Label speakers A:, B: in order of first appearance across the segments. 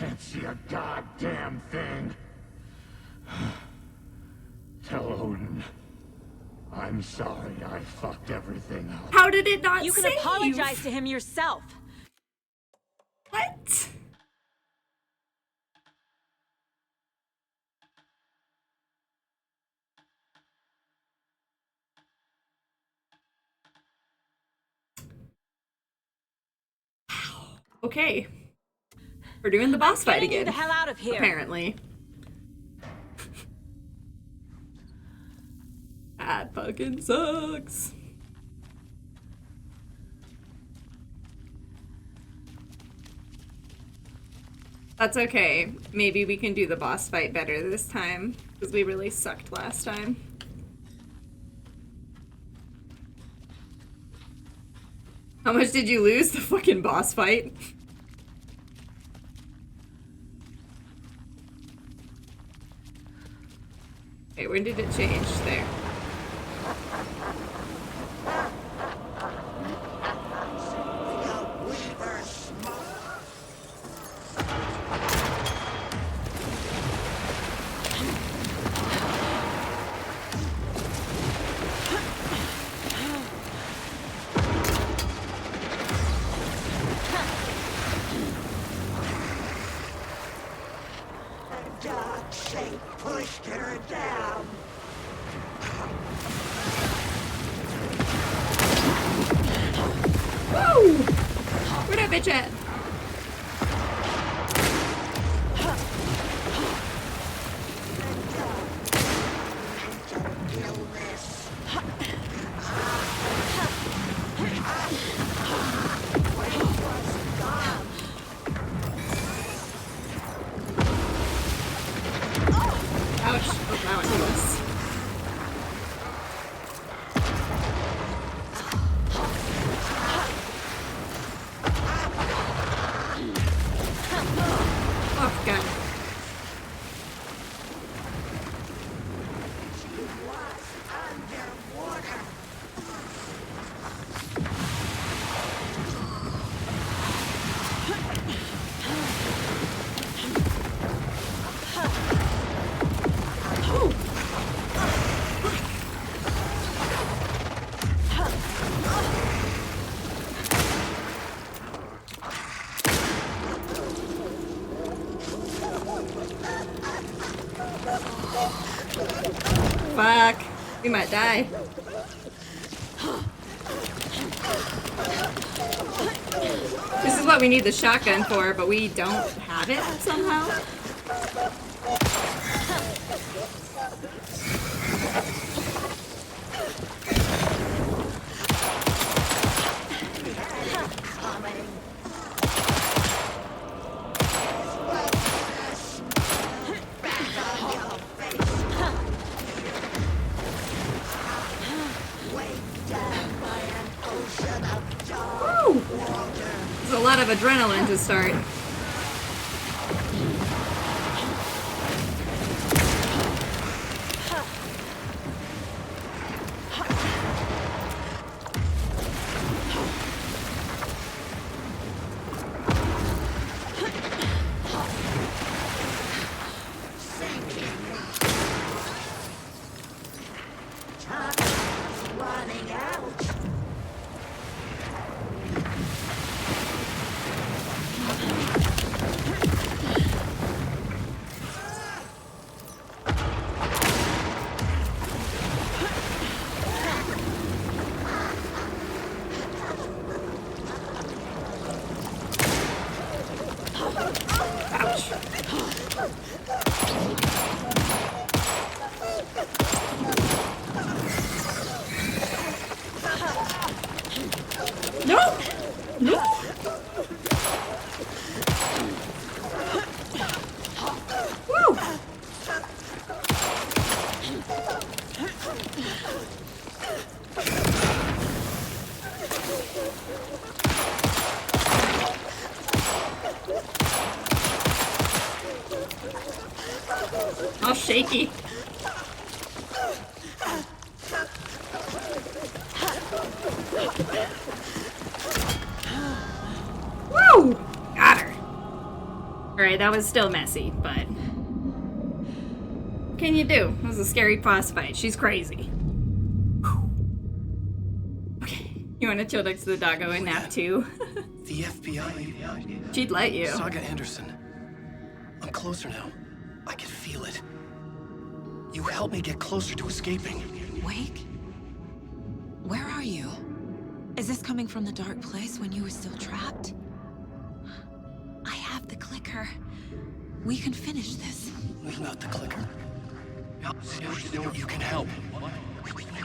A: can't see a goddamn thing. Tell Odin. I'm sorry I fucked everything up.
B: How did it not
C: You can
B: save?
C: apologize to him yourself.
B: What? Okay. We're doing the boss fight
C: Getting you
B: again.
C: the hell out of here.
B: Apparently. That fucking sucks. That's okay. Maybe we can do the boss fight better this time, because we really sucked last time. How much did you lose the fucking boss fight? Okay, when did it change? There.
D: Pushed her down.
B: Woo! Where that bitch at? Ouch. Oh, that one hit us. Oh, God. Fuck. We might die. This is what we need the shotgun for, but we don't have it somehow. Woo! There's a lot of adrenaline to start.
D: Running out.
B: Ouch. No! No! Woo! All shaky. Woo! Got her. Alright, that was still messy, but... What can you do? It was a scary boss fight. She's crazy. Okay, you want to chill next to the doggo and nap too?
E: The FBI.
B: She'd let you.
E: Saga Anderson. I'm closer now. I can feel it. You helped me get closer to escaping.
F: Wake? Where are you? Is this coming from the dark place when you were still trapped? I have the clicker. We can finish this.
E: Without the clicker. You can help.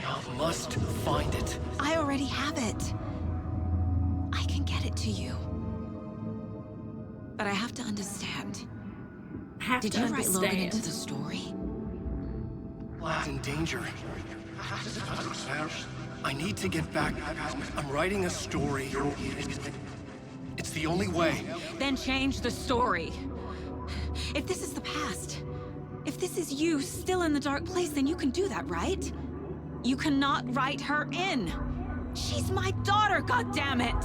E: I must find it.
F: I already have it. I can get it to you. But I have to understand. Did you write Logan into the story?
E: In danger. I need to get back. I'm writing a story. It's the only way.
F: Then change the story. If this is the past, if this is you still in the dark place, then you can do that, right? You cannot write her in. She's my daughter, goddammit!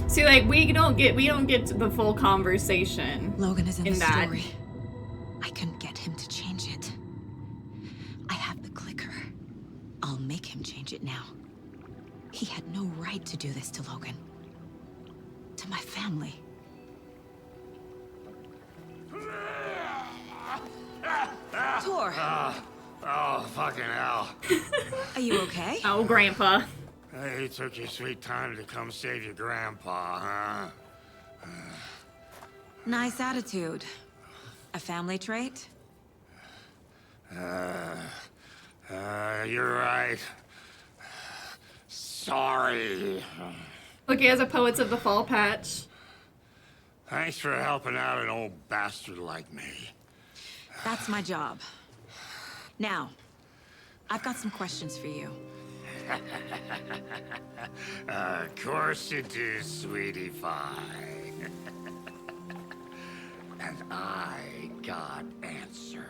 B: See, like, we don't get to the full conversation.
F: Logan is in the
B: that.
F: story. I can get him to change it. I have the clicker. I'll make him change it now. He had no right to do this to Logan. To my family. Tor,
A: Oh, fucking hell.
F: are you okay?
B: Oh, Grandpa.
A: Hey, you took your sweet time to come save your grandpa, huh?
F: Nice attitude. A family trait?
A: You're right. Sorry.
B: Look, he has a Poets of the Fall patch.
A: Thanks for helping out an old bastard like me.
F: That's my job. Now, I've got some questions for you.
A: Of course you do, sweetie pie. And I got answers.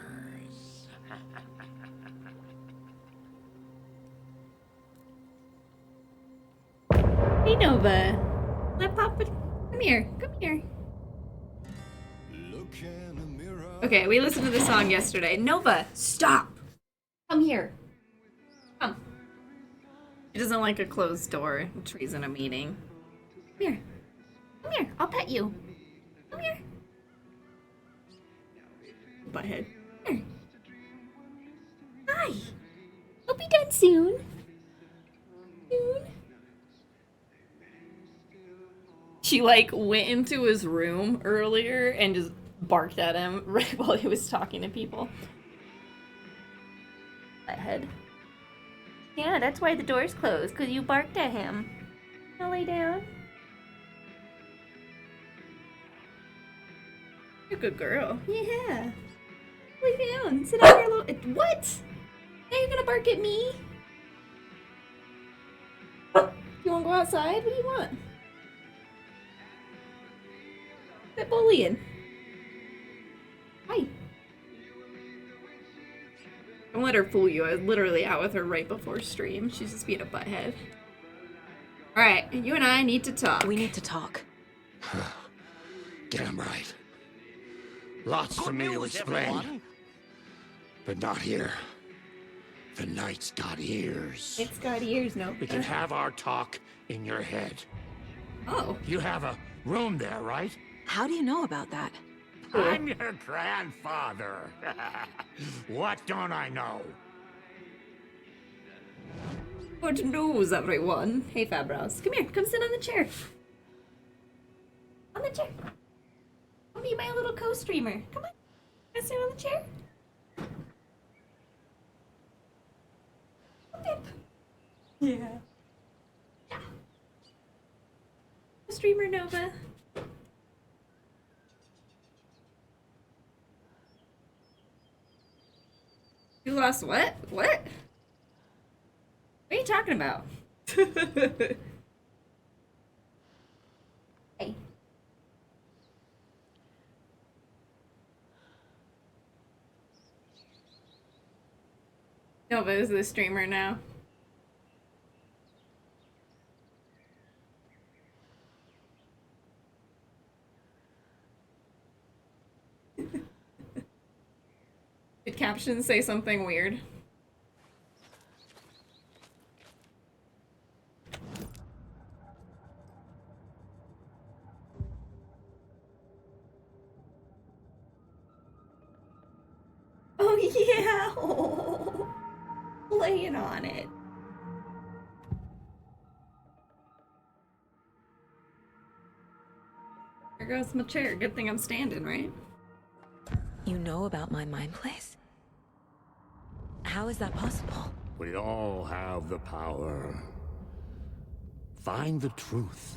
B: Hey, Nova. Let Papa... Come here. Come here. Okay, we listened to the song yesterday. Nova, stop! Come here. Come. He doesn't like a closed door. Tree's in a meeting. Come here. Come here. I'll pet you. Come here. Butthead. Here. Hi. I'll be done soon. Soon. She, like, went into his room earlier and just barked at him right while he was talking to people. Butthead. Yeah, that's why the door's closed, because you barked at him. Now lay down. You're a good girl. Yeah. Lay down. Sit on your little... What? Now you're gonna bark at me? You wanna go outside? What do you want? Quit bullying. Hi. Don't let her fool you. I was literally out with her right before stream. She's just being a butthead. Alright, you and I need to talk.
F: We need to talk.
A: Get him right. Lots for me to explain. But not here. The night's got ears.
B: It's got ears, no.
A: We can have our talk in your head.
B: Oh.
A: You have a room there, right?
F: How do you know about that?
A: I'm your grandfather. What don't I know?
B: Good news, everyone. Hey, Fabros. Come here. Come sit on the chair. On the chair. I'll be my little co-streamer. Come on. Wanna sit on the chair? Yeah. Yeah. Streamer Nova. You lost what? What? What are you talking about? Hey. Nova is the streamer now. captions say something weird? Oh yeah! Oh, laying on it. There goes my chair. Good thing I'm standing, right?
G: You know about my mind place? How is that possible?
A: We all have the power. Find the truth.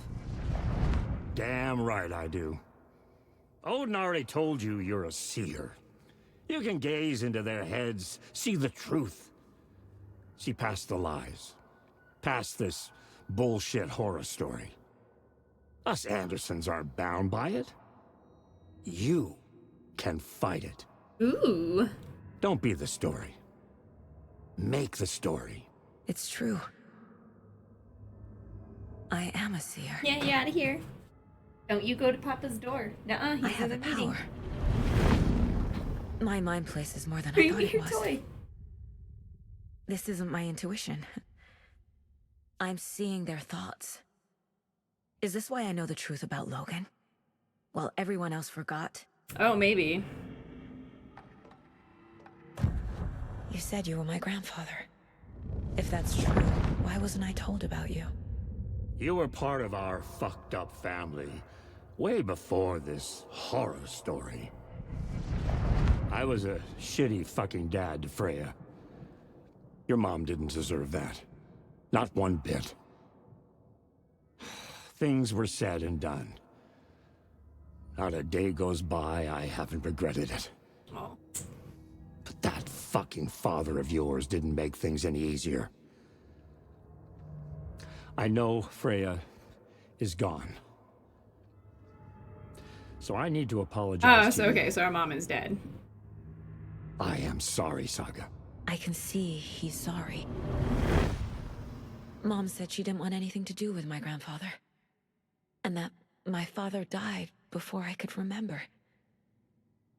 A: Damn right I do. Odin already told you you're a seer. You can gaze into their heads, see the truth. See past the lies. Past this bullshit horror story. Us Andersons aren't bound by it. You can fight it.
B: Ooh.
A: Don't be the story. Make the story.
G: It's true. I am a seer.
B: Yeah, you out of here. Don't you go to Papa's door. Nuh-uh,
G: I
B: he's
G: have
B: in
G: a
B: a meeting.
G: power. My mind place is more than I
B: Bring
G: thought
B: me
G: it
B: your
G: was.
B: toy.
G: This isn't my intuition. I'm seeing their thoughts. Is this why I know the truth about Logan? While everyone else forgot?
B: Oh, maybe.
G: You said you were my grandfather. If that's true, why wasn't I told about you?
A: You were part of our fucked up family way before this horror story. I was a shitty fucking dad to Freya. Your mom didn't deserve that. Not one bit. Things were said and done. Not a day goes by I haven't regretted it.
B: Oh.
A: But that fucking father of yours didn't make things any easier. I know Freya is gone. So I need to apologize
B: Oh,
A: to
B: so
A: you.
B: okay, so our mom is dead.
A: I am sorry, Saga.
G: I can see he's sorry. Mom said she didn't want anything to do with my grandfather. And that my father died before I could remember.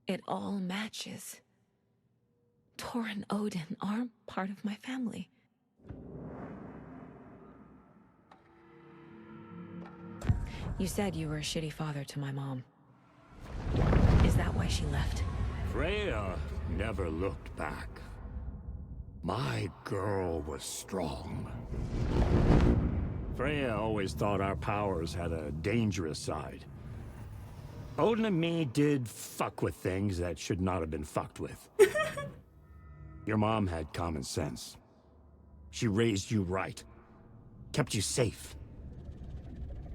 G: It all matches. Tor and Odin are part of my family. You said you were a shitty father to my mom. Is that why she left?
A: Freya never looked back. My girl was strong. Freya always thought our powers had a dangerous side. Odin and me did fuck with things that should not have been fucked with. Your mom had common sense. She raised you right. Kept you safe.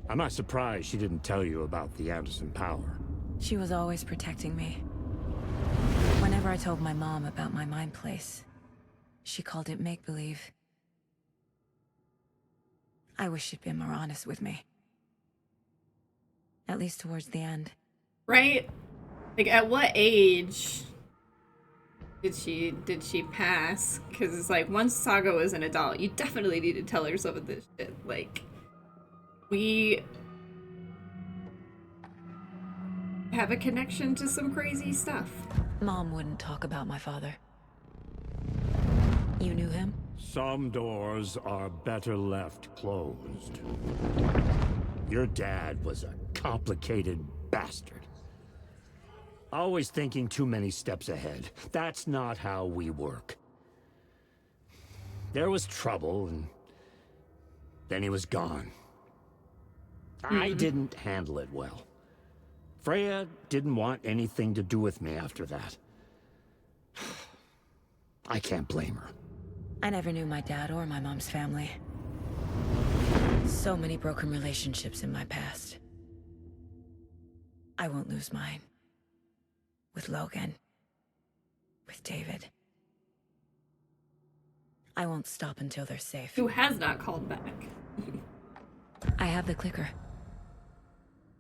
A: I'm not surprised she didn't tell you about the Anderson power.
G: She was always protecting me. Whenever I told my mom about my mind place, she called it make-believe. I wish she'd been more honest with me. At least towards the end.
B: Right? Like, at what age did she pass? Because it's like, once Saga was an adult, you definitely need to tell her some of this shit. Like, we have a connection to some crazy stuff.
G: Mom wouldn't talk about my father. You knew him?
A: Some doors are better left closed. Your dad was a complicated bastard. Always thinking too many steps ahead. That's not how we work. There was trouble, and then he was gone. I didn't handle it well. Freya didn't want anything to do with me after that. I can't blame her.
G: I never knew my dad or my mom's family. So many broken relationships in my past. I won't lose mine. With Logan. With David. I won't stop until they're safe.
B: Who has not called back?
G: I have the clicker.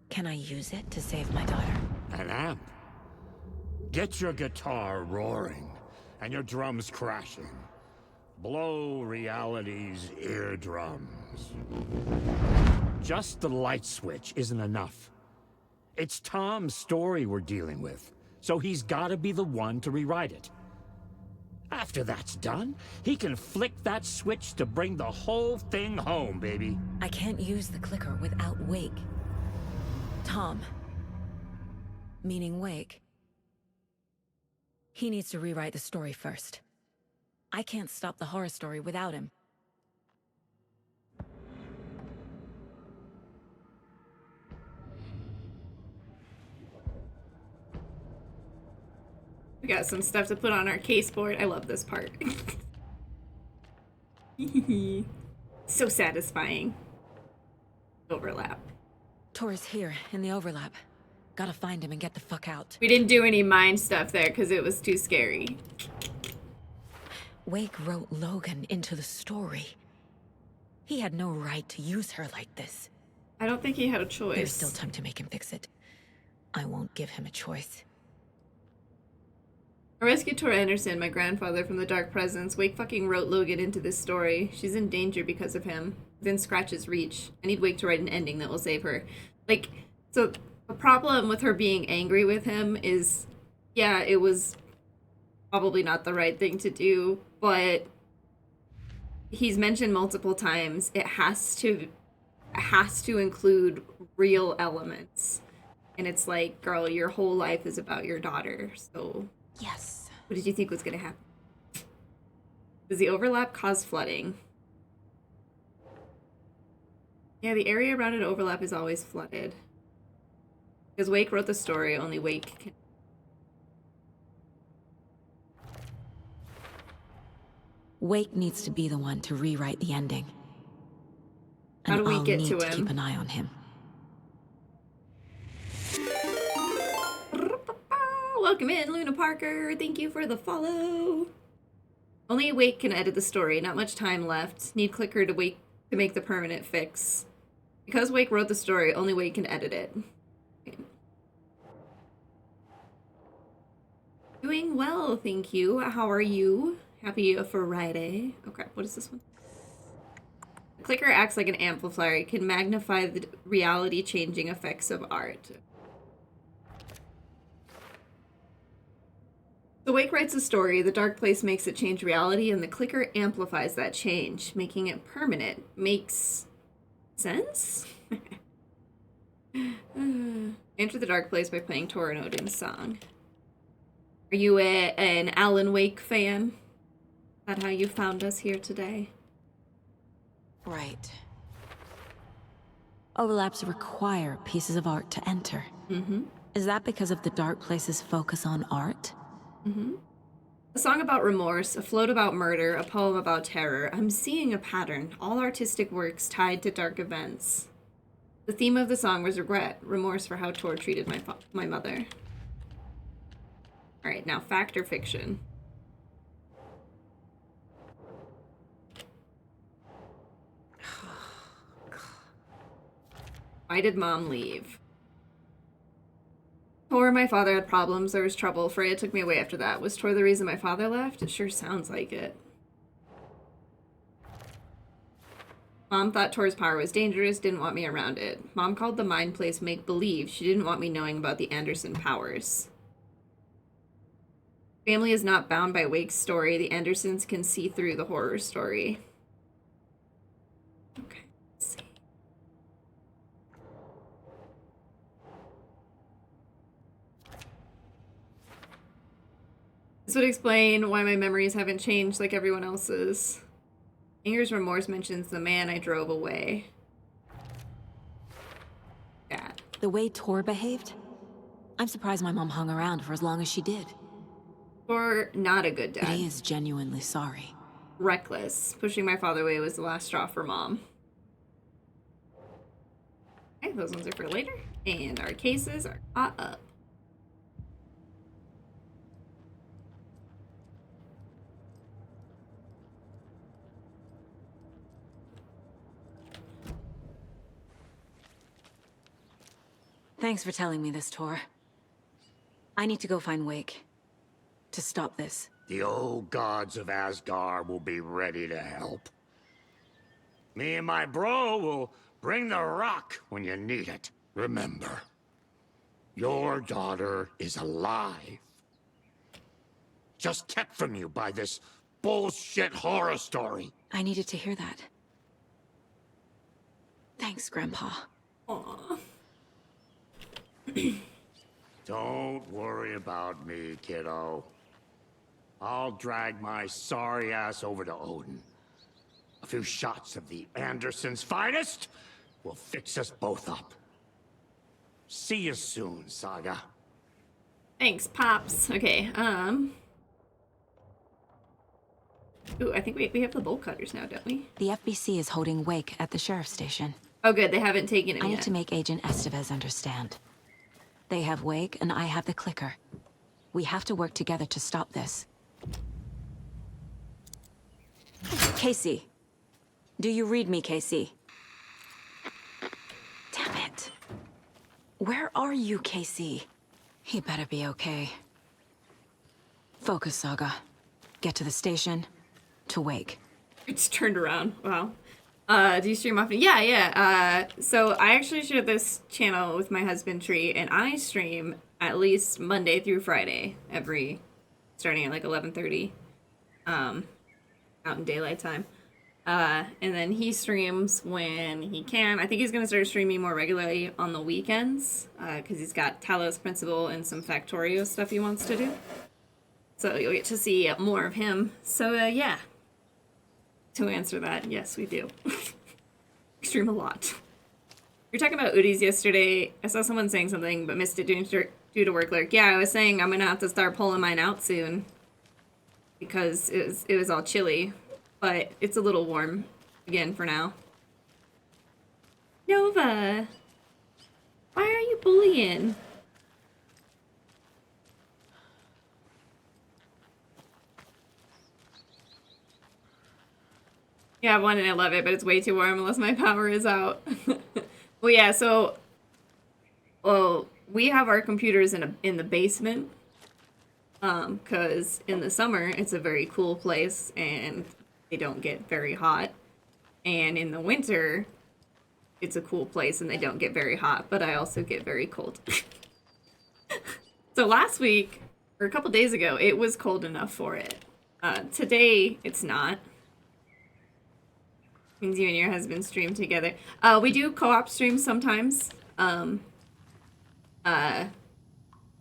G: Can I use it to save my daughter?
A: An amp. Get your guitar roaring and your drums crashing. Blow reality's eardrums. Just the light switch isn't enough. It's Tom's story we're dealing with, so he's gotta be the one to rewrite it. After that's done, he can flick that switch to bring the whole thing home, baby.
G: I can't use the clicker without Wake. Tom. Meaning Wake. He needs to rewrite the story first. I can't stop the horror story without him.
B: We got some stuff to put on our case board. I love this part. So satisfying. Overlap.
G: Tor's here, in the overlap. Gotta find him and get the fuck out.
B: We didn't do any mind stuff there because it was too scary.
G: Wake wrote Logan into the story. He had no right to use her like this.
B: I don't think he had a choice.
G: There's still time to make him fix it. I won't give him a choice.
B: I rescued Tor Anderson, my grandfather, from the Dark Presence. Wake fucking wrote Logan into this story. She's in danger because of him. Within Scratch's reach. I need Wake to write an ending that will save her. Like, so the problem with her being angry with him is, yeah, it was probably not the right thing to do, but he's mentioned multiple times it has to include real elements. And it's like, girl, your whole life is about your daughter, so...
F: Yes.
B: What did you think was going to happen? Does the overlap cause flooding? Yeah, the area around an overlap is always flooded. Because Wake wrote the story, only Wake can...
G: Wake needs to be the one to rewrite the ending.
B: How do we
G: I'll
B: get
G: need
B: to him?
G: Keep an eye on him.
B: Welcome in, Luna Parker. Thank you for the follow. Only Wake can edit the story. Not much time left. Need Clicker to Wake to make the permanent fix. Because Wake wrote the story, only Wake can edit it. Okay. Doing well, thank you. How are you? Happy Friday. Okay, what is this one? The clicker acts like an amplifier. It can magnify the reality-changing effects of art. The Wake writes a story, the dark place makes it change reality, and the clicker amplifies that change, making it permanent. Makes sense? Enter the dark place by playing Tor and Odin's song. Are you an Alan Wake fan? Is that how you found us here today?
G: Right. Overlaps require pieces of art to enter.
B: Mm-hmm.
G: Is that because of the dark place's focus on art?
B: Mm-hmm. A song about remorse, a float about murder, a poem about terror. I'm seeing a pattern. All artistic works tied to dark events. The theme of the song was regret, remorse for how Tor treated my mother. All right, now fact or fiction? Why did Mom leave? Tor and my father had problems. There was trouble. Freya took me away after that. Was Tor the reason my father left? It sure sounds like it. Mom thought Tor's power was dangerous, didn't want me around it. Mom called the mind place make-believe. She didn't want me knowing about the Anderson powers. Family is not bound by Wake's story. The Andersons can see through the horror story. Okay, let's see. This would explain why my memories haven't changed like everyone else's. Anger's remorse mentions the man I drove away. Dad.
G: The way Tor behaved? I'm surprised my mom hung around for as long as she did.
B: Or not a good
G: But
B: dad.
G: he is genuinely sorry.
B: Reckless. Pushing my father away was the last straw for Mom. Okay, those ones are for later. And our cases are caught up.
G: Thanks for telling me this, Tor. I need to go find Wake. To stop this.
A: The old gods of Asgard will be ready to help. Me and my bro will bring the rock when you need it. Remember, your daughter is alive. just kept from you by this bullshit horror story.
F: I needed to hear that. Thanks, Grandpa.
B: Aw.
A: Don't worry about me, kiddo. I'll drag my sorry ass over to Odin. A few shots of the Andersons' finest will fix us both up. See you soon, Saga.
B: Thanks, Pops. Okay, Ooh, I think we have the bolt cutters now, don't we?
F: The FBC is holding wake at the sheriff's station.
B: Oh, good. They haven't taken it
F: I
B: yet.
F: need to make Agent Estevez understand. They have wake, and I have the clicker. We have to work together to stop this. Casey. Do you read me, Casey? Damn it. Where are you, Casey? He better be okay. Focus, Saga. Get to the station. To wake.
B: It's turned around. Wow. Do you stream often? Yeah. So I actually share this channel with my husband Tree, and I stream at least Monday through Friday, starting at like 11:30, out in daylight time. And then he streams when he can. I think he's gonna start streaming more regularly on the weekends, because he's got Talos Principle and some Factorio stuff he wants to do. So you'll get to see more of him. So yeah. To answer that, yes, we do. We stream a lot. We were talking about Udis yesterday. I saw someone saying something, but missed it due to work lurk. Yeah, I was saying I'm gonna have to start pulling mine out soon because it was all chilly, but it's a little warm again for now. Nova, why are you bullying? Yeah, I have one and I love it, but it's way too warm unless my power is out. Well, yeah, so... Well, we have our computers in the basement. Because in the summer, it's a very cool place, and they don't get very hot. And in the winter, it's a cool place, and they don't get very hot, but I also get very cold. So last week, or a couple days ago, it was cold enough for it. Today, it's not. Means you and your husband stream together. We do co-op streams sometimes. When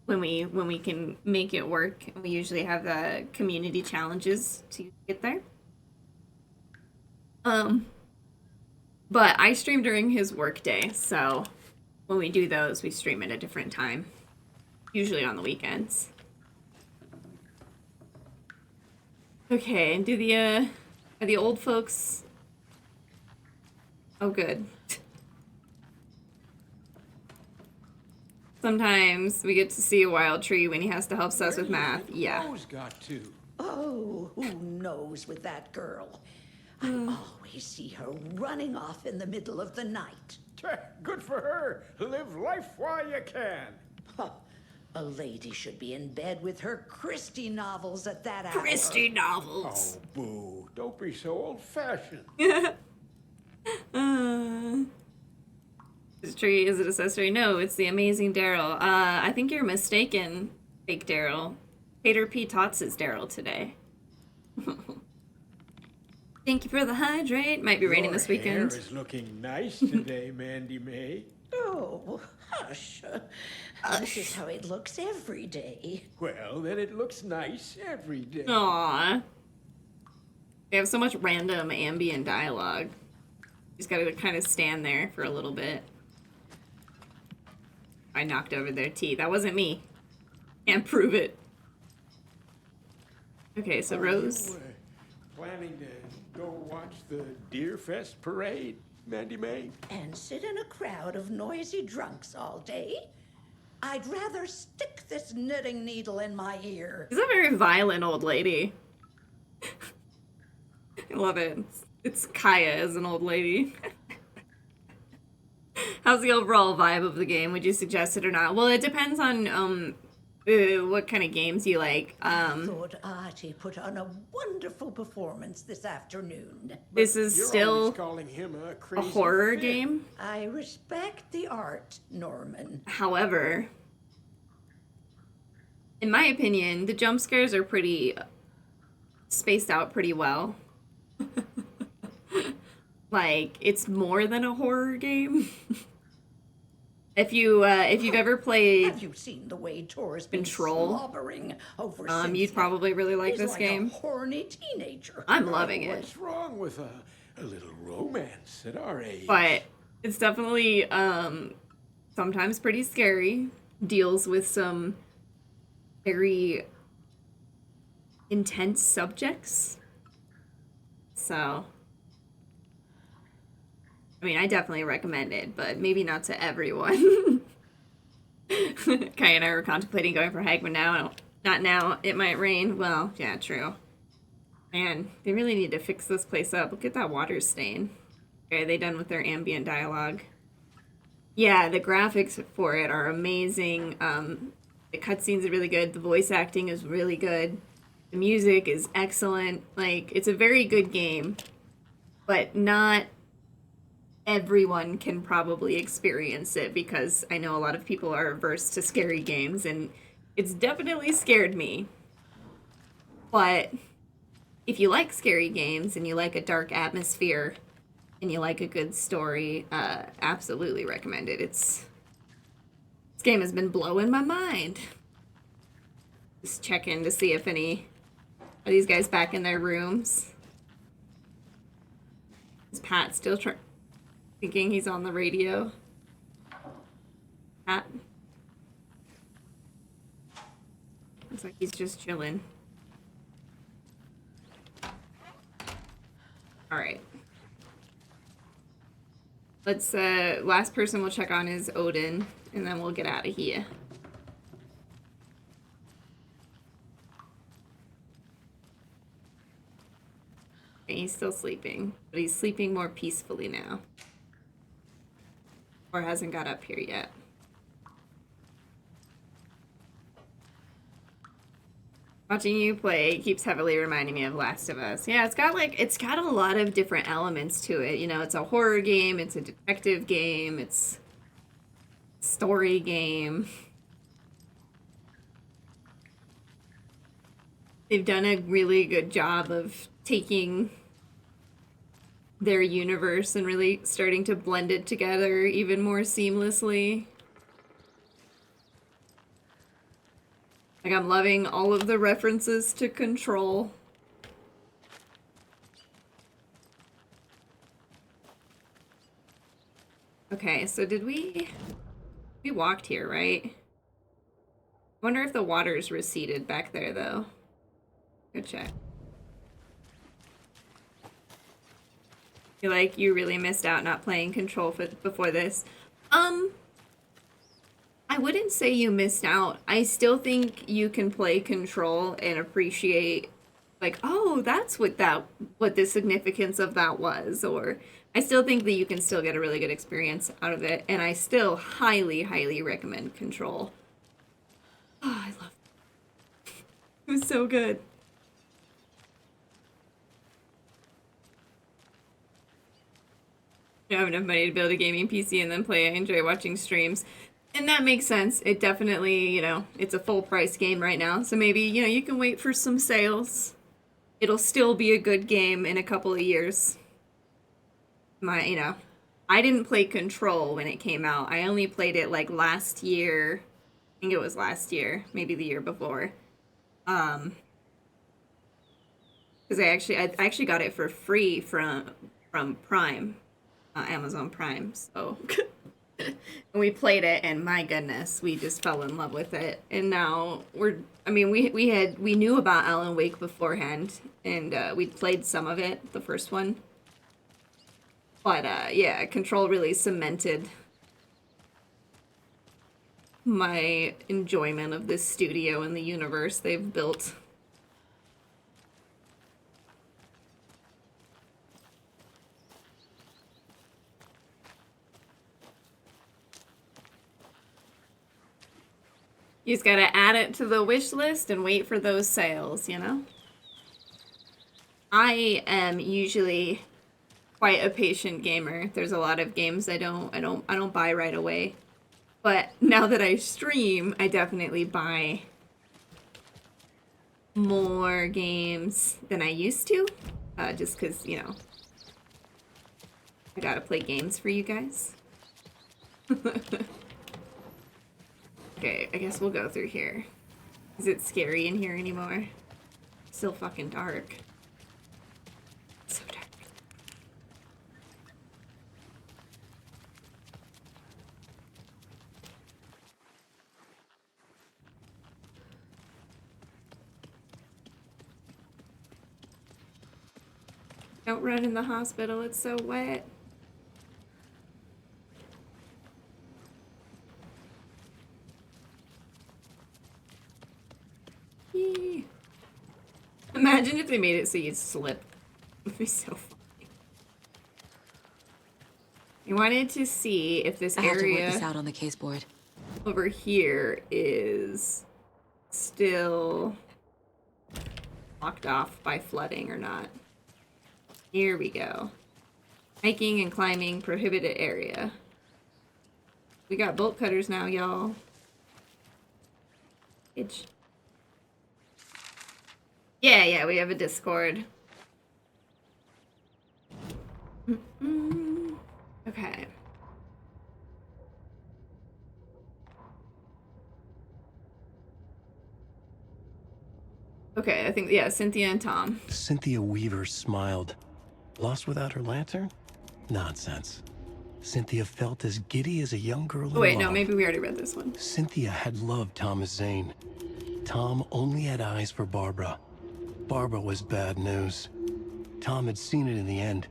B: we can make it work. We usually have the community challenges to get there. But I stream during his work day, so when we do those, we stream at a different time. Usually on the weekends. Okay, and are the old folks... Oh, good. Sometimes we get to see a wild tree when he has to help us with math. Yeah.
H: Rose got to.
D: Oh, who knows with that girl? I always see her running off in the middle of the night.
H: Good for her. Live life while you can.
D: Huh. A lady should be in bed with her Christie novels at that hour.
B: Christie novels.
H: Oh, boo. Don't be so old-fashioned.
B: This tree is an accessory. No, it's the amazing Daryl. I think you're mistaken, fake Daryl. Peter P. Tots is Daryl today. Thank you for the hydrate. Might be raining this weekend.
H: Your hair is looking nice today, Mandy May.
D: Oh, hush. This is how it looks every day.
H: Well, then it looks nice every day.
B: Aww. They have so much random ambient dialogue. Just gotta kind of stand there for a little bit. I knocked over their tea. That wasn't me. Can't prove it. Okay, so Rose.
H: You, planning to go watch the Deer Fest parade, Mandy May?
D: And sit in a crowd of noisy drunks all day? I'd rather stick this knitting needle in my ear.
B: She's a very violent old lady. I love it. It's Kaya as an old lady. How's the overall vibe of the game? Would you suggest it or not? Well, it depends on what kind of games you like.
D: I thought Artie put on a wonderful performance this afternoon.
B: This is
H: You're
B: still
H: always calling him a
B: a
H: crazy
B: horror
H: fit.
B: game.
D: I respect the art, Norman.
B: However, In my opinion, the jump scares are pretty spaced out pretty well. Like, it's more than a horror game. If you've ever played
D: Have you seen the way Tor's been
B: Control,
D: slobbering over
B: you'd
D: Cynthia?
B: probably really like
D: He's
B: this
D: like
B: game.
D: a horny teenager.
B: I'm loving it.
H: What's wrong with a little romance at our age?
B: But it's definitely sometimes pretty scary. Deals with some very intense subjects. So, I mean, I definitely recommend it, but maybe not to everyone. Kai and I were contemplating going for a hike, but now, not now. It might rain. Well, yeah, true. Man, they really need to fix this place up. Look at that water stain. Okay, are they done with their ambient dialogue? Yeah, the graphics for it are amazing. The cutscenes are really good. The voice acting is really good. The music is excellent. Like, it's a very good game, but not everyone can probably experience it because I know a lot of people are averse to scary games, and it's definitely scared me. But if you like scary games and you like a dark atmosphere and you like a good story, absolutely recommend it. This game has been blowing my mind. Just check in to see if are these guys back in their rooms. Is Pat still thinking he's on the radio? Pat? Looks like he's just chilling. Alright. Let's, last person we'll check on is Odin, and then we'll get out of here. Okay, he's still sleeping, but he's sleeping more peacefully now. Or hasn't got up here yet. Watching you play keeps heavily reminding me of Last of Us. Yeah, it's got a lot of different elements to it. You know, it's a horror game, it's a detective game, it's a story game. They've done a really good job of taking their universe and really starting to blend it together even more seamlessly. Like, I'm loving all of the references to Control. Okay, so we walked here, right? Wonder if the water's receded back there, though. Go check. Feel like you really missed out not playing Control before this. I wouldn't say you missed out. I still think you can play Control and appreciate, like, oh, that's what the significance of that was. Or I still think that you can still get a really good experience out of it. And I still highly, highly recommend Control. Oh, I love it. It was so good. I have enough money to build a gaming PC and then play. I enjoy watching streams. And that makes sense. It definitely, you know, it's a full price game right now. So maybe, you know, you can wait for some sales. It'll still be a good game in a couple of years. I didn't play Control when it came out. I only played it like last year. I think it was last year, maybe the year before. Because I actually got it for free from Prime. Amazon Prime, so and we played it, and my goodness, we just fell in love with it. And now we knew about Alan Wake beforehand, and we'd played some of it, the first one. But yeah, Control really cemented my enjoyment of this studio and the universe they've built. You just gotta add it to the wish list and wait for those sales, you know? I am usually quite a patient gamer. There's a lot of games I don't buy right away. But now that I stream, I definitely buy more games than I used to. Just because, you know, I gotta play games for you guys. Okay, I guess we'll go through here. Is it scary in here anymore? Still fucking dark. So dark. Don't run in the hospital, it's so wet. Yee. Imagine if they made it so you'd slip. It would be so funny. I wanted to see if this
G: I have to work
B: area
G: this out on the case board.
B: over here is still blocked off by flooding or not. Here we go. Hiking and climbing prohibited area. We got bolt cutters now, y'all. Itch. Yeah, we have a Discord. Okay. Okay, I think, yeah, Cynthia and Tom.
E: Cynthia Weaver smiled. Lost without her lantern? Nonsense. Cynthia felt as giddy as a young girl in
B: Oh, wait, no,
E: love.
B: maybe we already read this one.
E: Cynthia had loved Thomas Zane. Tom only had eyes for Barbara. Barbara was bad news. Tom had seen it in the end.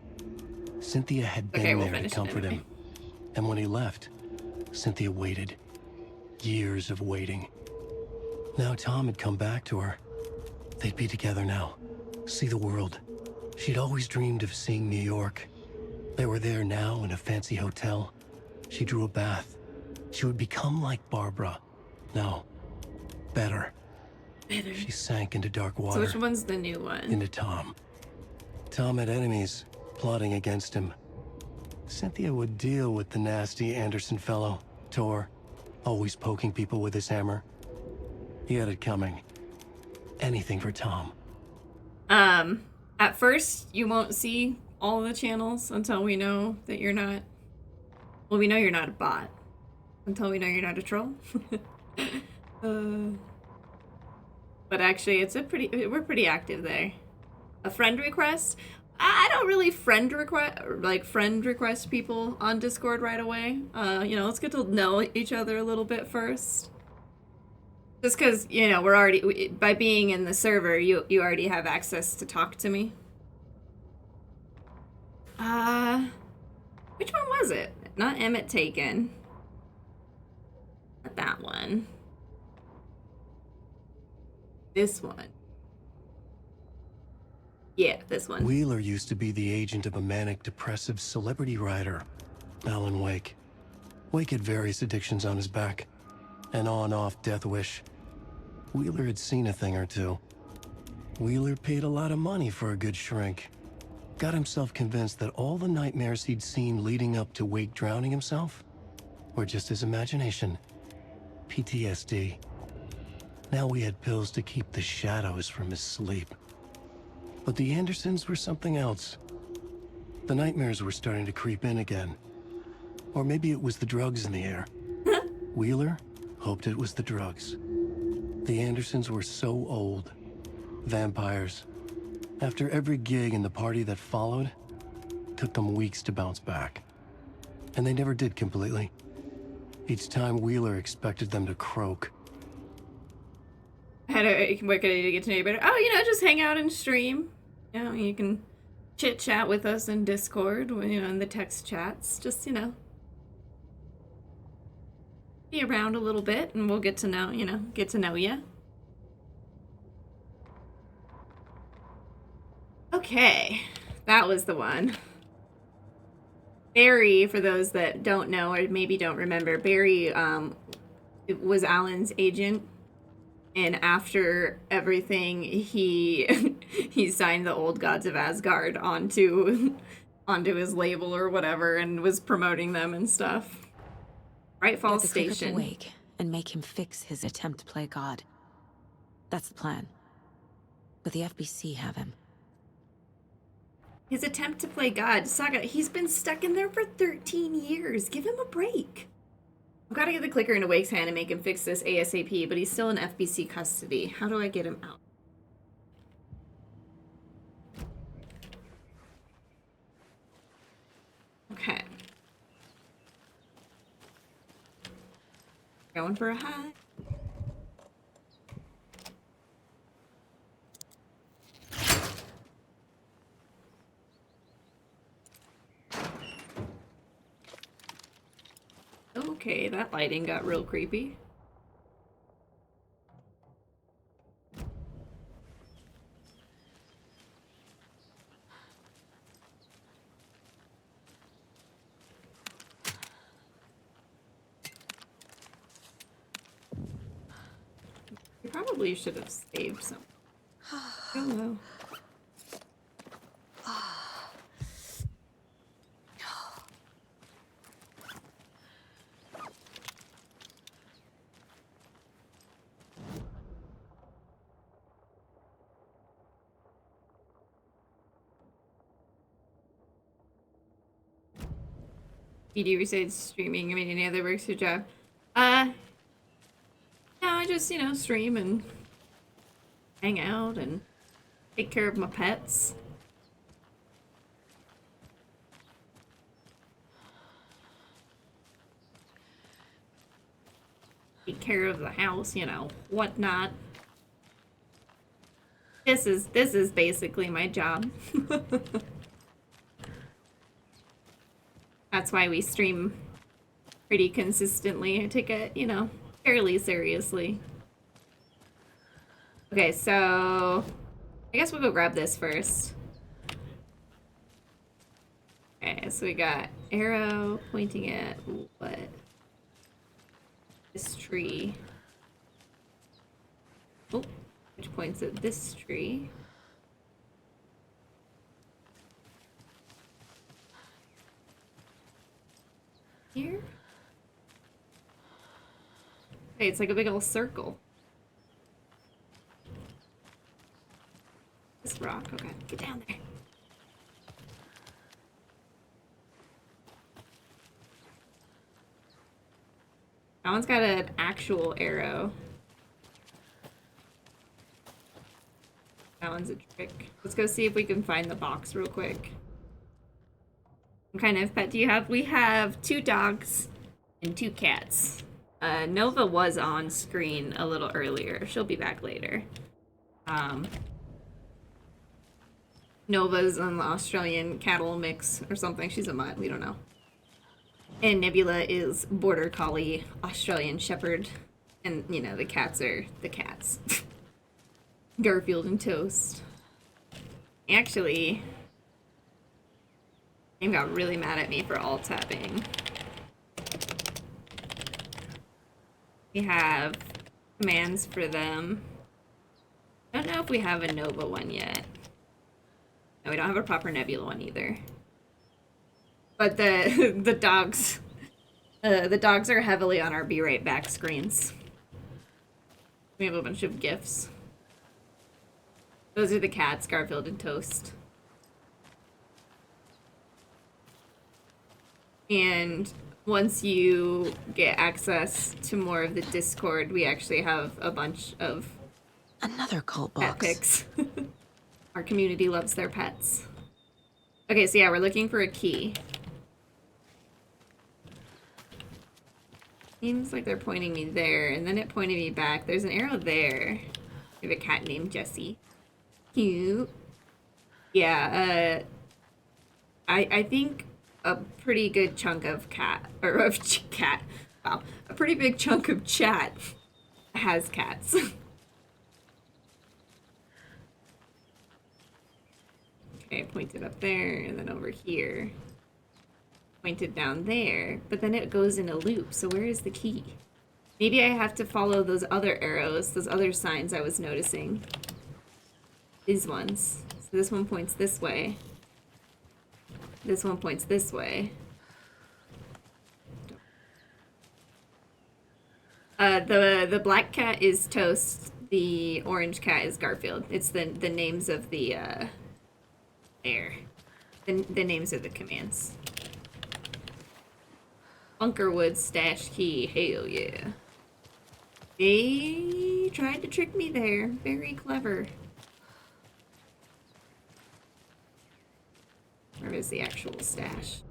E: Cynthia had been
B: Okay, we'll
E: there to
B: finish it
E: comfort
B: anyway.
E: him. And when he left, Cynthia waited. Years of waiting. Now Tom had come back to her. They'd be together now. See the world. She'd always dreamed of seeing New York. They were there now in a fancy hotel. She drew a bath. She would become like Barbara. No. Better.
B: Better.
E: She sank into dark water.
B: So which one's the new one?
E: Into Tom. Tom had enemies plotting against him. Cynthia would deal with the nasty Anderson fellow, Tor, always poking people with his hammer. He had it coming. Anything for Tom.
B: At first, you won't see all the channels until we know that you're not... Well, we know you're not a bot. Until we know you're not a troll. But actually, it's a we're pretty active there. A friend request? I don't really friend request people on Discord right away. You know, let's get to know each other a little bit first. Just because, you know, we're already, by being in the server, you already have access to talk to me. Which one was it? Not Emmett Taken. Not that one. This one. Yeah, this one.
E: Wheeler used to be the agent of a manic depressive celebrity writer, Alan Wake. Wake had various addictions on his back. An on-off death wish. Wheeler had seen a thing or two. Wheeler paid a lot of money for a good shrink. Got himself convinced that all the nightmares he'd seen leading up to Wake drowning himself were just his imagination. PTSD. Now we had pills to keep the shadows from his sleep. But the Andersons were something else. The nightmares were starting to creep in again. Or maybe it was the drugs in the air. Wheeler hoped it was the drugs. The Andersons were so old. Vampires. After every gig and the party that followed, took them weeks to bounce back. And they never did completely. Each time Wheeler expected them to croak.
B: What can I do to get to know you better? Oh, you know, just hang out and stream. You know, you can chit chat with us in Discord, you know, in the text chats. Just, you know, be around a little bit and we'll get to know, you know, get to know you. Okay, that was the one. Barry, for those that don't know or maybe don't remember, Barry was Alan's agent. And after everything, he signed the Old Gods of Asgard onto his label or whatever, and was promoting them and stuff. Bright Falls
G: Get the Clicker
B: Station.
G: to Wake and make him fix his attempt to play God. That's the plan. but the FBC have him.
B: His attempt to play God. Saga, he's been stuck in there for 13 years. Give him a break. I've got to get the clicker into Wake's hand and make him fix this ASAP, but he's still in FBC custody. How do I get him out? Okay. Going for a high. Okay, that lighting got real creepy. You probably should have saved some. Oh no. BD Resides streaming. I mean, any other works your job? No, I just, you know, stream and hang out and take care of my pets. Take care of the house, you know, whatnot. This is basically my job. That's why we stream pretty consistently. I take it, you know, fairly seriously. Okay, so I guess we'll go grab this first. Okay, so we got arrow pointing at what? This tree. Oh, which points at this tree. Here? Hey, it's like a big old circle. This rock, okay, get down there. That one's got an actual arrow. That one's a trick. Let's go see if we can find the box real quick. What kind of pet do you have? We have 2 dogs and 2 cats. Nova was on screen a little earlier. She'll be back later. Nova's an Australian cattle mix or something. She's a mutt. We don't know. And Nebula is Border Collie, Australian Shepherd. And, you know, the cats are the cats. Garfield and Toast. Actually, game got really mad at me for alt tapping. We have commands for them. I don't know if we have a Nova one yet. No, we don't have a proper Nebula one either. But the dogs are heavily on our Be Right Back screens. We have a bunch of GIFs. Those are the cats, Garfield and Toast. And once you get access to more of the Discord, we actually have a bunch of
G: Another cult
B: pet
G: box.
B: pics. Our community loves their pets. Okay, so yeah, we're looking for a key. Seems like they're pointing me there, and then it pointed me back. There's an arrow there. We have a cat named Jessie. Cute. Yeah, I think a pretty good chunk of wow, a pretty big chunk of chat has cats. Okay, pointed up there, and then over here. Pointed down there, but then it goes in a loop, so where is the key? Maybe I have to follow those other arrows, those other signs I was noticing. These ones. So this one points this way. This one points this way. The black cat is Toast. the orange cat is Garfield. It's the names of the the names of the commands. Bunkerwood stash key. Hell yeah. They tried to trick me there. Very clever. Where is the actual stash?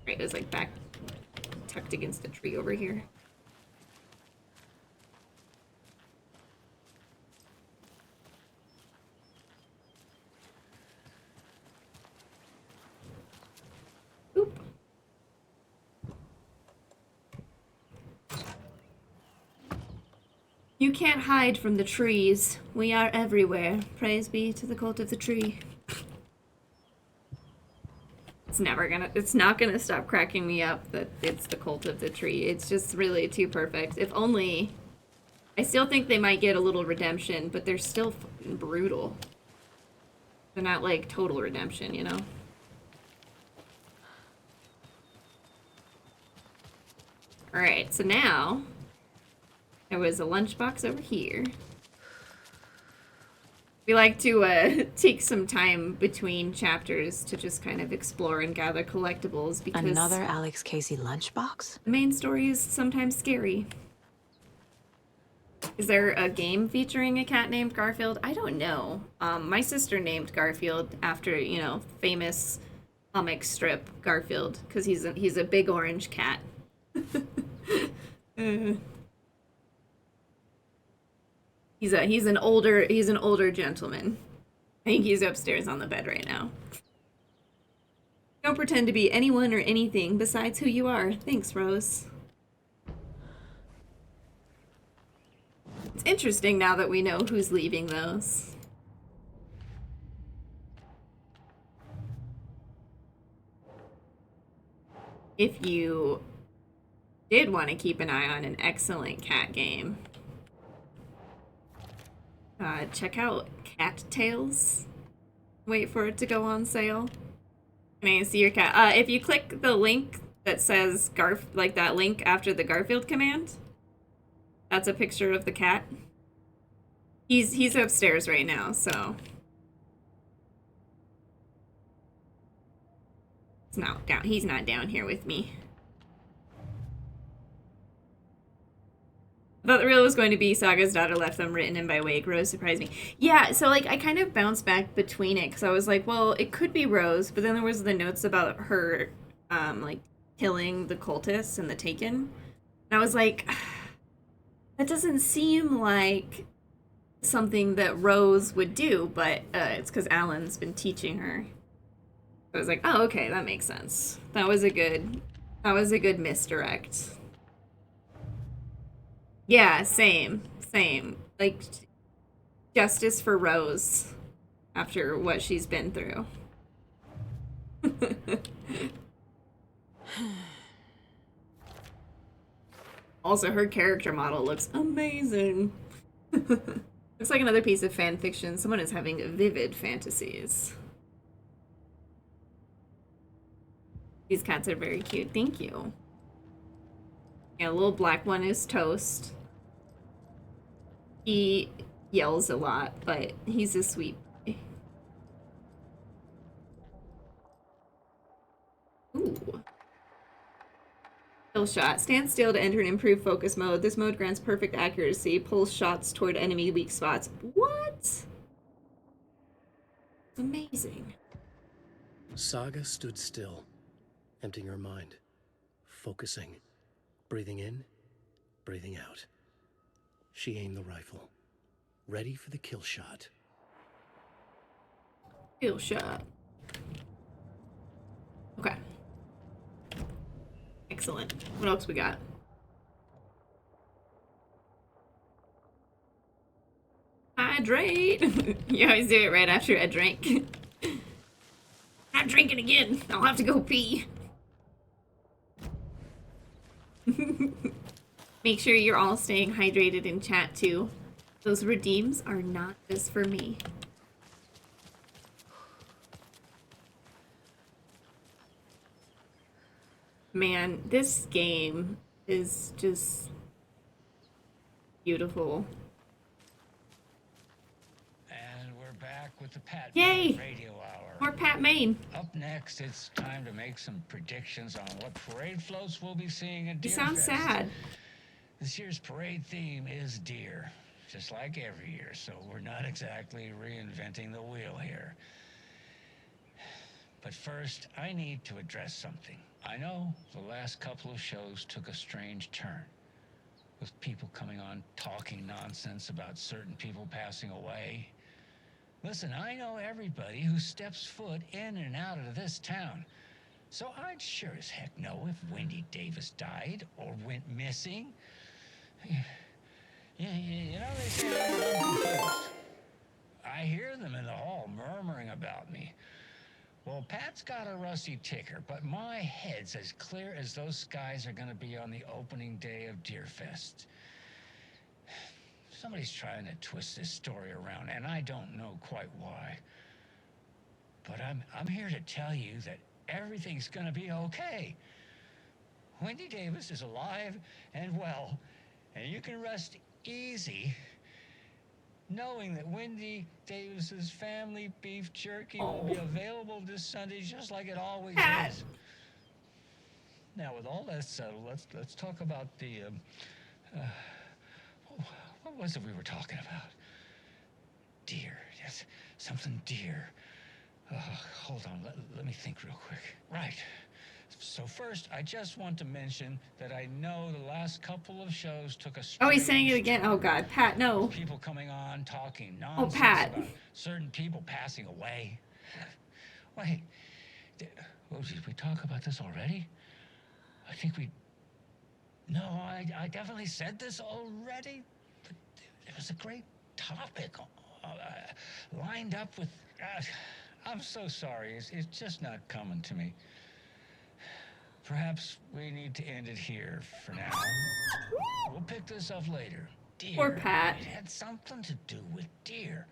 B: Right, it was like back tucked against a tree over here. Oop. You can't hide from the trees. We are everywhere. Praise be to the cult of the tree. It's not gonna stop cracking me up that it's the cult of the tree. It's just really too perfect. If only, I still think they might get a little redemption, but they're still fucking brutal. They're not like total redemption, you know? Alright, so now there was a lunchbox over here. We like to take some time between chapters to just kind of explore and gather collectibles because
I: Another Alex Casey lunchbox?
B: the main story is sometimes scary. Is there a game featuring a cat named Garfield? I don't know. My sister named Garfield after, you know, famous comic strip Garfield because he's a big orange cat. He's an older gentleman. I think he's upstairs on the bed right now. Don't pretend to be anyone or anything besides who you are. Thanks, Rose. It's interesting now that we know who's leaving those. If you did want to keep an eye on an excellent cat game, check out Cat Tales. Wait for it to go on sale. Can I see your cat? If you click the link that says like that link after the Garfield command, that's a picture of the cat. He's upstairs right now, so he's not down here with me. I thought the real was going to be Saga's daughter left them written in by Wake. Rose surprised me. Yeah, so like I kind of bounced back between it because I was like, well, it could be Rose, but then there was the notes about her like killing the cultists and the Taken. And I was like, that doesn't seem like something that Rose would do, but it's because Alan's been teaching her. I was like, oh, okay, that makes sense. That was a good misdirect. Yeah, same. Like, justice for Rose after what she's been through. Also, her character model looks amazing. Looks like another piece of fan fiction. Someone is having vivid fantasies. These cats are very cute. Thank you. Yeah, the little black one is Toast. He yells a lot, but he's a sweet boy. Ooh. Kill shot. Stand still to enter an improved focus mode. This mode grants perfect accuracy. Pulls shots toward enemy weak spots. What? Amazing.
E: Saga stood still, emptying her mind, focusing, breathing in, breathing out. She aimed the rifle, ready for the kill shot.
B: Kill shot. Okay. Excellent. What else we got? Hydrate! You always do it right after a drink. I'm drinking again. I'll have to go pee. Make sure you're all staying hydrated in chat too. Those redeems are not just for me. Man, this game is just Beautiful.
J: And we're back with the Pat
B: Yay!
J: Maine Radio Hour.
B: More Pat Maine.
J: Up next, it's time to make some predictions on what parade floats we'll be seeing at
B: You
J: Deer
B: sound
J: Fest.
B: sad.
J: This year's parade theme is deer, just like every year, so we're not exactly reinventing the wheel here. But first, I need to address something. I know the last couple of shows took a strange turn, with people coming on talking nonsense about certain people passing away. Listen, I know everybody who steps foot in and out of this town, so I'd sure as heck know if Wendy Davis died or went missing. You know, they say I'm confused. I hear them in the hall murmuring about me. Well, Pat's got a rusty ticker, but my head's as clear as those skies are gonna be on the opening day of Deerfest. Somebody's trying to twist this story around, and I don't know quite why. But I'm here to tell you that everything's gonna be okay. Wendy Davis is alive and well, and you can rest easy knowing that Wendy Davis's family beef jerky will be available this Sunday just like it always is. Now, with all that settled, let's talk about the what was it we were talking about? Deer. Yes, something deer. Hold on, let me think real quick. Right. So first, I just want to mention that I know the last couple of shows took a
B: Oh, he's saying it again. Oh God, Pat, no.
J: People coming on talking
B: Oh,
J: nonsense
B: Pat.
J: about certain people passing away. Wait, did we talk about this already? I think we. No, I definitely said this already. But it was a great topic lined up with. I'm so sorry. It's just not coming to me. Perhaps we need to end it here for now. We'll pick this up later. Deer.
B: Poor Pat.
J: It had something to do with deer.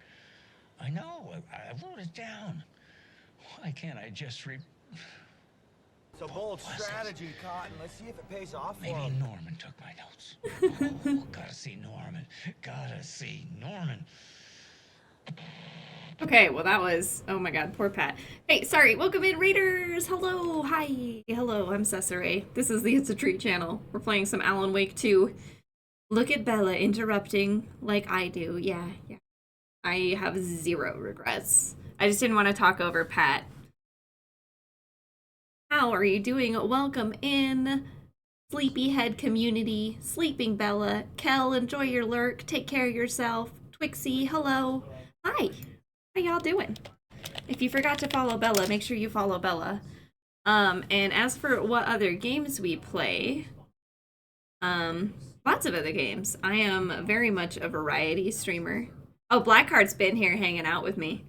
J: I know. I wrote it down. Why can't I just
K: It's a bold strategy, Cotton. Let's see if it pays off for
J: Maybe
K: him.
J: Norman took my notes. Oh, gotta see Norman. Gotta see Norman.
B: Okay, well that was, oh my God, poor Pat. Hey, sorry, welcome in raiders. Hello, hi, hello, I'm Cesare. This is the It's a Treat channel. We're playing some Alan Wake 2. Look at Bella interrupting like I do. Yeah. I have zero regrets. I just didn't want to talk over Pat. How are you doing? Welcome in, Sleepyhead community. Sleeping Bella. Kel, enjoy your lurk. Take care of yourself. Twixie, hello. Hi. How y'all doing? If you forgot to follow Bella, make sure you follow Bella. And as for what other games we play, lots of other games. I am very much a variety streamer. Oh, Blackheart's been here hanging out with me.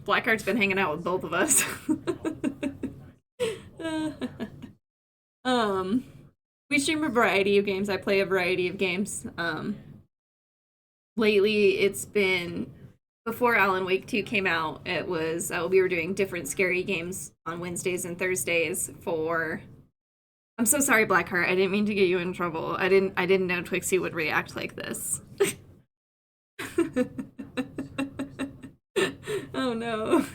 B: Blackheart's been hanging out with both of us. We stream a variety of games. I play a variety of games. Lately, it's been, before Alan Wake 2 came out, it was, we were doing different scary games on Wednesdays and Thursdays for, I'm so sorry, Blackheart, I didn't mean to get you in trouble. I didn't know Twixie would react like this. Oh no.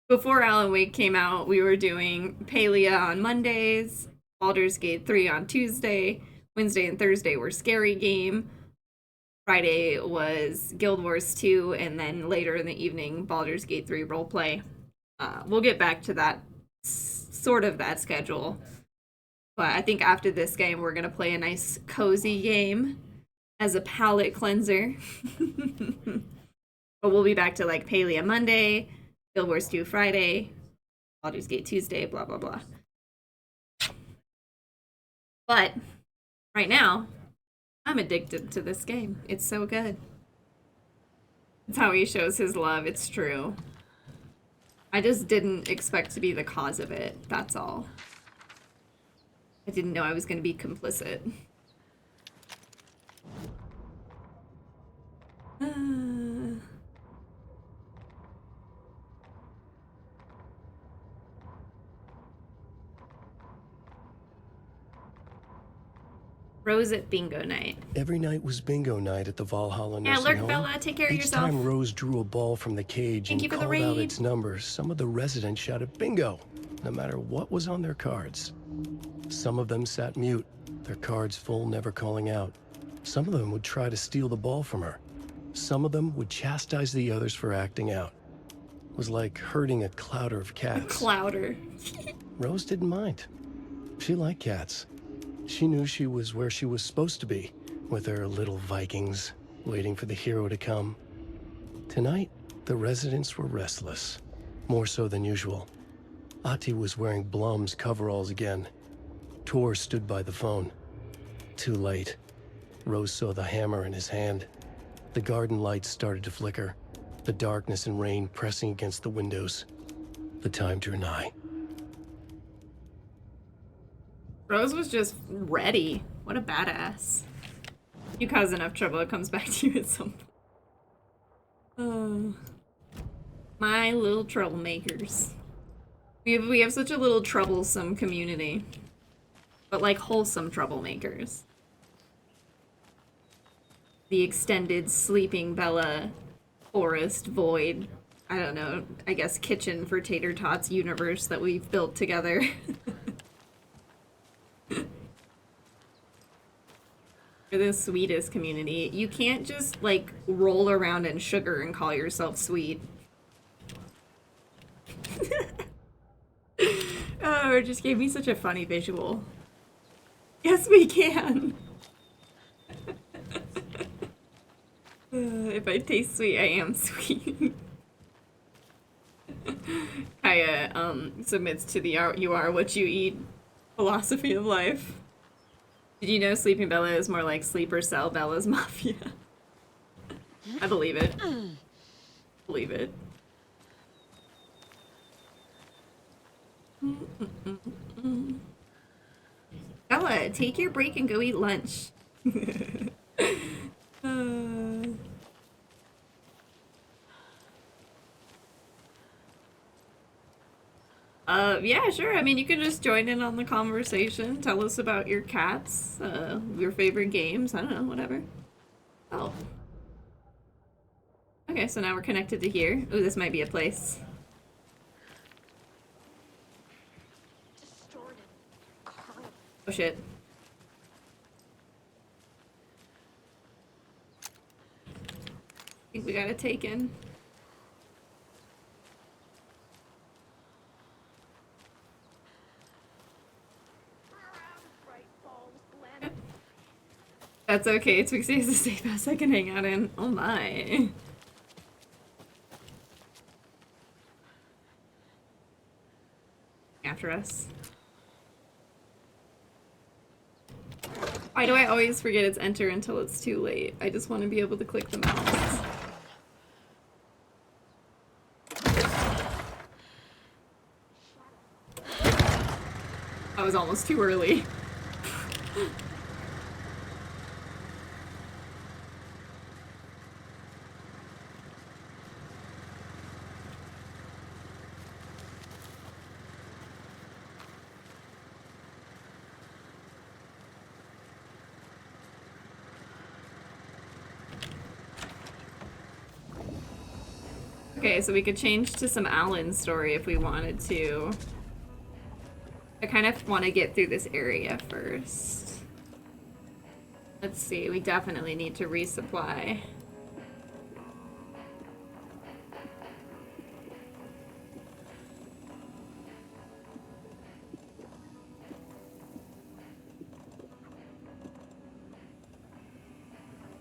B: Before Alan Wake came out, we were doing Palia on Mondays, Baldur's Gate 3 on Tuesday, Wednesday and Thursday were Scary Game, Friday was Guild Wars 2, and then later in the evening, Baldur's Gate 3 roleplay. We'll get back to that, sort of that schedule. But I think after this game, we're going to play a nice cozy game as a palate cleanser. But we'll be back to like Palia Monday, Guild Wars 2 Friday, Baldur's Gate Tuesday, blah, blah, blah. But right now, I'm addicted to this game. It's so good. It's how he shows his love. It's true. I just didn't expect to be the cause of it. That's all. I didn't know I was going to be complicit. Rose at bingo night.
E: Every night was bingo night at the Valhalla
B: Yeah,
E: nursing
B: Lurk
E: home.
B: Bella, take care of
E: Each
B: yourself.
E: time Rose drew a ball from the cage
B: Thank
E: and
B: you for the
E: called out
B: raid.
E: its number, some of the residents shouted bingo, no matter what was on their cards. Some of them sat mute, their cards full, never calling out. Some of them would try to steal the ball from her. Some of them would chastise the others for acting out. It was like herding a clouder of cats.
B: Clouder.
E: Rose didn't mind. She liked cats. She knew she was where she was supposed to be, with her little Vikings, waiting for the hero to come. Tonight, the residents were restless, more so than usual. Ahti was wearing Blum's coveralls again. Tor stood by the phone. Too late. Rose saw the hammer in his hand. The garden lights started to flicker, the darkness and rain pressing against the windows. The time drew nigh.
B: Rose was just ready. What a badass. You cause enough trouble, it comes back to you at some point. My little troublemakers. We have such a little troublesome community. But like wholesome troublemakers. The extended Sleeping Bella forest void. I don't know, I guess kitchen for Tater Tots universe that we've built together. You're the sweetest community. You can't just like roll around in sugar and call yourself sweet. Oh, it just gave me such a funny visual. Yes, we can. If I taste sweet, I am sweet. Kaya submits to the you are what you eat philosophy of life. Did you know Sleeping Bella is more like Sleeper Cell Bella's Mafia? I believe it. Believe it. Bella, take your break and go eat lunch. Yeah, sure. I mean, you can just join in on the conversation. Tell us about your cats, your favorite games. I don't know, whatever. Oh. Okay, so now we're connected to here. Ooh, this might be a place. Oh shit. I think we got it taken. That's okay, Twixie is a safe house I can hang out in. Oh my. After us. Why do I always forget it's enter until it's too late? I just want to be able to click the mouse. I was almost too early. Okay, so we could change to some Alan's story if we wanted to. I kind of want to get through this area first. Let's see, we definitely need to resupply.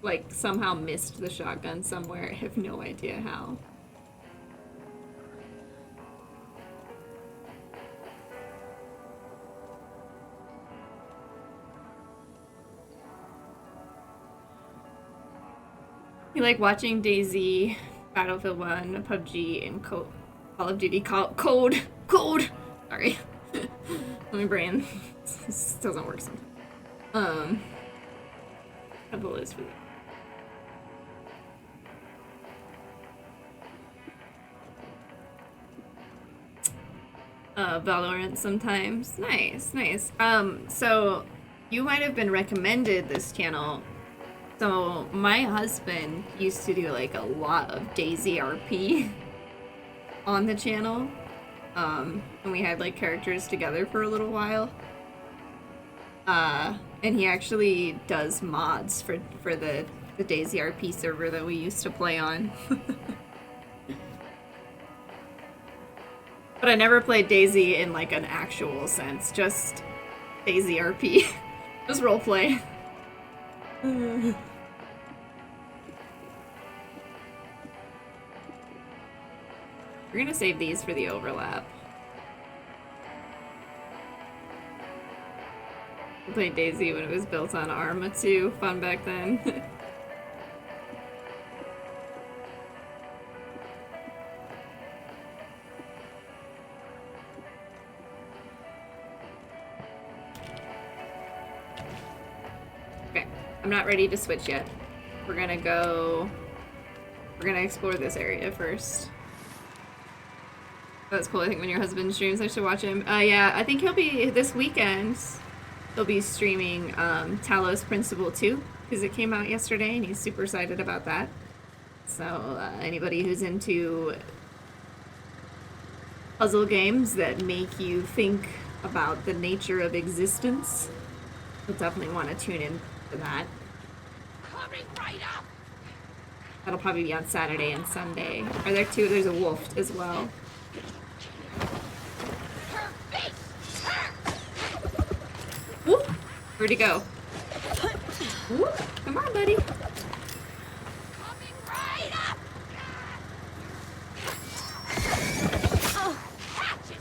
B: Like, somehow missed the shotgun somewhere. I have no idea how. You like watching DayZ, Battlefield 1, PUBG, and Call of Duty Code. Sorry. My brain this doesn't work sometimes. Couple is for Valorant sometimes. Nice. So You might have been recommended this channel. So my husband used to do like a lot of DayZ RP on the channel. And we had like characters together for a little while. And he actually does mods for the DayZ RP server that we used to play on. But I never played DayZ in like an actual sense, just DayZ RP. Just roleplay. We're gonna save these for the overlap. I played DayZ when it was built on Arma 2. Fun back then. Okay, I'm not ready to switch yet. We're gonna explore this area first. That's cool. I think when your husband streams, I should watch him. Yeah, I think he'll be this weekend. He'll be streaming Talos Principle 2 because it came out yesterday, and he's super excited about that. So anybody who's into puzzle games that make you think about the nature of existence, you'll definitely want to tune in to that.
C: Coming right up.
B: That'll probably be on Saturday and Sunday. Are there two? There's a wolf as well. Whoop! Where'd he go? Whoop! Come on, buddy.
C: Coming right up. Oh, catch it.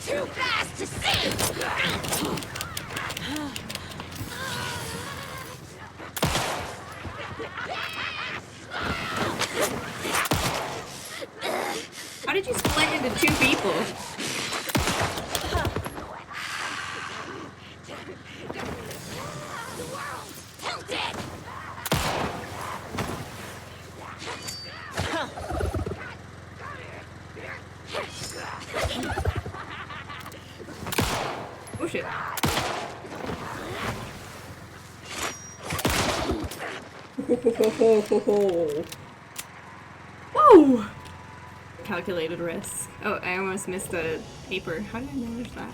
C: Too fast to see.
B: How did you split into two people?
C: The world tilted.
B: Oh shit. Whoa! Calculated risk. Oh, I almost missed the paper. How did I manage that?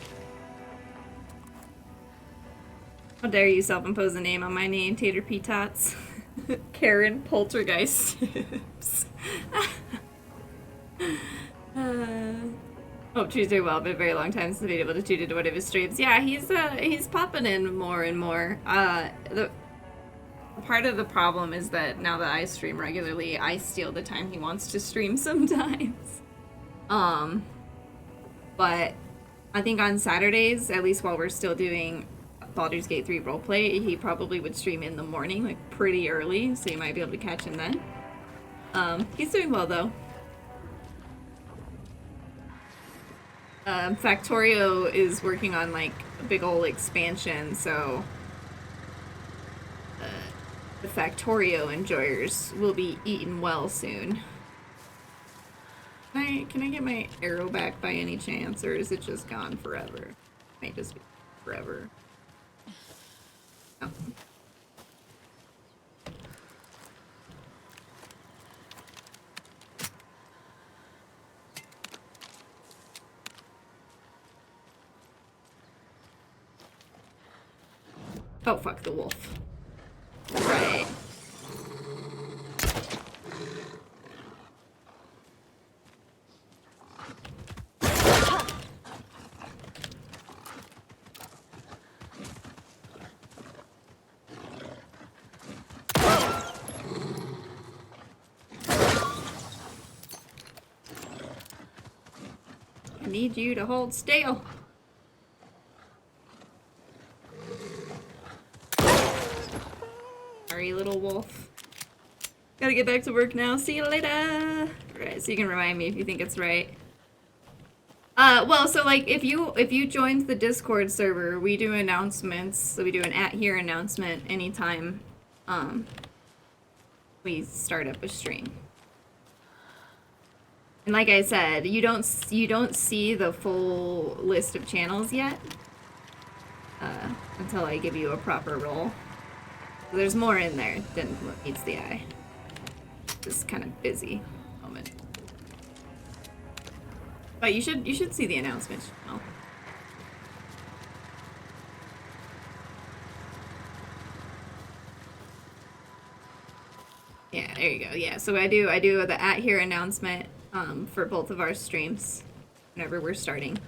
B: How dare you self-impose a name on my name, Tater P Tots. Karen Poltergeist. Oh, Tuesday well, been a very long time since I've been able to tune into one of his streams. Yeah, he's popping in more and more. The part of the problem is that now that I stream regularly, I steal the time he wants to stream sometimes. But I think on Saturdays, at least while we're still doing Baldur's Gate 3 roleplay, he probably would stream in the morning, like pretty early, so you might be able to catch him then. He's doing well though. Factorio is working on like a big old expansion, so the Factorio enjoyers will be eating well soon. Can I get my arrow back by any chance, or is it just gone forever? Might just be forever. Oh. Oh, fuck the wolf. Right. I need you to hold still. Sorry, little wolf. Gotta get back to work now. See you later. Alright, so you can remind me if you think it's right. Well, so like if you joined the Discord server, we do announcements. So we do an @here announcement anytime we start up a stream. And like I said, you don't see the full list of channels yet until I give you a proper roll. There's more in there than what meets the eye. Just kind of busy moment. But you should see the announcements channel. Yeah, there you go. Yeah, so I do the at here announcement for both of our streams whenever we're starting.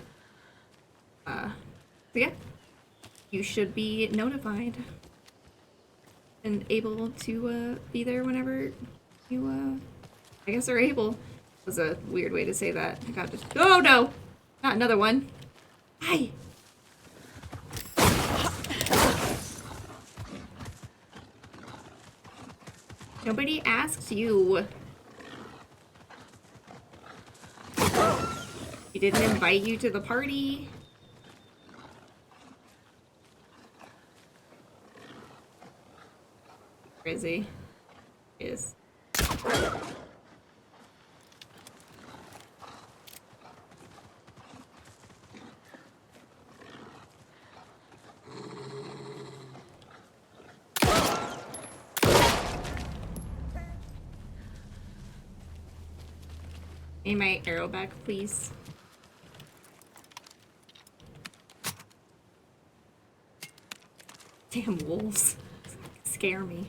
B: So yeah, you should be notified and able to be there whenever you I guess are able. Was a weird way to say that. I got just oh no, not another one. Hi. Nobody asked you. He didn't invite you to the party. Crazy. Is. Need my arrow back, please. Damn wolves. Scare me.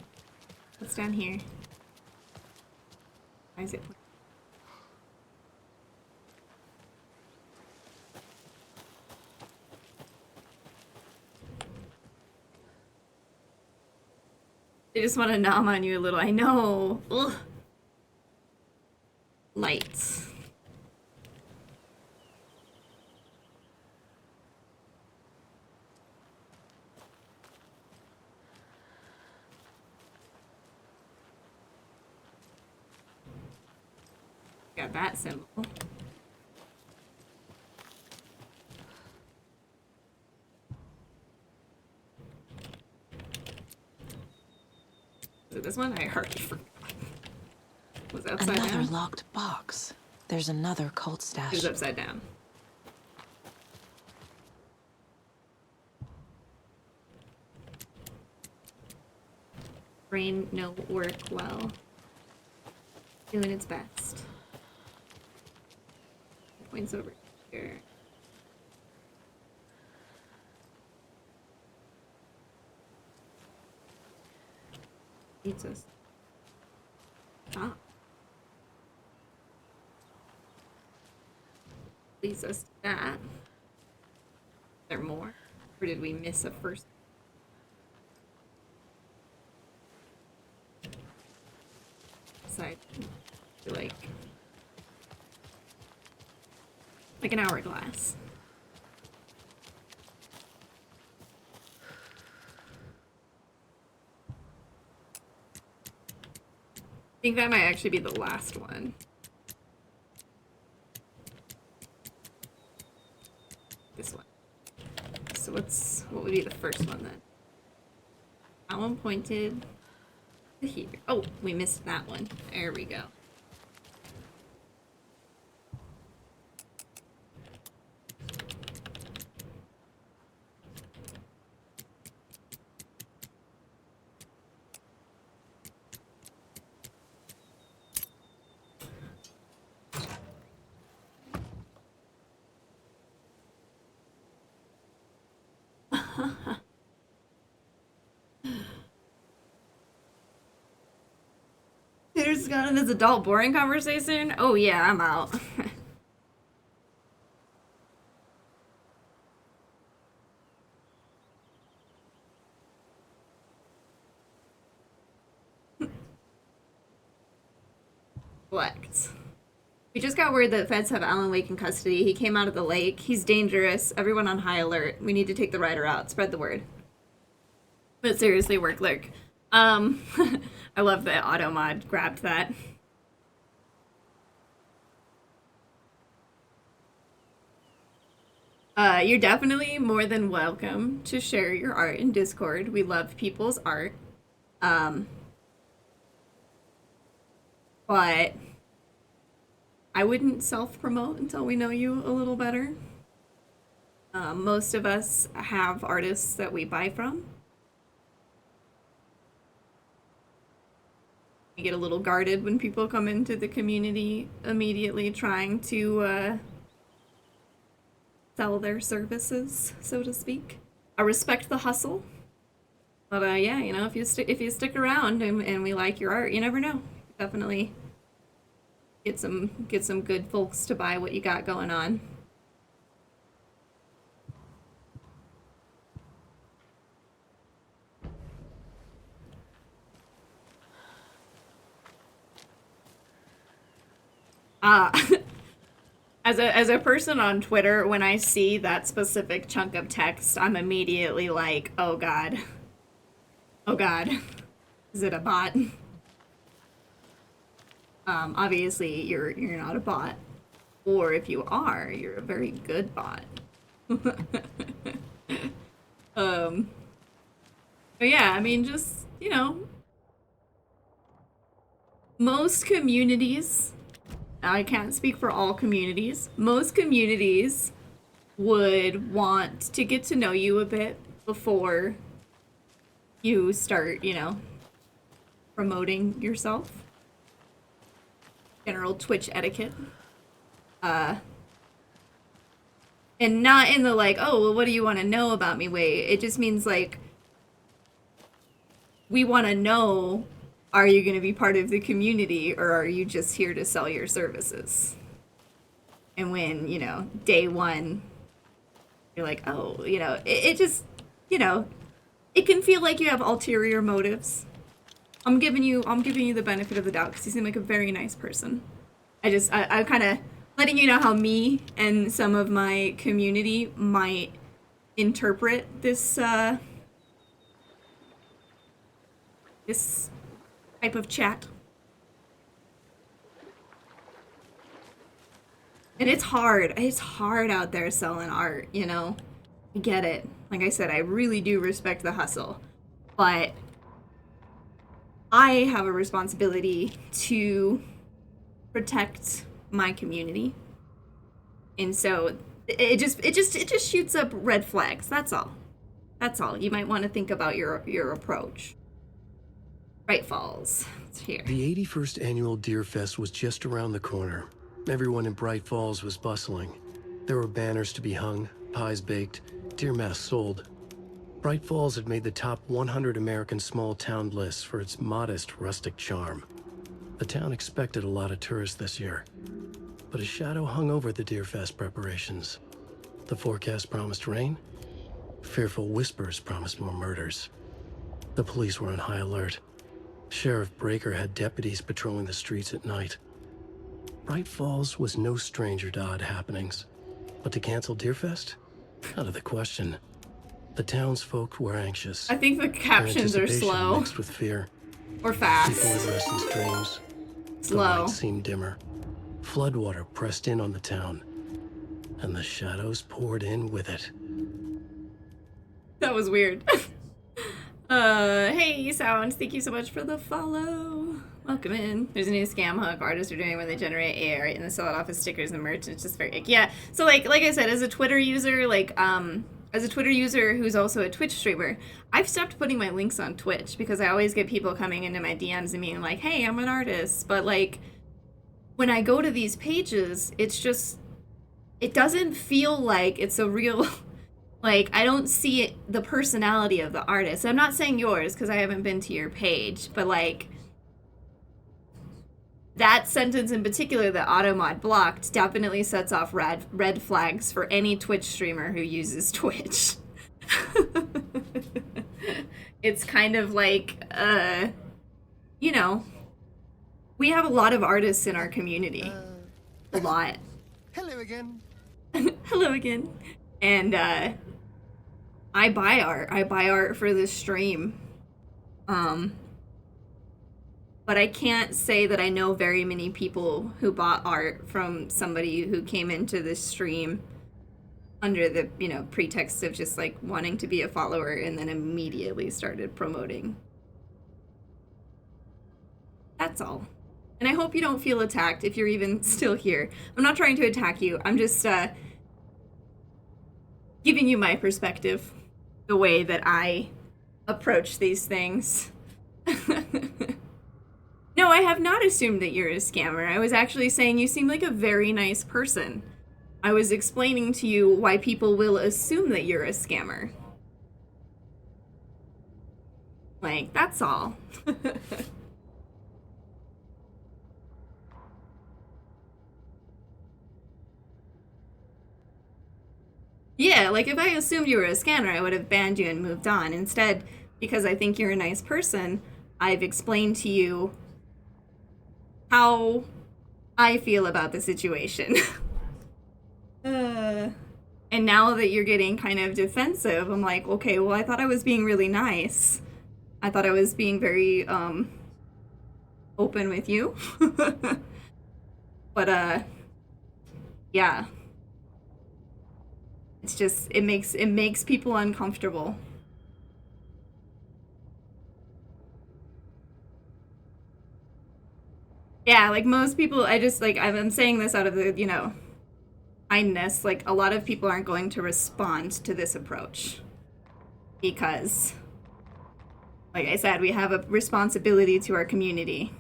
B: What's down here? Why is it? They just want to nom on you a little. I know. Ugh. Lights. Got that symbol. Is it this one? I already forgot. Was it upside
I: Another
B: down?
I: locked box. There's another cult stash.
B: It was upside down. Brain no work well. Doing its best. Points over here. Leads us. Stop. Leads us to that. Is there more? Or did we miss a first? Side. Like an hourglass. I think that might actually be the last one. This one. So what would be the first one then? That one pointed to here. Oh, we missed that one. There we go. There's gone this adult boring conversation. Oh yeah, I'm out. Select. We just got word that feds have Alan Wake in custody. He came out of the lake. He's dangerous. Everyone on high alert. We need to take the rider out. Spread the word. But seriously, work lurk. I love that Automod grabbed that. You're definitely more than welcome to share your art in Discord. We love people's art. But I wouldn't self-promote until we know you a little better. Most of us have artists that we buy from. We get a little guarded when people come into the community immediately trying to sell their services, so to speak. I respect the hustle, but yeah, you know, if you stick around and we like your art, you never know. Definitely get some good folks to buy what you got going on. As a person on Twitter, when I see that specific chunk of text, I'm immediately like, oh god. Oh god. Is it a bot? Obviously you're not a bot. Or if you are, you're a very good bot. But yeah, I mean, just, you know, most communities, I can't speak for all communities, most communities would want to get to know you a bit before you start, you know, promoting yourself. General Twitch etiquette. And not in the like, oh, well, what do you want to know about me way. It just means like, we want to know, are you going to be part of the community or are you just here to sell your services? And when, you know, day one, you're like, oh, you know, it just, you know, it can feel like you have ulterior motives. I'm giving you the benefit of the doubt because you seem like a very nice person. I'm kind of letting you know how me and some of my community might interpret this, this type of chat. And it's hard. It's hard out there selling art, you know? I get it. Like I said, I really do respect the hustle. But I have a responsibility to protect my community. And so it just shoots up red flags. That's all. That's all. You might want to think about your approach. Bright Falls. It's here.
E: The 81st annual Deer Fest was just around the corner. Everyone in Bright Falls was bustling. There were banners to be hung, pies baked, deer masks sold. Bright Falls had made the top 100 American small town lists for its modest, rustic charm. The town expected a lot of tourists this year, but a shadow hung over the Deer Fest preparations. The forecast promised rain. Fearful whispers promised more murders. The police were on high alert. Sheriff Breaker had deputies patrolling the streets at night. Bright Falls was no stranger to odd happenings, but to cancel Deerfest? Out of the question. The townsfolk were anxious.
B: I think the captions are slow.
E: Mixed with fear.
B: Or fast.
E: People had restless dreams.
B: Slow.
E: The light seemed dimmer. Floodwater pressed in on the town, and the shadows poured in with it.
B: That was weird. Hey, Sound, thank you so much for the follow. Welcome in. There's a new scam hook artists are doing where they generate AI and then sell it off as stickers and merch. It's just very icky. Yeah. So like I said, as a Twitter user, as a Twitter user who's also a Twitch streamer, I've stopped putting my links on Twitch because I always get people coming into my DMs and being like, hey, I'm an artist. But like, when I go to these pages, it's just, it doesn't feel like it's a real, like, I don't see it, the personality of the artist. I'm not saying yours because I haven't been to your page, but like, that sentence in particular that Automod blocked definitely sets off red flags for any Twitch streamer who uses Twitch. It's kind of like, you know, we have a lot of artists in our community. A lot.
K: Hello again.
B: Hello again. And I buy art. I buy art for this stream. But I can't say that I know very many people who bought art from somebody who came into this stream under the, you know, pretext of just like wanting to be a follower and then immediately started promoting. That's all. And I hope you don't feel attacked if you're even still here. I'm not trying to attack you. I'm just giving you my perspective, the way that I approach these things. No, I have not assumed that you're a scammer. I was actually saying you seem like a very nice person. I was explaining to you why people will assume that you're a scammer. Like, that's all. Yeah, like if I assumed you were a scammer, I would have banned you and moved on. Instead, because I think you're a nice person, I've explained to you how I feel about the situation. And now that you're getting kind of defensive, I'm like, okay, well, I thought I was being really nice. I thought I was being very, open with you. But, yeah. It's just, it makes people uncomfortable. Yeah, like most people, I just, like, I'm saying this out of the, you know, kindness. Like, a lot of people aren't going to respond to this approach. Because, like I said, we have a responsibility to our community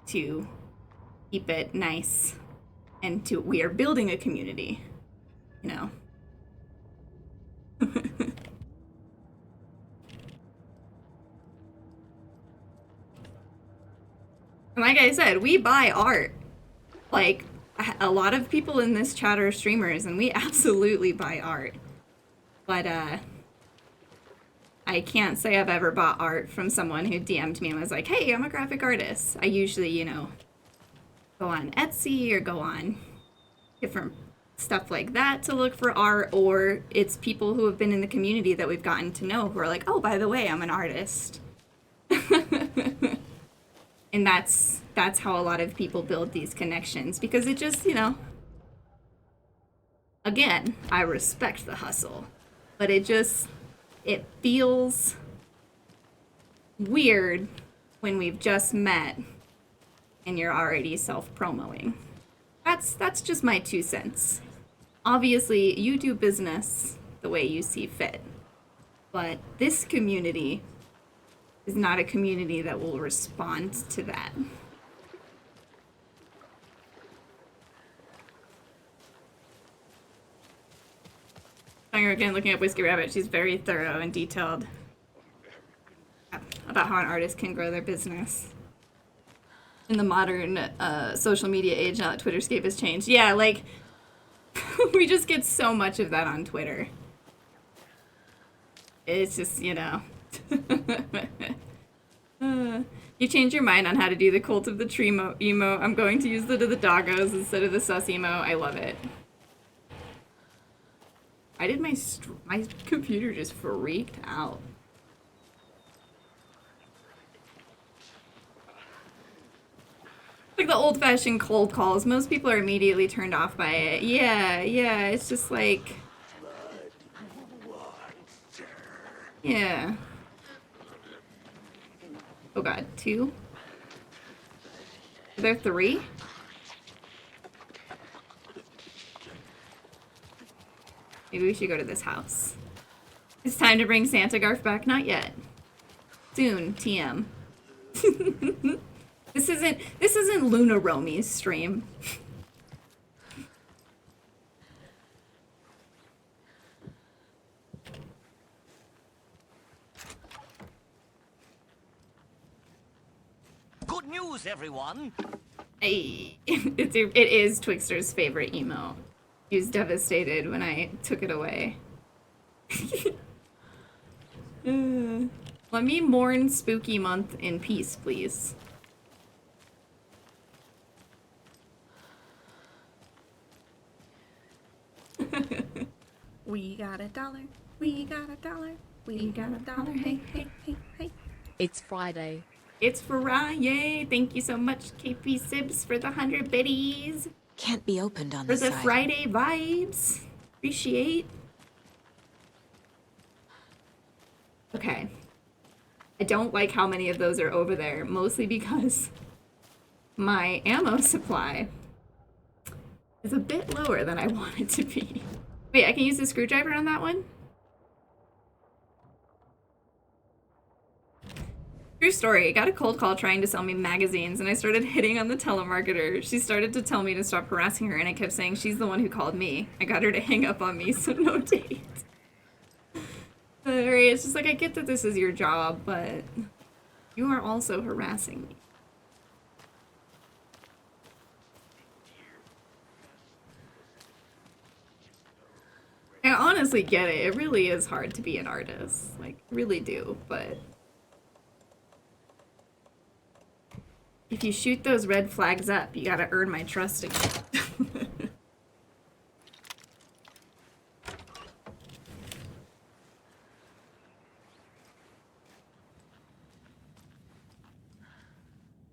B: to keep it nice. And we are building a community, you know. Like I said, we buy art. Like, a lot of people in this chat are streamers, and we absolutely buy art. But, I can't say I've ever bought art from someone who DM'd me and was like, hey, I'm a graphic artist. I usually, you know, go on Etsy or go on different stuff like that to look for art, or it's people who have been in the community that we've gotten to know who are like, oh, by the way, I'm an artist. And that's how a lot of people build these connections, because it just, you know, again, I respect the hustle, but it feels weird when we've just met and you're already self-promoting. That's just my 2 cents. Obviously, you do business the way you see fit, but this community is not a community that will respond to that. Again, looking up Whiskey Rabbit, she's very thorough and detailed about how an artist can grow their business in the modern social media age now that Twitterscape has changed. Yeah, like, we just get so much of that on Twitter. It's just, you know. You changed your mind on how to do the Cult of the Tree emo. I'm going to use the doggos instead of the sus emo. I love it. I did my computer just freaked out. Like the old-fashioned cold calls. Most people are immediately turned off by it. Yeah, it's just like... Yeah. Oh god, 2? Are there 3? Maybe we should go to this house. It's time to bring Santa Garf back? Not yet. Soon, TM. This isn't Luna Romi's stream.
L: Good news, everyone!
B: Hey, it is Twixter's favorite emo. He was devastated when I took it away. Let me mourn Spooky Month in peace, please. We got $1. We got $1. We got $1. Hey, hey, hey, hey.
M: It's Friday.
B: It's Friday. Thank you so much, KP Sibs, for the 100 biddies.
G: Can't be opened on
B: For
G: this
B: the
G: side.
B: Friday vibes. Appreciate. Okay. I don't like how many of those are over there, mostly because my ammo supply is a bit lower than I want it to be. Wait, I can use the screwdriver on that one? True story, I got a cold call trying to sell me magazines and I started hitting on the telemarketer. She started to tell me to stop harassing her and I kept saying she's the one who called me. I got her to hang up on me, so no date. It's just like, I get that this is your job, but you are also harassing me. I honestly get it. It really is hard to be an artist. Like, really do, but if you shoot those red flags up, you gotta earn my trust again.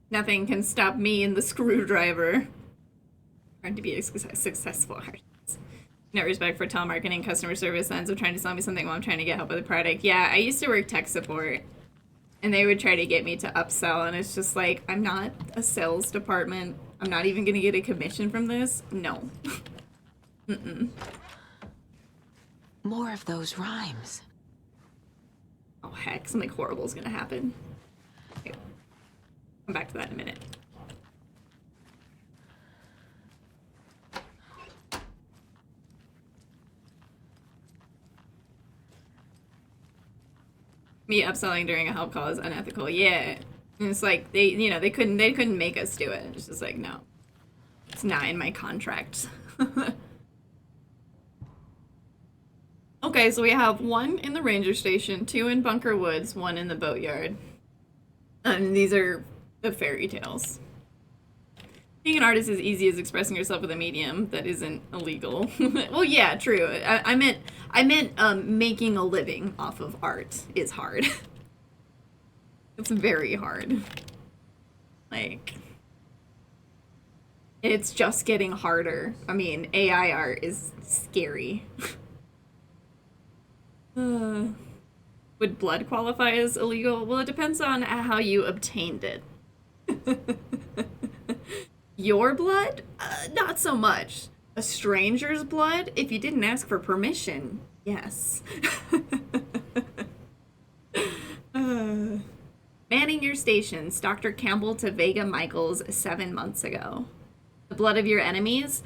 B: Nothing can stop me and the screwdriver. Trying to be a successful artist. No respect for telemarketing, customer service ends of trying to sell me something while I'm trying to get help with a product. Yeah, I used to work tech support. And they would try to get me to upsell, and it's just like, I'm not a sales department. I'm not even gonna get a commission from this. No. Mm-mm.
G: More of those rhymes.
B: Oh heck, something horrible is gonna happen. Okay. Come back to that in a minute. Me upselling during a help call is unethical. Yeah. And it's like they couldn't make us do it. It's just like, no. It's not in my contract. Okay, so we have 1 in the ranger station, 2 in Bunker Woods, 1 in the boatyard. And these are the fairy tales. Being an artist is easy as expressing yourself with a medium that isn't illegal. Well, yeah, true. I meant making a living off of art is hard. It's very hard. Like, it's just getting harder. I mean, AI art is scary. Would blood qualify as illegal? Well, it depends on how you obtained it. Your blood? Not so much. A stranger's blood? If you didn't ask for permission, yes. Manning your stations. Dr. Campbell to Vega Michaels 7 months ago. The blood of your enemies?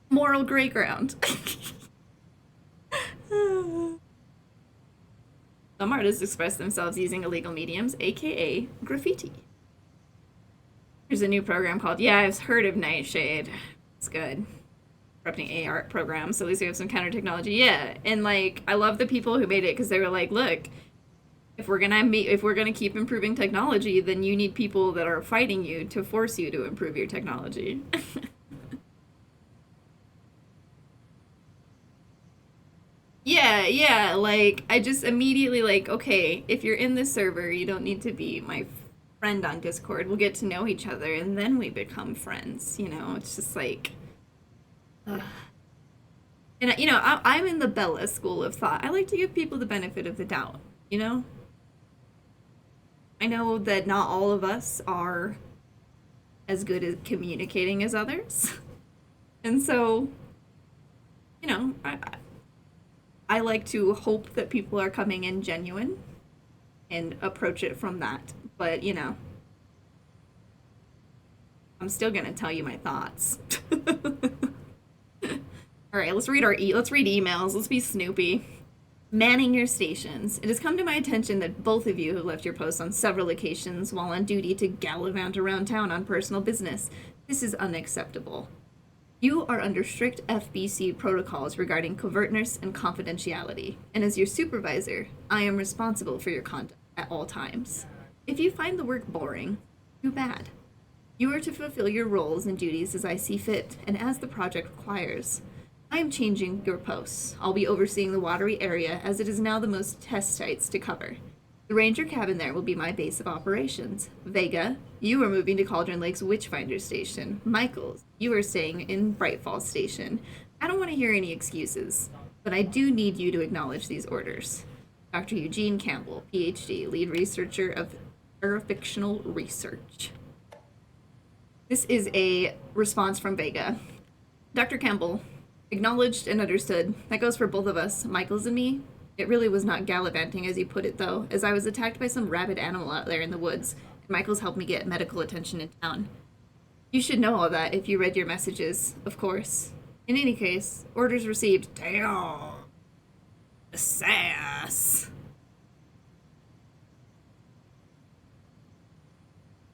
B: Moral gray ground. Some artists express themselves using illegal mediums, aka graffiti. There's a new program called, yeah, I've heard of Nightshade. It's good. Corrupting AI art program, so at least we have some counter technology. Yeah, and like, I love the people who made it because they were like, look, if we're gonna keep improving technology, then you need people that are fighting you to force you to improve your technology. Yeah, like, I just immediately like, okay, if you're in this server, you don't need to be my friend on Discord. We'll get to know each other, and then we become friends, you know? It's just like... And, you know, I'm in the Bella school of thought. I like to give people the benefit of the doubt, you know? I know that not all of us are as good at communicating as others. And so, you know, I like to hope that people are coming in genuine and approach it from that. But, you know, I'm still gonna tell you my thoughts. All right, let's read emails. Let's be snoopy. Manning your stations. It has come to my attention that both of you have left your posts on several occasions while on duty to gallivant around town on personal business. This is unacceptable. You are under strict FBC protocols regarding covertness and confidentiality, and as your supervisor, I am responsible for your conduct at all times. If you find the work boring, too bad. You are to fulfill your roles and duties as I see fit, and as the project requires. I am changing your posts. I'll be overseeing the watery area, as it is now the most test sites to cover. The ranger cabin there will be my base of operations. Vega, you are moving to Cauldron Lake's Witchfinder Station. Michaels, you are staying in Brightfall Station. I don't want to hear any excuses, but I do need you to acknowledge these orders. Dr. Eugene Campbell, PhD, lead researcher of parafictional research. This is a response from Vega. Dr. Campbell, acknowledged and understood. That goes for both of us, Michaels and me. It really was not gallivanting, as you put it, though, as I was attacked by some rabid animal out there in the woods, and Michaels helped me get medical attention in town. You should know all that if you read your messages, of course. In any case, orders received. Damn. The sass.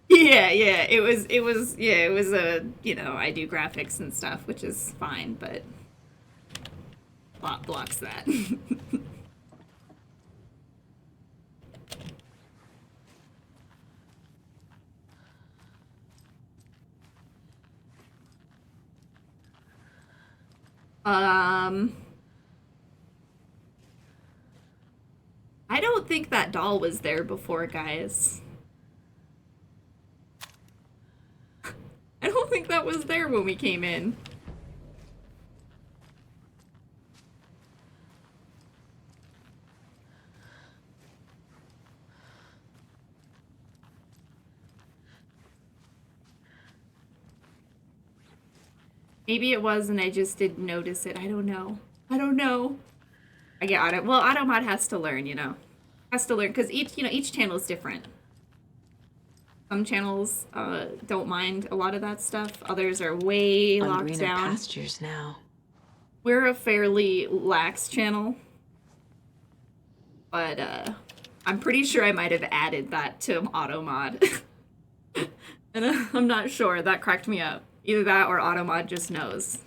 B: Yeah, it was, I do graphics and stuff, which is fine, but bot blocks that. I don't think that doll was there before, guys. I don't think that was there when we came in. Maybe it was and I just didn't notice it. I don't know. I get Auto. Well, Automod has to learn, you know. Has to learn, because each channel is different. Some channels don't mind a lot of that stuff. Others are way
G: On
B: locked
G: greener
B: down.
G: pastures now.
B: We're a fairly lax channel. But I'm pretty sure I might have added that to Automod. And I'm not sure. That cracked me up. Either that or Automod just knows.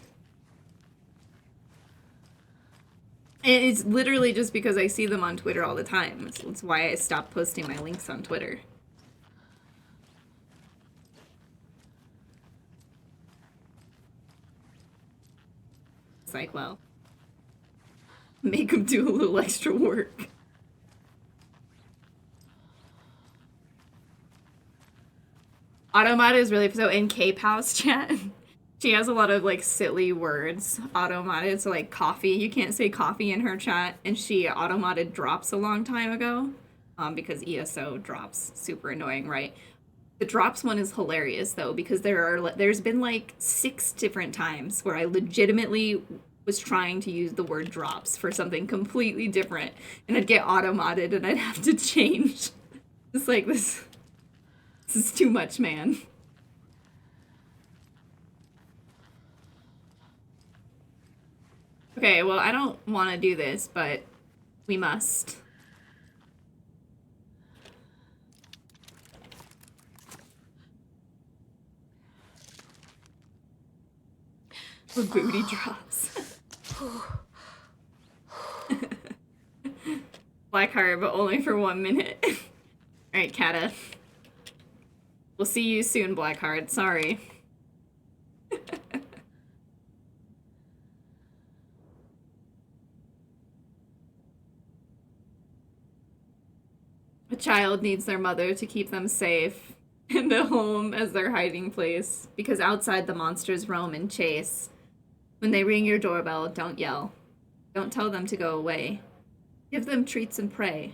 B: And it's literally just because I see them on Twitter all the time. It's why I stopped posting my links on Twitter. It's like, well, make them do a little extra work. Automod is really, so in K-Pow's chat, she has a lot of like silly words automated. So like coffee, you can't say coffee in her chat, and she automated drops a long time ago, because ESO drops, super annoying, right? The drops one is hilarious though, because there's been like 6 different times where I legitimately was trying to use the word drops for something completely different, and I'd get automated and I'd have to change. It's like this is too much, man. Okay, well, I don't want to do this, but we must. The booty drops. Blackheart, but only for 1 minute. Alright, Kata. We'll see you soon, Blackheart. Sorry. A child needs their mother to keep them safe, and a home as their hiding place, because outside the monsters roam and chase. When they ring your doorbell, don't yell. Don't tell them to go away. Give them treats and pray.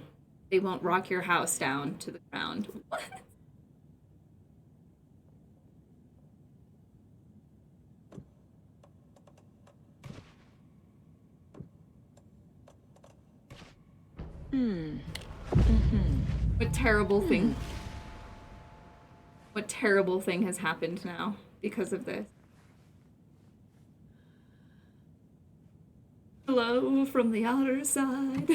B: They won't rock your house down to the ground. What? What terrible thing. What terrible thing has happened now because of this? Hello from the outer side.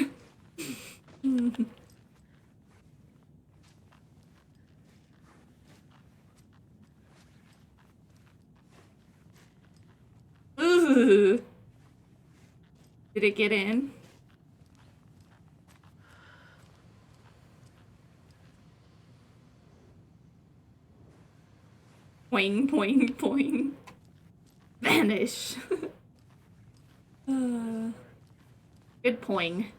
B: Ooh. Did it get in? Poing, poing, poing. Vanish. Good poing.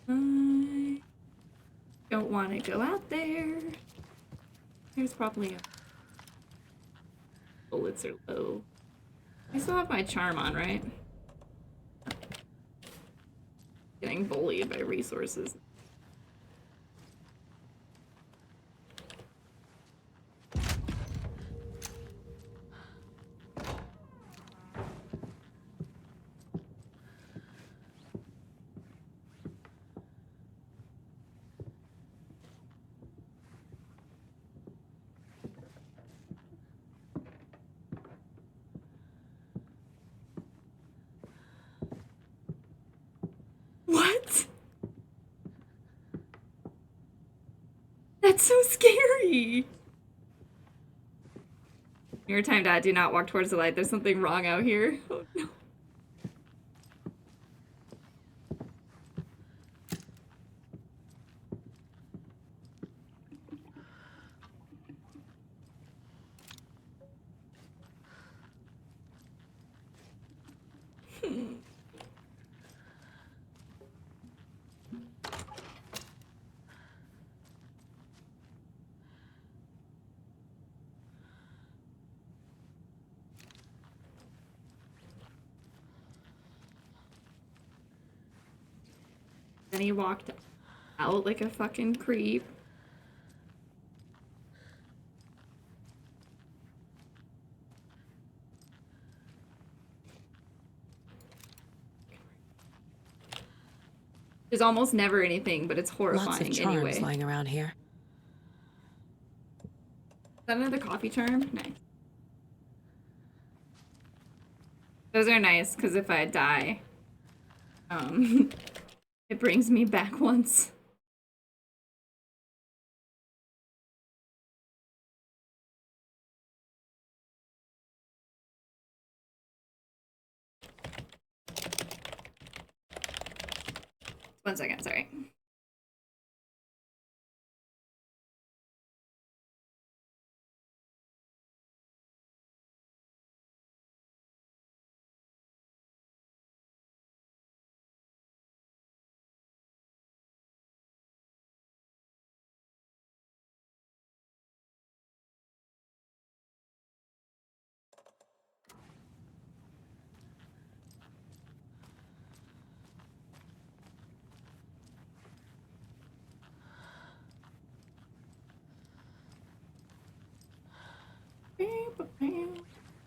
B: I don't want to go out there. There's probably a... Bullets are low. I still have my charm on, right? Getting bullied by resources. That's so scary. Your time, Dad. Do not walk towards the light. There's something wrong out here. Oh no. Then he walked out like a fucking creep. There's almost never anything, but it's horrifying
G: Lots of charms
B: anyway.
G: lying around here.
B: Is that another coffee charm? Nice. Those are nice, because if I die, it brings me back once. One second, sorry.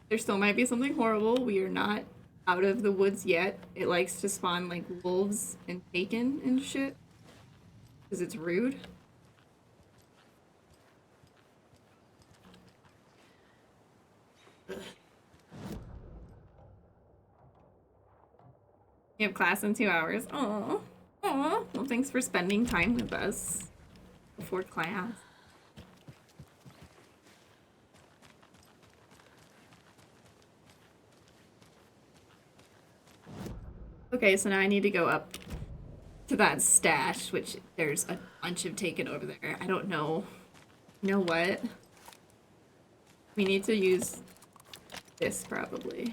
B: There still might be something horrible. We are not out of the woods yet. It likes to spawn like wolves and bacon and shit. Because it's rude. Ugh. You have class in 2 hours. Aww. Aww. Well, thanks for spending time with us before class. Okay, so now I need to go up to that stash, which there's a bunch of taken over there. I don't know. You know what? We need to use this probably.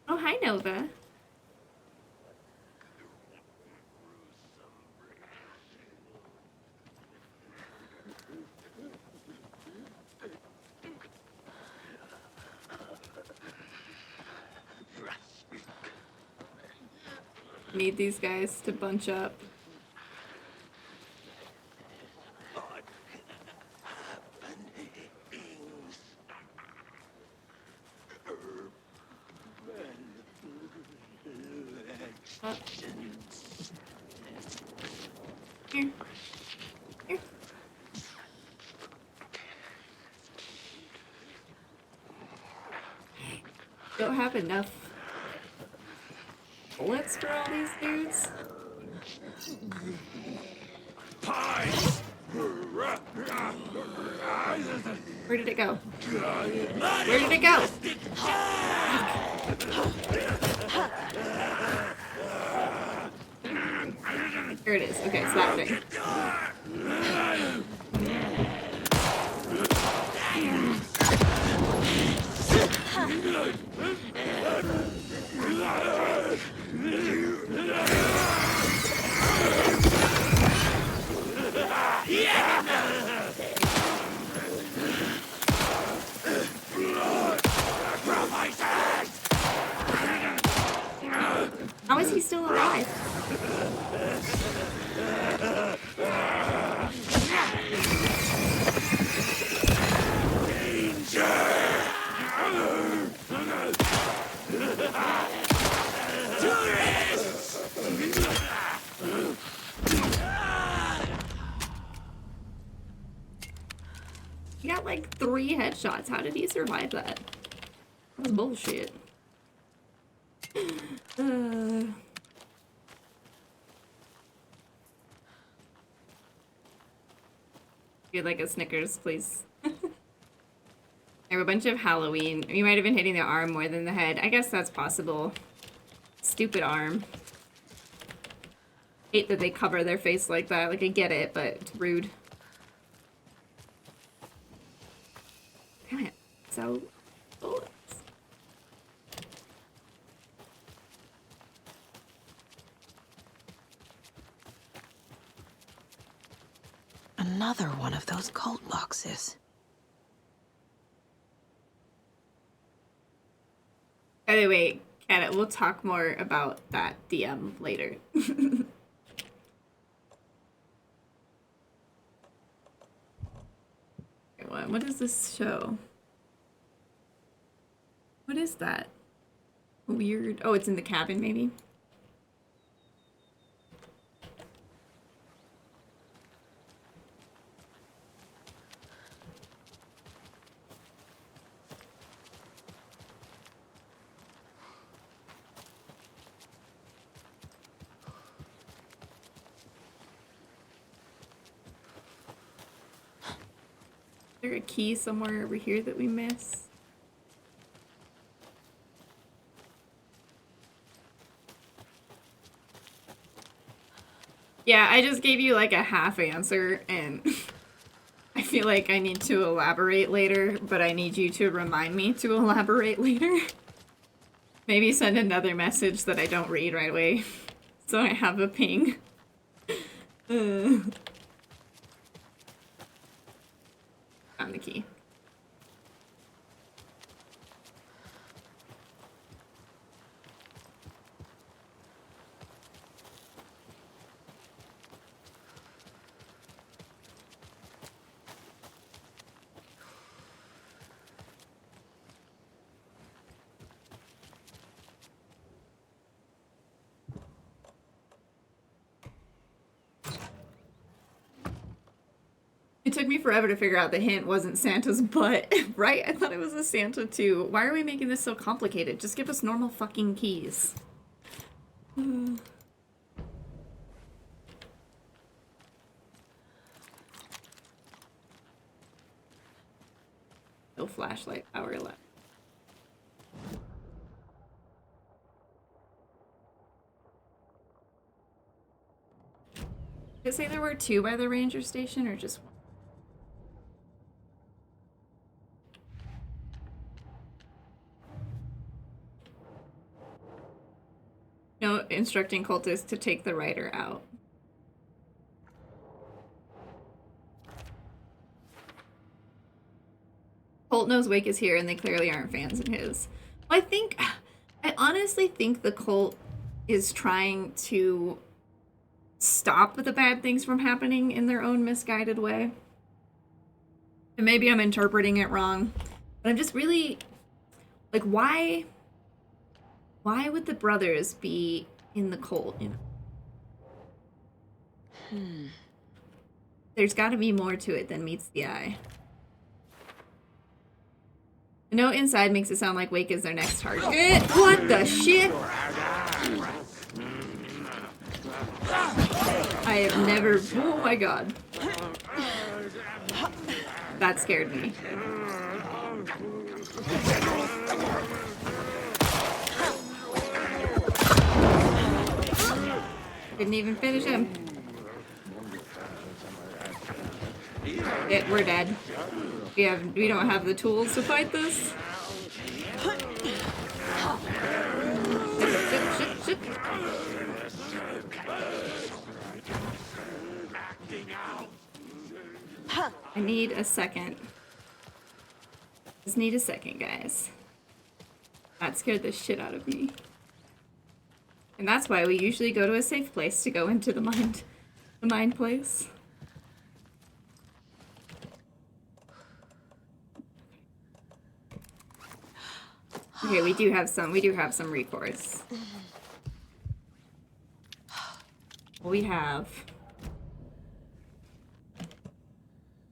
B: Oh, hi, Nova. Need these guys to bunch up. Here. Here. Don't have enough bullets for all these dudes. Where did it go? Where did it go? Here it is. Okay, it's that thing. alive. He got like 3 headshots. How did he survive that? That was bullshit. You'd like a Snickers, please. I have a bunch of Halloween. You might have been hitting the arm more than the head. I guess that's possible. Stupid arm. Hate that they cover their face like that. Like, I get it, but it's rude. Damn it. So... bullets.
I: Another one of those cult boxes.
B: By the way, Kat, we'll talk more about that DM later. What does this show? What is that? Weird. Oh, it's in the cabin, maybe? Is there a key somewhere over here that we miss? Yeah, I just gave you like a half answer and I feel like I need to elaborate later, but I need you to remind me to elaborate later. Maybe send another message that I don't read right away so I have a ping. Found the key. It took me forever to figure out the hint wasn't Santa's butt, right? I thought it was a Santa too. Why are we making this so complicated? Just give us normal fucking keys. No flashlight power left. Did it say there were 2 by the ranger station or just 1? No, instructing cultists to take the rider out. Colt knows Wake is here and they clearly aren't fans of his. Well, I honestly think the cult is trying to stop the bad things from happening in their own misguided way. And maybe I'm interpreting it wrong, but I'm just really, like, why would the brothers be in the cult, you know? There's got to be more to it than meets the eye. The note inside makes it sound like Wake is their next target. What the shit? I have never... Oh my god. That scared me. Didn't even finish him. We're dead. We don't have the tools to fight this. Shit. I need a second. Just need a second, guys. That scared the shit out of me. And that's why we usually go to a safe place to go into the mine place. Okay, we do have some recourse. We have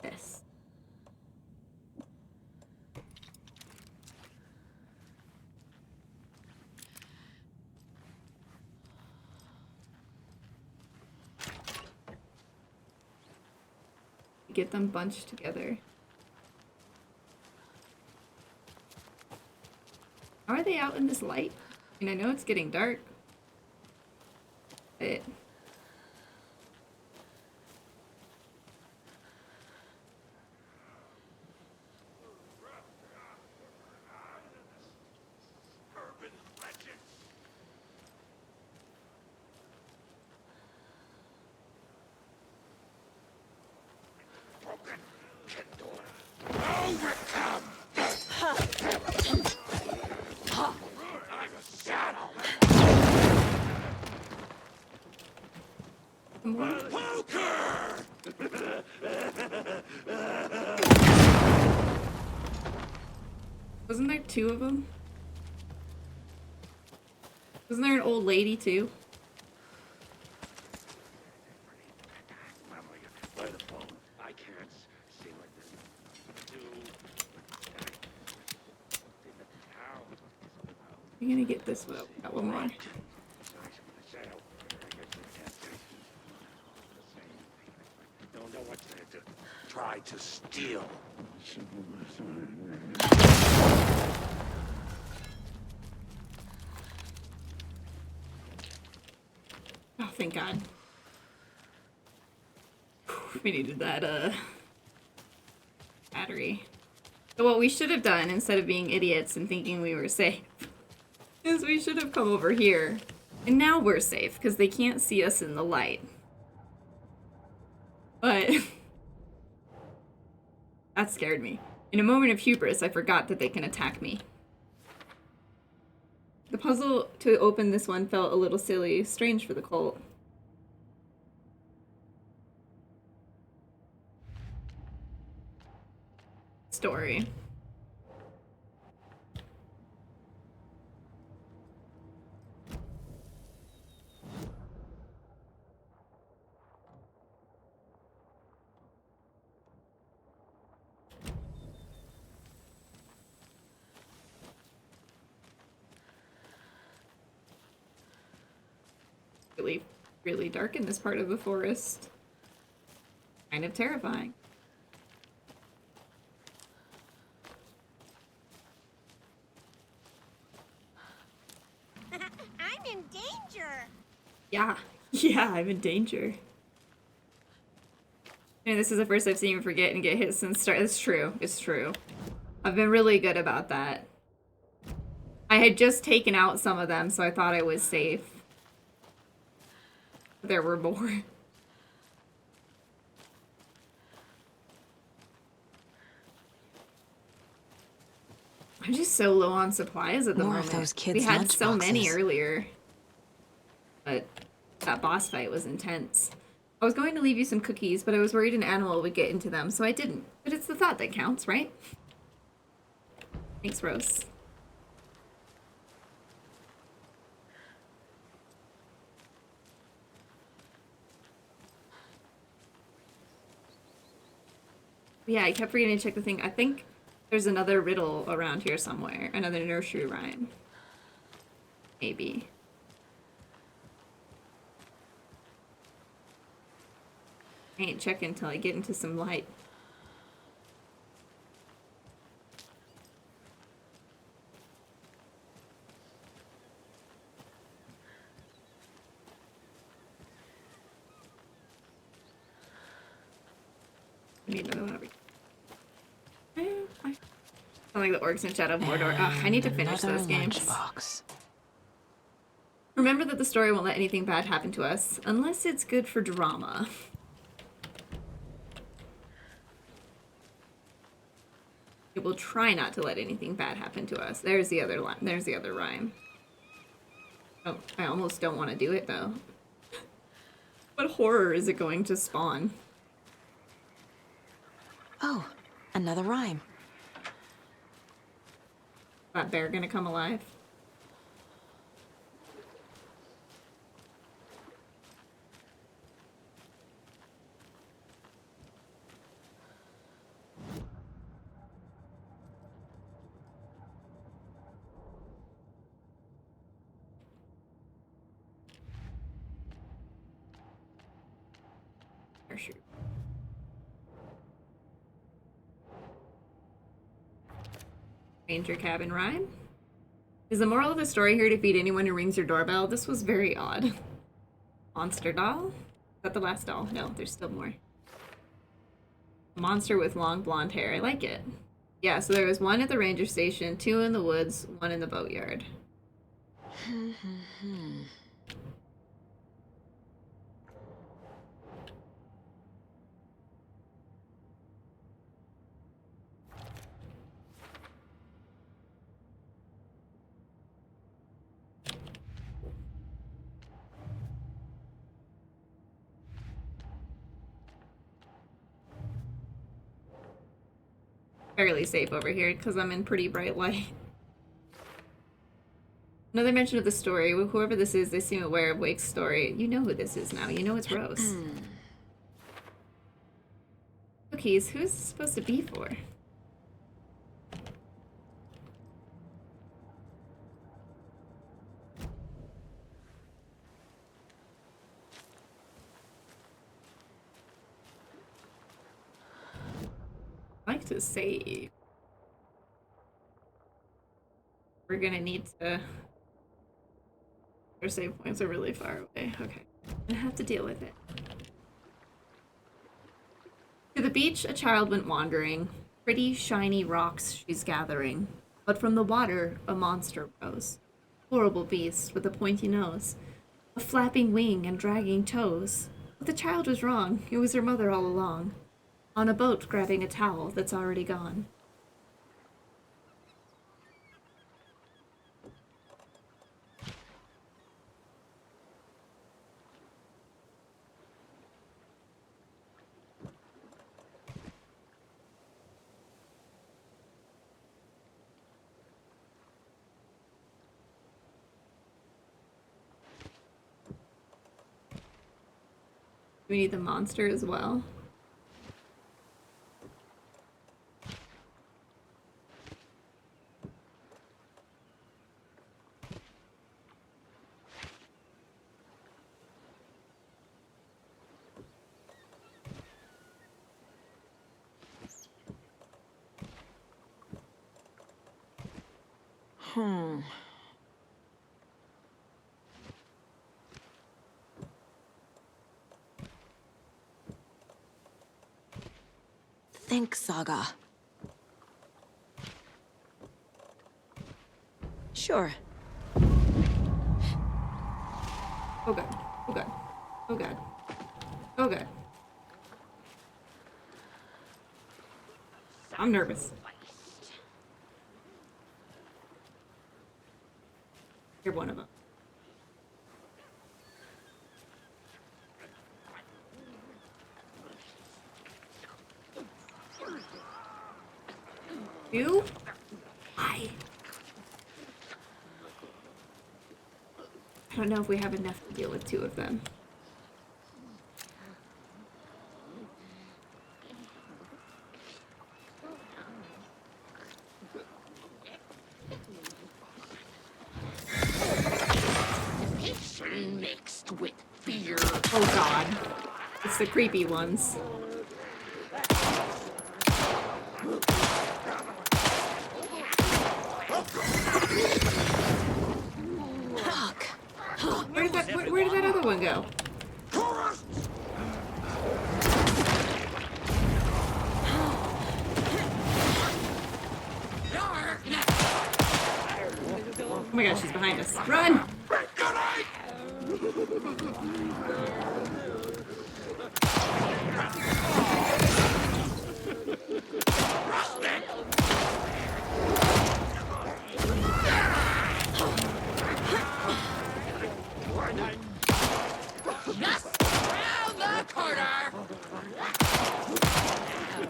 B: this. Get them bunched together. How are they out in this light? I mean, I know it's getting dark. But wasn't there two of them? Wasn't there an old lady too? I'm gonna get this one. Got one more.
H: Don't know what to try to steal.
B: Oh, thank God. We needed that, battery. So what we should have done, instead of being idiots and thinking we were safe, is we should have come over here. And now we're safe, because they can't see us in the light. But that scared me. In a moment of hubris, I forgot that they can attack me. The puzzle to open this one felt a little silly, strange for the cult. Story. Really dark in this part of the forest. Kind of terrifying.
C: I'm in danger.
B: Yeah, I'm in danger. And this is the first I've seen you forget and get hit since start. It's true. It's true. I've been really good about that. I had just taken out some of them, so I thought I was safe. There were more. I'm just so low on supplies at the moment.
I: More of those kids'
B: we had
I: lunch
B: so many
I: boxes.
B: earlier. But that boss fight was intense. I was going to leave you some cookies, but I was worried an animal would get into them, so I didn't. But it's the thought that counts, right? Thanks, Rose. Yeah, I kept forgetting to check the thing. I think there's another riddle around here somewhere. Another nursery rhyme. Maybe. I ain't checking until I get into some light. I need another one over here. Sound like the orcs in Shadow of Mordor. Ugh, I need to finish those games.
I: Lunchbox.
B: Remember that the story won't let anything bad happen to us, unless it's good for drama. It will try not to let anything bad happen to us. There's the other line. There's the other rhyme. Oh, I almost don't want to do it though. What horror is it going to spawn?
I: Oh, another rhyme.
B: That bear gonna come alive? Shoot. Ranger cabin rhyme. Is the moral of the story here to feed anyone who rings your doorbell? This was very odd. Monster doll? Is that the last doll? No, there's still more. A monster with long blonde hair. I like it. Yeah, so there was one at the ranger station, 2 in the woods, 1 in the boatyard. Fairly safe over here because I'm in pretty bright light. Another mention of the story. Whoever this is, they seem aware of Wake's story. You know who this is now. You know it's Rose. Cookies, who is this supposed to be for? I like to save. We're gonna need to... Our save points are really far away. Okay. I have to deal with it. To the beach, a child went wandering. Pretty, shiny rocks she's gathering. But from the water, a monster rose. Horrible beast with a pointy nose. A flapping wing and dragging toes. But the child was wrong. It was her mother all along. On a boat grabbing a towel that's already gone. We need the monster as well.
I: Think, Saga. Sure.
B: Oh god. Oh god. Oh god. Oh god. I'm nervous. You're one of them. You? Why? I don't know if we have enough to deal with 2 of them.
L: Mixed with fear.
B: Oh god. It's the creepy ones.
I: Fuck.
B: Where did that other one go? Oh my gosh, she's behind us. Run!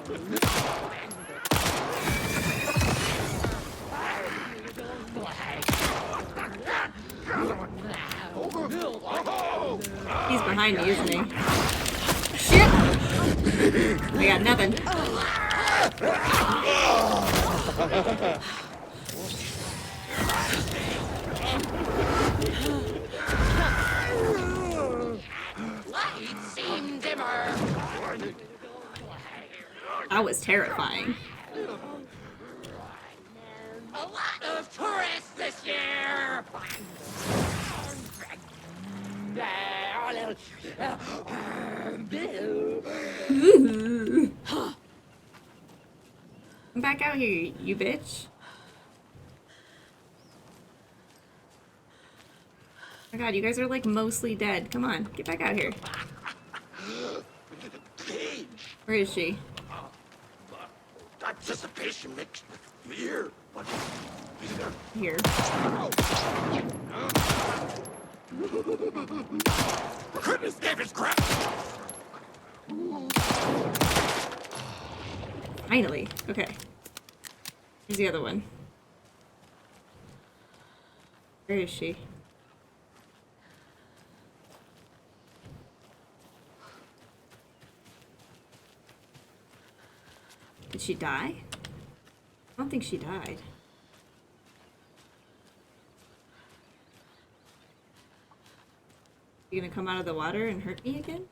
B: He's behind me, isn't he? Shit! I got nothing. That was terrifying.
L: A lot of tourists this year!
B: Ooh. Come back out here, you bitch. Oh my god, you guys are like mostly dead. Come on, get back out here. Where is she?
L: Anticipation mixed with fear.
B: Here.
L: Couldn't escape his grip.
B: Finally. Okay. Here's the other one. Where is she? Did she die? I don't think she died. You gonna come out of the water and hurt me again?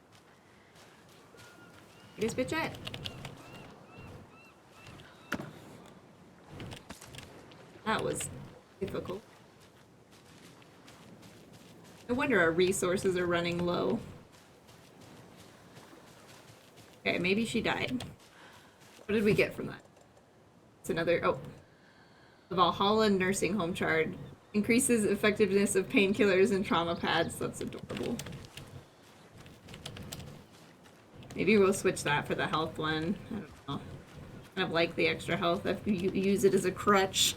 B: Where this bitch at? That was difficult. No wonder our resources are running low. Okay, maybe she died. What did we get from that? It's another, oh. The Valhalla nursing home chart. Increases effectiveness of painkillers and trauma pads. That's adorable. Maybe we'll switch that for the health one. I don't know. Kind of like the extra health if you use it as a crutch.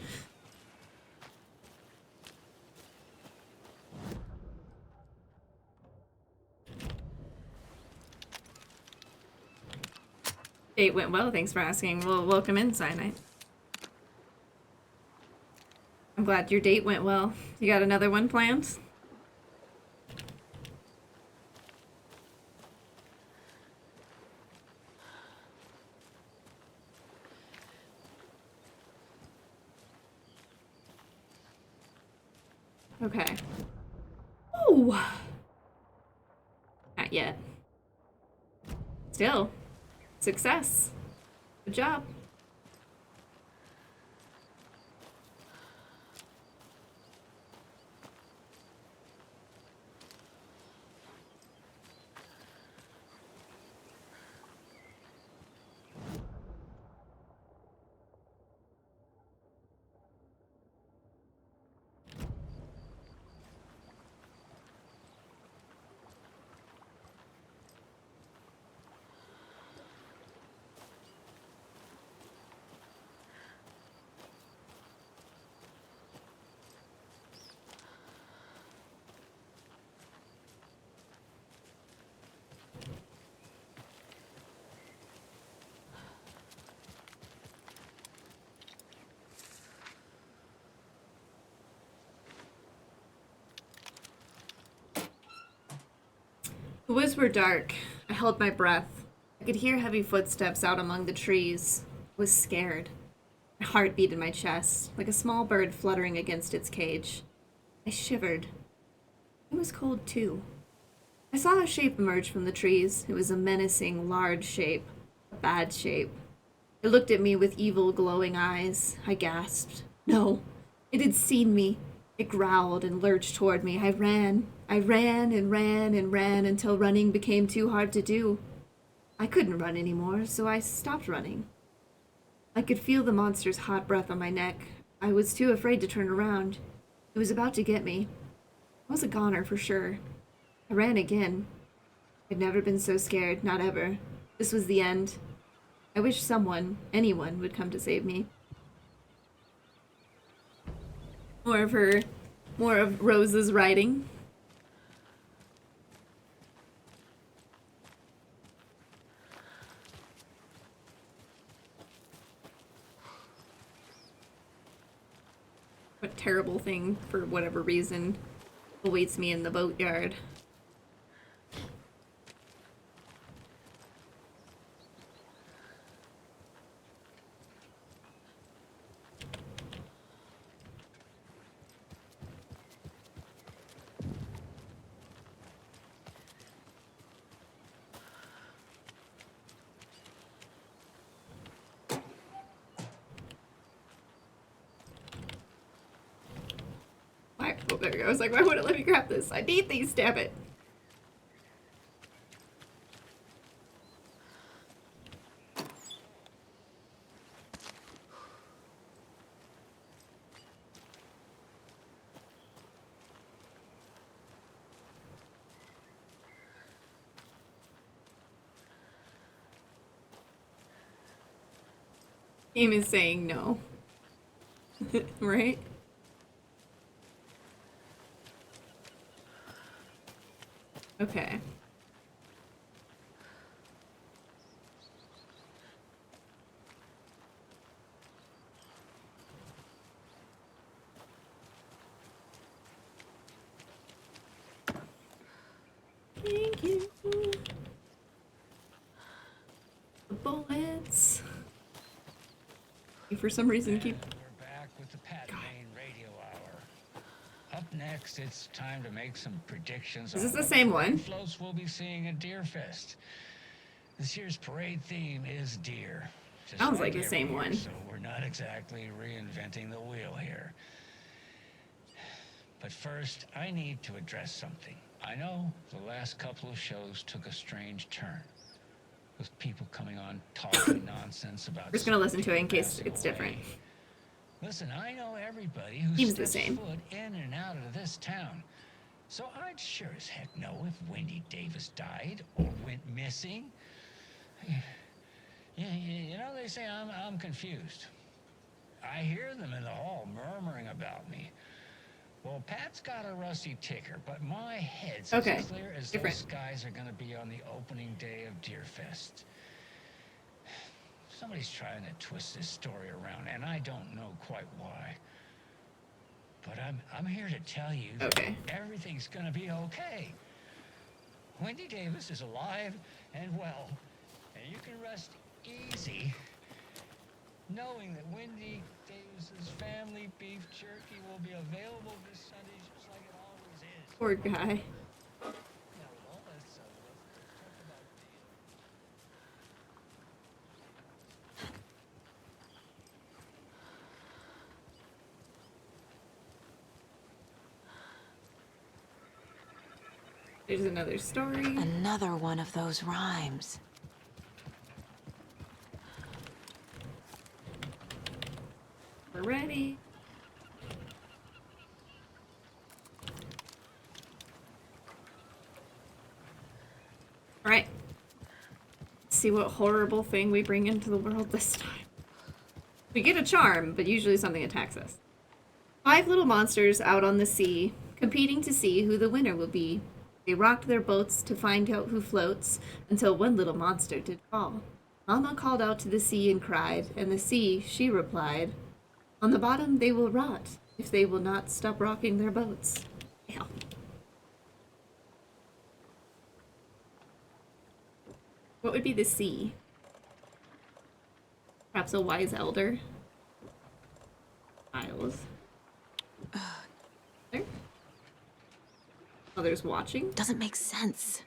B: Date went well, thanks for asking. Well, welcome in, Cyanide. I'm glad your date went well. You got another one planned? Okay. Ooh. Not yet. Still. Success. Good job. The woods were dark. I held my breath. I could hear heavy footsteps out among the trees. I was scared. My heart beat in my chest, like a small bird fluttering against its cage. I shivered. It was cold, too. I saw a shape emerge from the trees. It was a menacing, large shape. A bad shape. It looked at me with evil, glowing eyes. I gasped. No. It had seen me. It growled and lurched toward me. I ran. I ran and ran and ran until running became too hard to do. I couldn't run anymore, so I stopped running. I could feel the monster's hot breath on my neck. I was too afraid to turn around. It was about to get me. I was a goner for sure. I ran again. I'd never been so scared, not ever. This was the end. I wish someone, anyone, would come to save me. More of Rose's writing. what terrible thing, for whatever reason, awaits me in the boatyard. Oh, there we go. I was like, why wouldn't it let me grab this? I need these, damn it. Game is saying no. Right? Okay. Thank you. The bullets. You for some reason keep.
J: We're back with the Pat Maine Radio Hour. Up next, it's time to make some predictions.
B: Is this
J: on
B: the
J: what
B: same one?
J: floats we'll be seeing at Deerfest. This year's parade theme is deer. Just
B: Sounds like the
J: every
B: same
J: year,
B: one.
J: So we're not exactly reinventing the wheel here. But first, I need to address something. I know the last couple of shows took a strange turn, with people coming on talking nonsense about.
B: We're just gonna listen to it in case it's different.
J: Listen, I know everybody who
B: Seems the
J: steps
B: same.
J: foot in and out of this town. So I'd sure as heck know if Wendy Davis died or went missing. Yeah, you know, they say I'm confused. I hear them in the hall murmuring about me. Well, Pat's got a rusty ticker, but my head's
B: Okay,
J: as clear as
B: different.
J: those guys are going to be on the opening day of Deerfest. Somebody's trying to twist this story around, and I don't know quite why. But I'm here to tell you that everything's going to be okay. Wendy Davis is alive and well, and you can rest easy knowing that Wendy Davis's family beef jerky will be available this Sunday just like it always is.
B: Poor guy.
J: Now, with all that said, let's talk about
B: There's another story.
I: Another one of those rhymes.
B: We're ready. All right. Let's see what horrible thing we bring into the world this time. We get a charm, but usually something attacks us. 5 little monsters out on the sea, competing to see who the winner will be. They rocked their boats to find out who floats, until one little monster did fall. Mama called out to the sea and cried, and the sea, she replied, on the bottom they will rot, if they will not stop rocking their boats. Yeah. What would be the sea? Perhaps a wise elder? Isles. There? Others watching?
I: Doesn't make sense.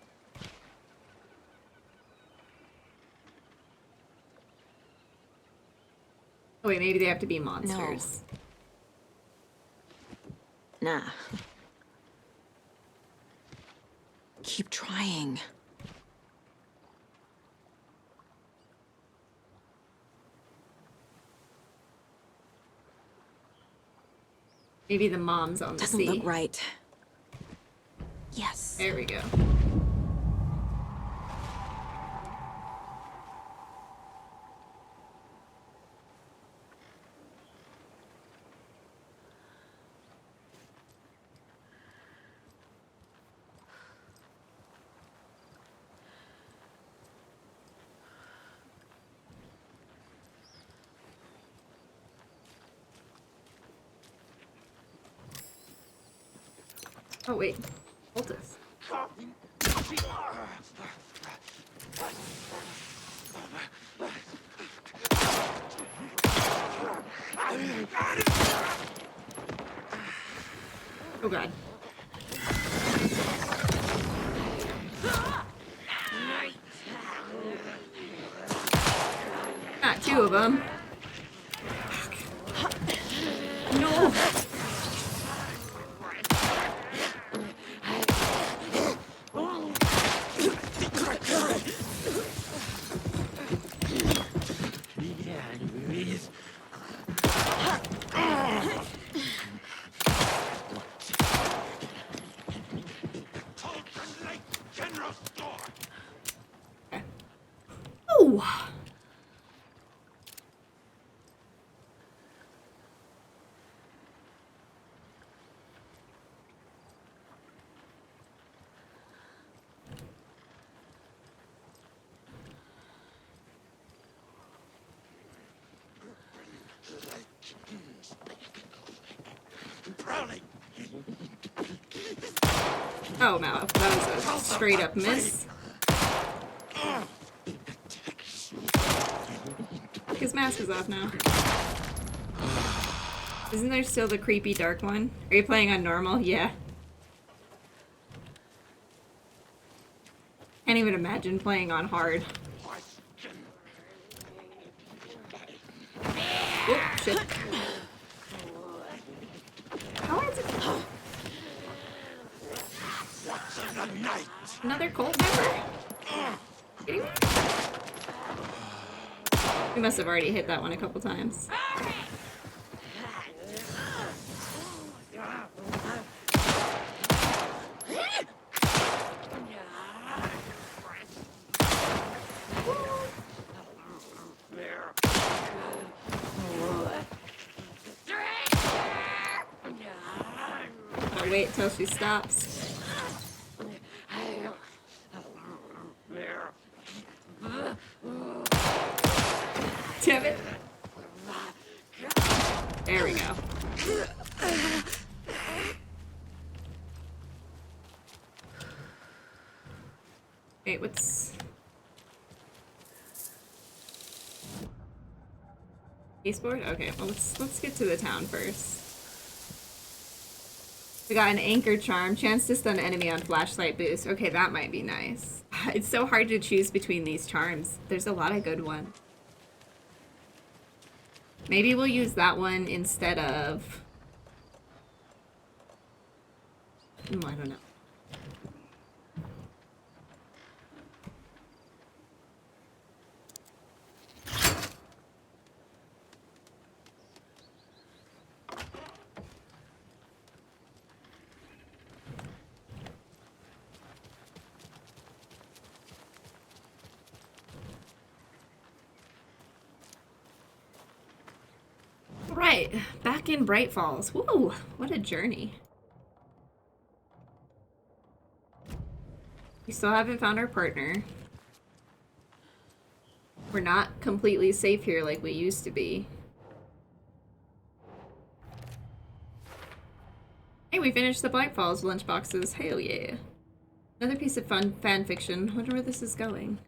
B: Oh wait, maybe they have to be monsters.
I: Nah. Keep trying.
B: Maybe the mom's on the
I: Doesn't
B: sea.
I: look right. Yes.
B: There we go. Oh, wait. Cultist. Oh, God. Not two of them. No. Oh. Oh, no, that was a straight up miss. His mask is off now. Isn't there still the creepy dark one? Are you playing on normal? Yeah. Can't even imagine playing on hard. Oh, shit. How is it? Another cult member? Kidding me? We must have already hit that one a couple times. I'll wait till she stops. Damn it. There we go. Wait, what's... Eastboard? Okay, well let's get to the town first. We got an anchor charm, chance to stun enemy on flashlight boost. Okay, that might be nice. It's so hard to choose between these charms. There's a lot of good ones. Maybe we'll use that one instead of... I don't know. Right, back in Bright Falls. Woo, what a journey. We still haven't found our partner. We're not completely safe here like we used to be. Hey, we finished the Bright Falls lunchboxes. Hell yeah. Another piece of fun fan fiction. Wonder where this is going.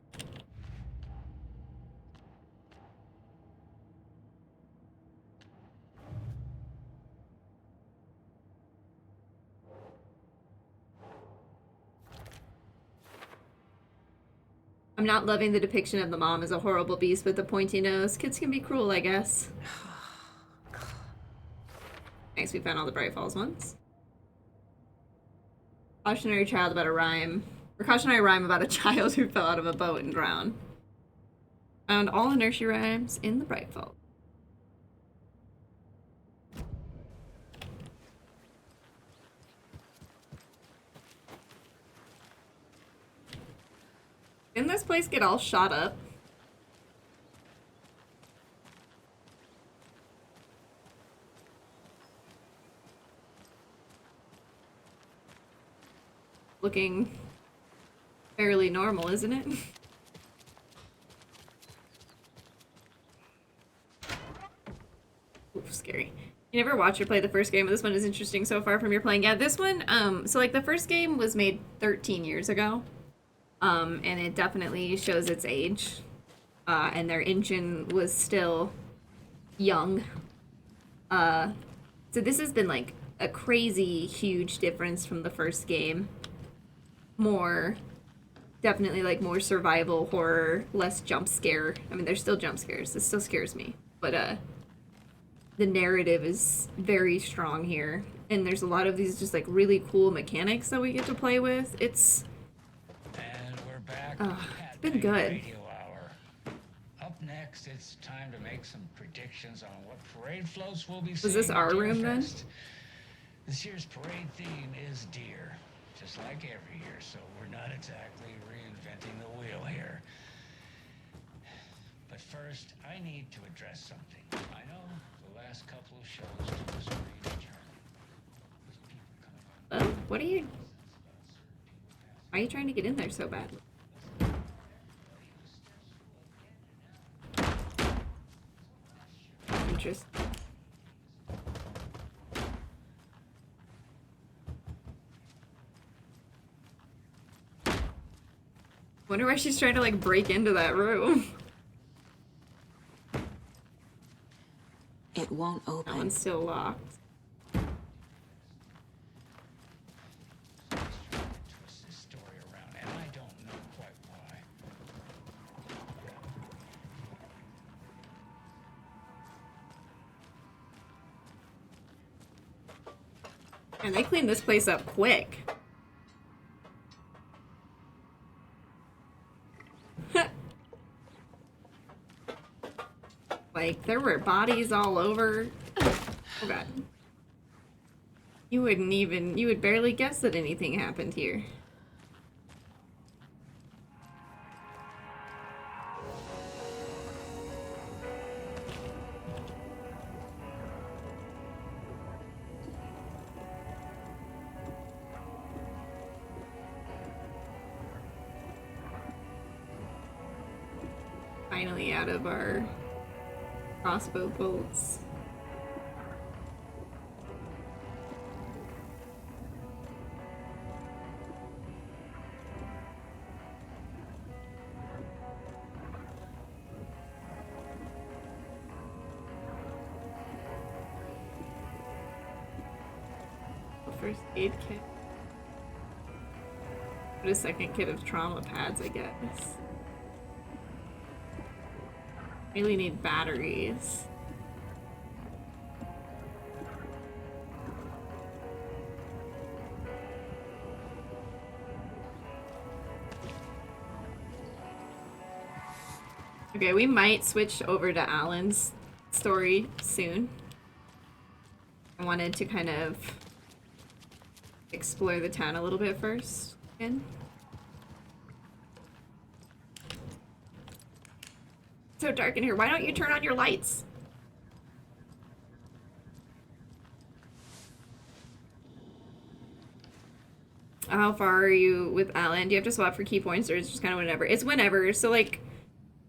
B: I'm not loving the depiction of the mom as a horrible beast with the pointy nose. Kids can be cruel, I guess. Thanks, we found all the Bright Falls ones. Cautionary child about a rhyme. Or cautionary rhyme about a child who fell out of a boat and drowned. Found all the nursery rhymes in the Bright Falls. Didn't this place get all shot up? Looking fairly normal, isn't it? Oof, scary. You never watch or play the first game, but this one is interesting so far from your playing. Yeah, this one, so like the first game was made 13 years ago. And it definitely shows its age. And their engine was still young. So this has been like a crazy huge difference from the first game. More, definitely like more survival horror, less jump scare. I mean, there's still jump scares. This still scares me. But the narrative is very strong here. And there's a lot of these just like really cool mechanics that we get to play with. It's been good.
J: Radio Hour. Up next, it's time to make some predictions on what parade floats will be.
B: Was this our room then?
J: This year's parade theme is deer, just like every year, so we're not exactly reinventing the wheel here. But first, I need to address something. I know the last couple of shows took us a real journey.
B: Oh, what are you... Why are you trying to get in there so bad? Interesting. Wonder why she's trying to like break into that room.
G: It won't open.
B: That one's still locked.
J: Twist this story around, and I don't know quite why.
B: And they cleaned this place up quick. Like, there were bodies all over. Oh god. You would barely guess that anything happened here. Finally out of our crossbow bolts. First aid kit. Put a second kit of trauma pads, I guess. Really need batteries. Okay, we might switch over to Alan's story soon. I wanted to kind of explore the town a little bit first. Again. It's so dark in here. Why don't you turn on your lights? How far are you with Alan? Do you have to swap for key points, or is it just kind of whenever? It's whenever. So like,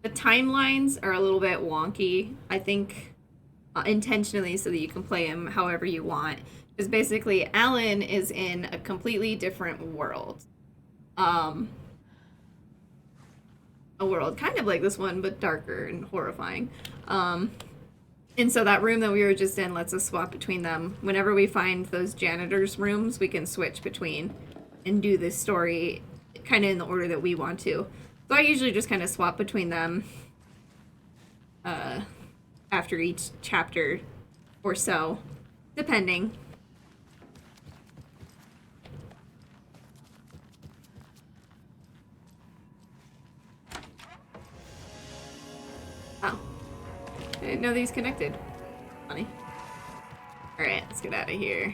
B: the timelines are a little bit wonky. I think intentionally so that you can play him however you want. Because basically, Alan is in a completely different world. A world kind of like this one, but darker and horrifying. And so that room that we were just in lets us swap between them. Whenever we find those janitors' rooms, we can switch between and do this story kind of in the order that we want to. So I usually just kind of swap between them after each chapter or so, depending. Oh. I didn't know these connected. Funny. Alright, let's get out of here.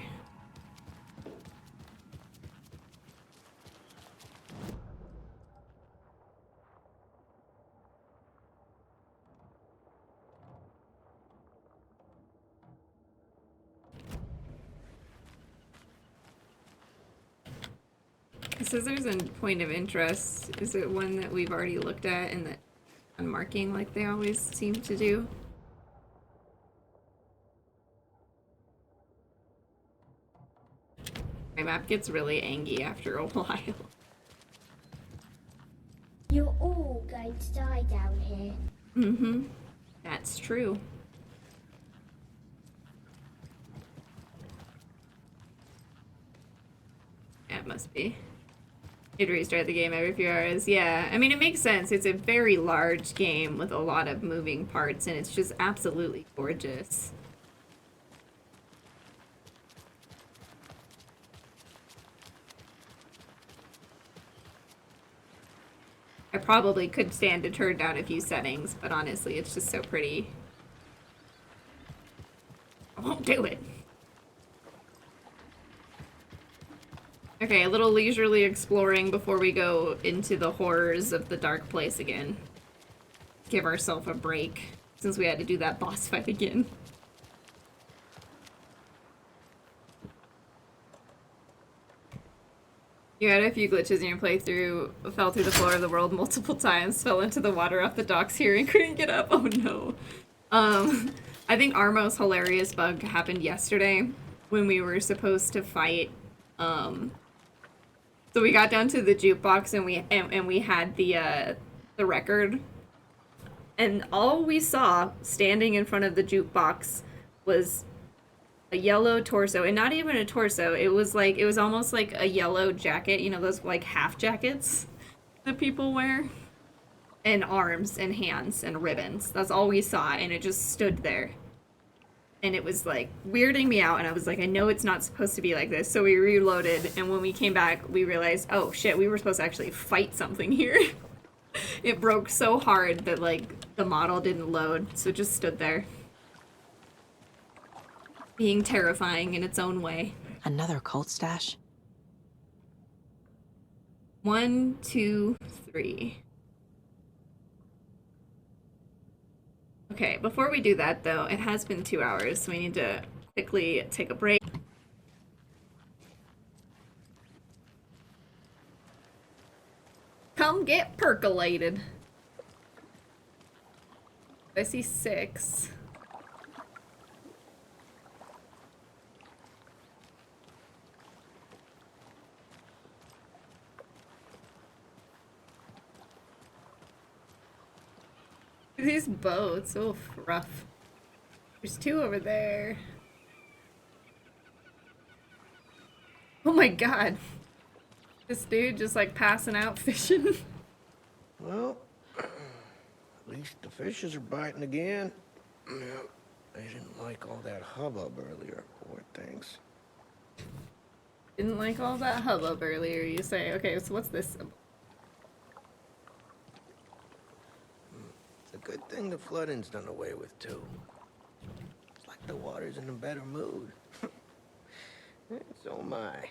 B: It says there's a point of interest. Is it one that we've already looked at and that I'm marking like they always seem to do? My map gets really angry after a while.
C: You're all going to die down here.
B: Mm-hmm. That's true. Yeah, it must be. You'd restart the game every few hours. Yeah, I mean, it makes sense. It's a very large game with a lot of moving parts, and it's just absolutely gorgeous. I probably could stand to turn down a few settings, but honestly, it's just so pretty. I won't do it. Okay, a little leisurely exploring before we go into the horrors of the dark place again. Give ourselves a break, since we had to do that boss fight again. You had a few glitches in your playthrough, fell through the floor of the world multiple times, fell into the water off the docks here and couldn't get up. Oh no. I think Armo's hilarious bug happened yesterday when we were supposed to fight, so we got down to the jukebox and we had the record, and all we saw standing in front of the jukebox was a yellow torso, and not even a torso. It was almost like a yellow jacket, you know, those like half jackets that people wear, and arms and hands and ribbons. That's all we saw, and it just stood there. And it was like weirding me out, and I was like, I know it's not supposed to be like this. So we reloaded, and when we came back, we realized, oh shit, we were supposed to actually fight something here. It broke so hard that like the model didn't load, so it just stood there. Being terrifying in its own way.
I: Another cult stash?
B: 1, 2, 3. Okay, before we do that though, it has been 2 hours, so we need to quickly take a break. Come get percolated. I see 6. These boats, oh, rough. There's 2 over there. Oh my god. This dude just like passing out fishing.
K: Well, at least the fishes are biting again. Yeah, they didn't like all that hubbub earlier, poor things.
B: Didn't like all that hubbub earlier, you say. Okay, so what's this symbol?
K: It's a good thing the flooding's done away with, too. It's like the water's in a better mood. So am I.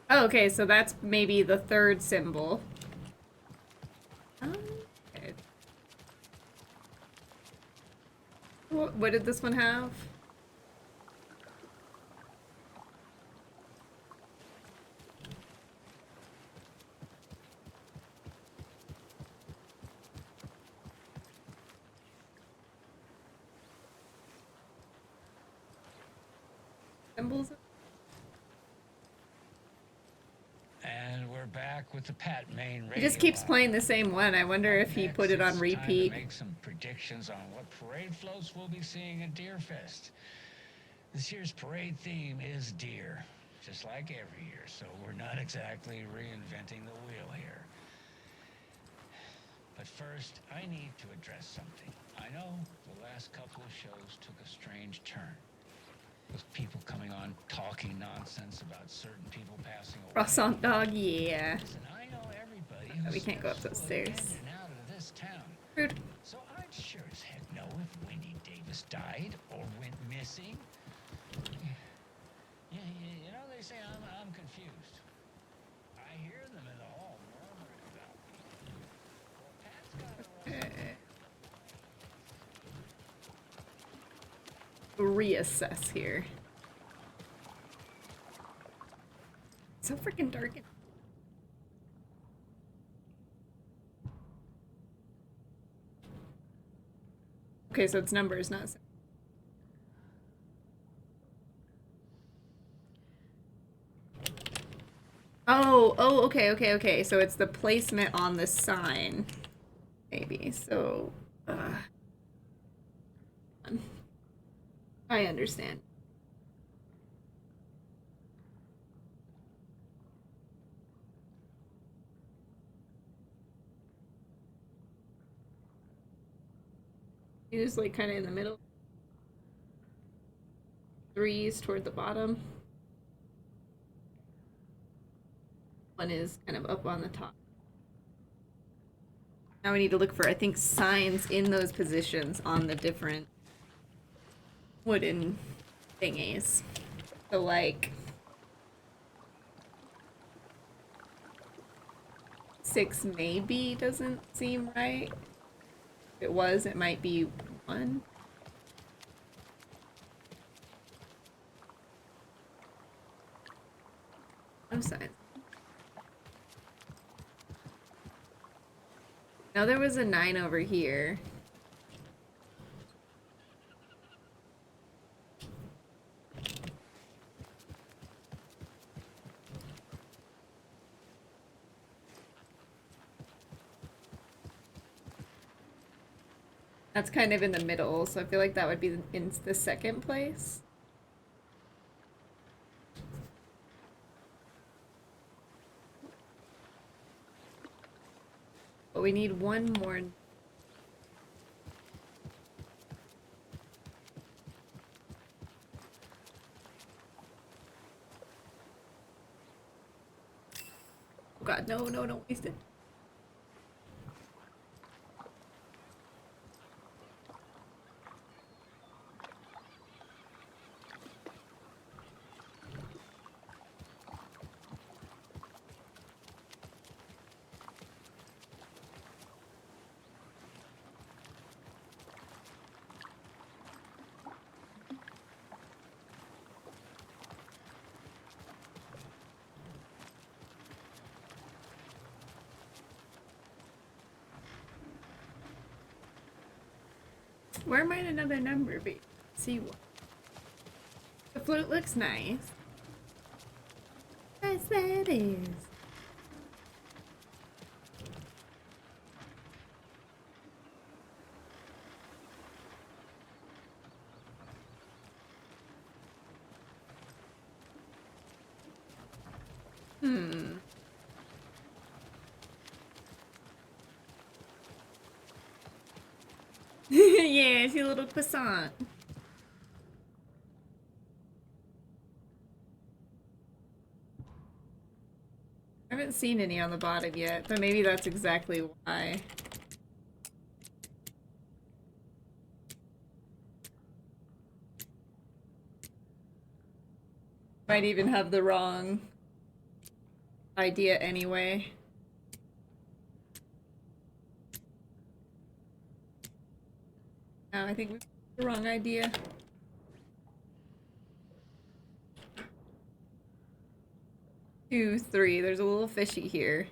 B: Oh, okay, so that's maybe the 3rd symbol. Okay. What did this one have? Symbols?
J: And we're back with the Pat Main radio.
B: He just keeps playing the same one. I wonder if he put it on
J: It's
B: repeat.
J: time to make some predictions on what parade floats we'll be seeing at Deerfest. This year's parade theme is deer, just like every year, so we're not exactly reinventing the wheel here. But first, I need to address something. I know the last couple of shows took a strange turn, with people coming on talking nonsense about certain people passing away.
B: Croissant dog, yeah.
J: Listen, I know everybody
B: Oh, we
J: who's
B: can't go up those stairs.
J: in and out of this town.
B: Rude.
J: So I'd sure as heck know if Wendy Davis died or went missing. Yeah, you know, they say I'm confused. I hear them in the hall murmuring about me. Well, Pat's got a
B: Reassess here. It's so freaking dark. Okay, so it's numbers, not... Oh, okay. So it's the placement on the sign. Maybe, so... I understand. You're just like kind of in the middle. 3's toward the bottom. 1 is kind of up on the top. Now we need to look for, I think, signs in those positions on the different wooden thingies. So like 6 maybe doesn't seem right. If it was, it might be 1. One sign. Now there was a 9 over here. That's kind of in the middle, so I feel like that would be in the second place. But we need one more. Oh god, no, don't waste it. Where might another number be? Let's see what. The flute looks nice. Yes, that is. Yeah, it's your little croissant. I haven't seen any on the bottom yet, but maybe that's exactly why. Might even have the wrong idea anyway. No, I think we have the wrong idea. Two, 3. There's a little fishy here.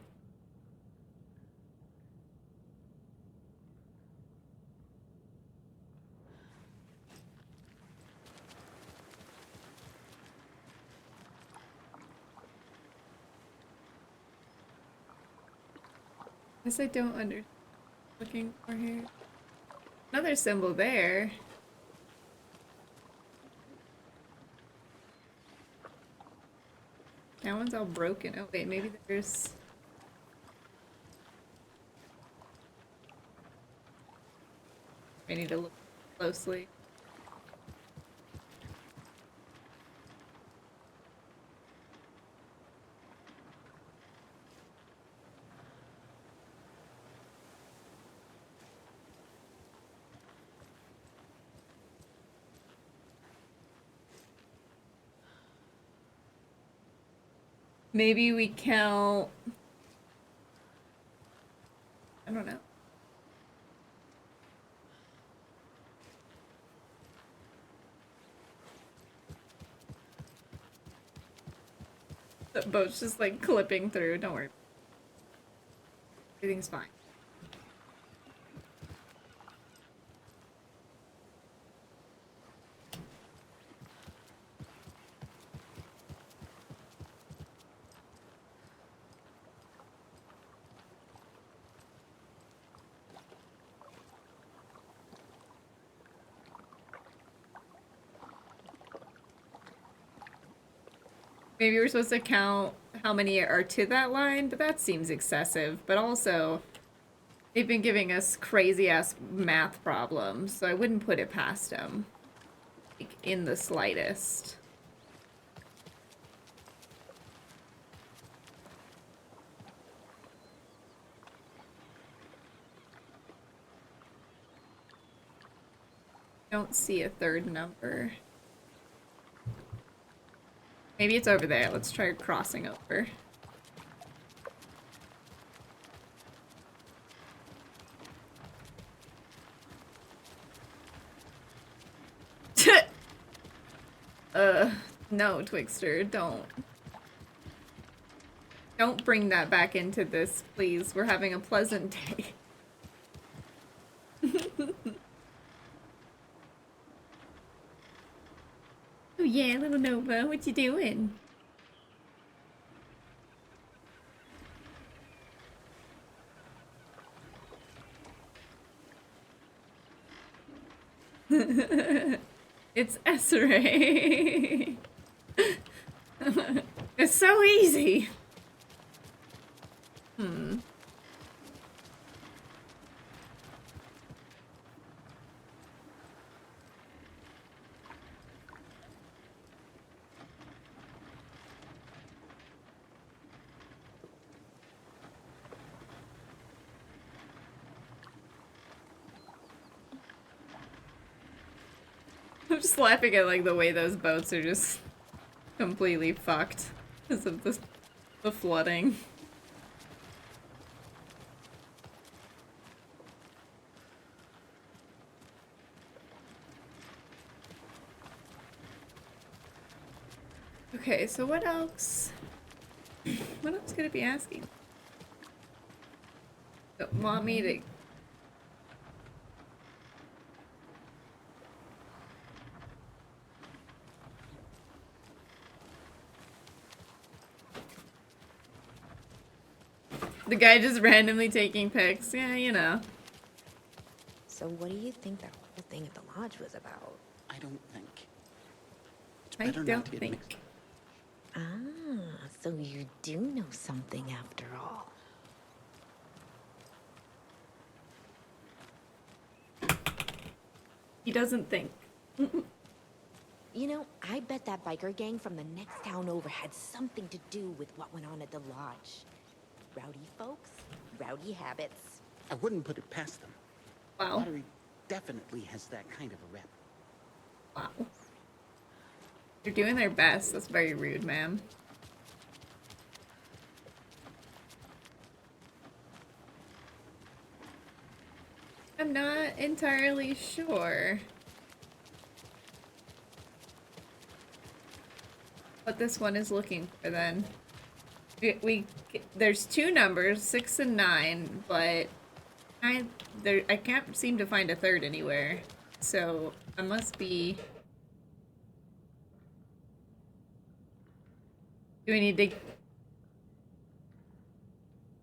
B: Guess I don't understand what I'm looking for here. Another symbol there. That one's all broken. Oh wait, maybe there's... I need to look closely. Maybe we count... I don't know. The boat's just like clipping through, don't worry. Everything's fine. Maybe we're supposed to count how many are to that line, but that seems excessive. But also, they've been giving us crazy-ass math problems, so I wouldn't put it past them. Like, in the slightest. Don't see a third number. Maybe it's over there. Let's try crossing over. No, Twixter, don't. Don't bring that back into this, please. We're having a pleasant day. Oh yeah, little Nova, what you doing? It's Esray. It's so easy. I'm just laughing at like the way those boats are just completely fucked because of the flooding. Okay, so what else? What else could it be asking? Want me to... The guy just randomly taking pics. Yeah, you know.
M: So what do you think that whole thing at the lodge was about?
N: I don't think. It's
B: I
N: better
B: don't
N: not to admit.
B: think.
M: Ah, so you do know something after all.
B: He doesn't think.
M: You know, I bet that biker gang from the next town over had something to do with what went on at the lodge. Rowdy folks, rowdy habits.
N: I wouldn't put it past them.
B: Wow.
N: Lottery definitely has that kind of a rep.
B: Wow. They're doing their best. That's very rude, ma'am. I'm not entirely sure what this one is looking for then. There's two numbers, 6 and 9, but I can't seem to find a third anywhere. So I must be... Do we need to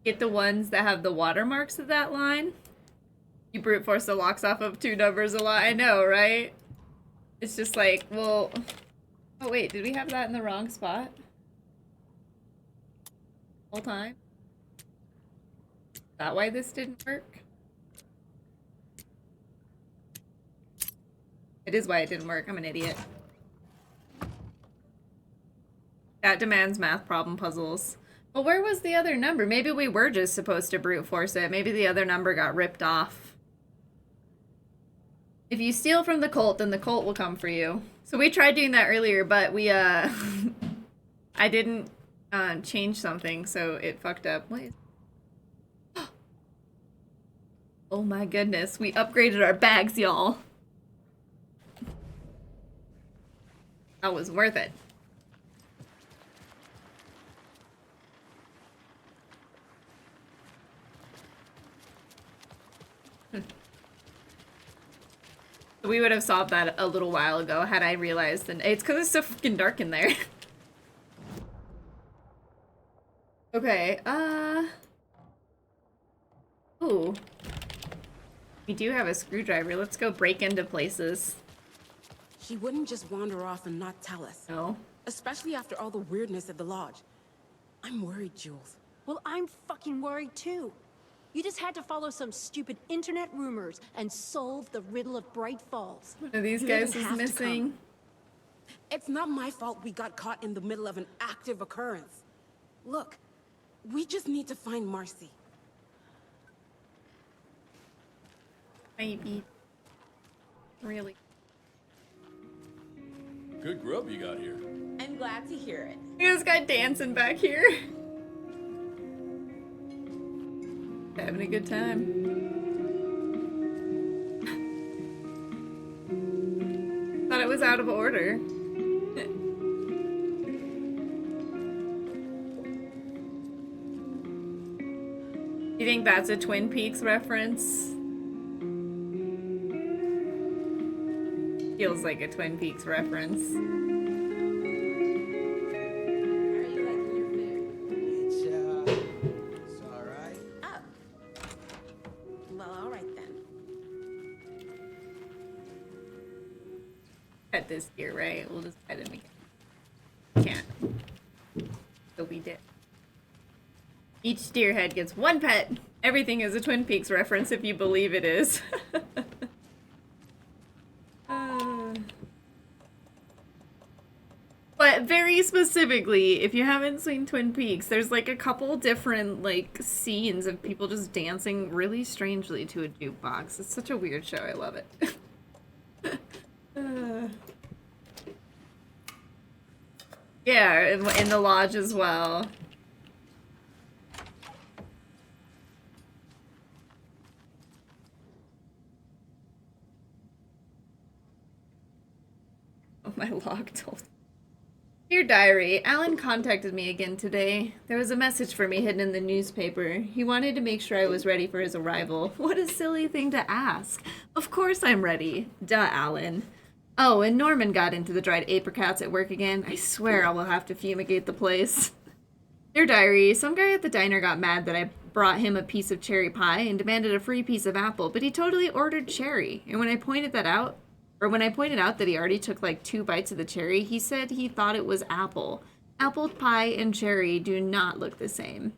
B: get the ones that have the watermarks of that line? You brute force the locks off of two numbers a lot. I know, right? It's just like, well... Oh wait, did we have that in the wrong spot? Whole time? Is that why this didn't work? It is why it didn't work. I'm an idiot. That demands math problem puzzles. Well, where was the other number? Maybe we were just supposed to brute force it. Maybe the other number got ripped off. If you steal from the cult, then the cult will come for you. So we tried doing that earlier, but we, I didn't change something, so it fucked up. What? Oh my goodness, we upgraded our bags, y'all. That was worth it. We would have solved that a little while ago had I realized. And it's because it's so fucking dark in there. Okay, ooh. We do have a screwdriver. Let's go break into places.
O: He wouldn't just wander off and not tell us.
B: No.
O: Especially after all the weirdness at the lodge. I'm worried, Jules.
P: Well, I'm fucking worried too. You just had to follow some stupid internet rumors and solve the riddle of Bright Falls.
B: One of these
O: You
B: guys
O: didn't
B: is
O: have to
B: missing.
O: come. It's not my fault we got caught in the middle of an active occurrence. Look, we just need to find Marcy.
B: Maybe. Really.
Q: Good grub you got here.
M: I'm glad to hear it.
B: Look at this guy dancing back here. Having a good time. Thought it was out of order. You think that's a Twin Peaks reference? Feels like a Twin Peaks reference.
O: It's all right.
M: Oh. Well, all right then.
B: Pet this deer, right? We'll just pet him again. Can't. So we did. Each deer head gets one pet. Everything is a Twin Peaks reference if you believe it is. But very specifically, if you haven't seen Twin Peaks, there's like a couple different like scenes of people just dancing really strangely to a jukebox. It's such a weird show. I love it. Yeah, in the lodge as well. Oh, my log told. Dear Diary, Alan contacted me again today. There was a message for me hidden in the newspaper. He wanted to make sure I was ready for his arrival. What a silly thing to ask. Of course I'm ready. Duh, Alan. Oh, and Norman got into the dried apricots at work again. I swear I will have to fumigate the place. Dear Diary, some guy at the diner got mad that I brought him a piece of cherry pie and demanded a free piece of apple, but he totally ordered cherry. And when I pointed out that he already took like 2 bites of the cherry, he said he thought it was apple. Apple pie and cherry do not look the same.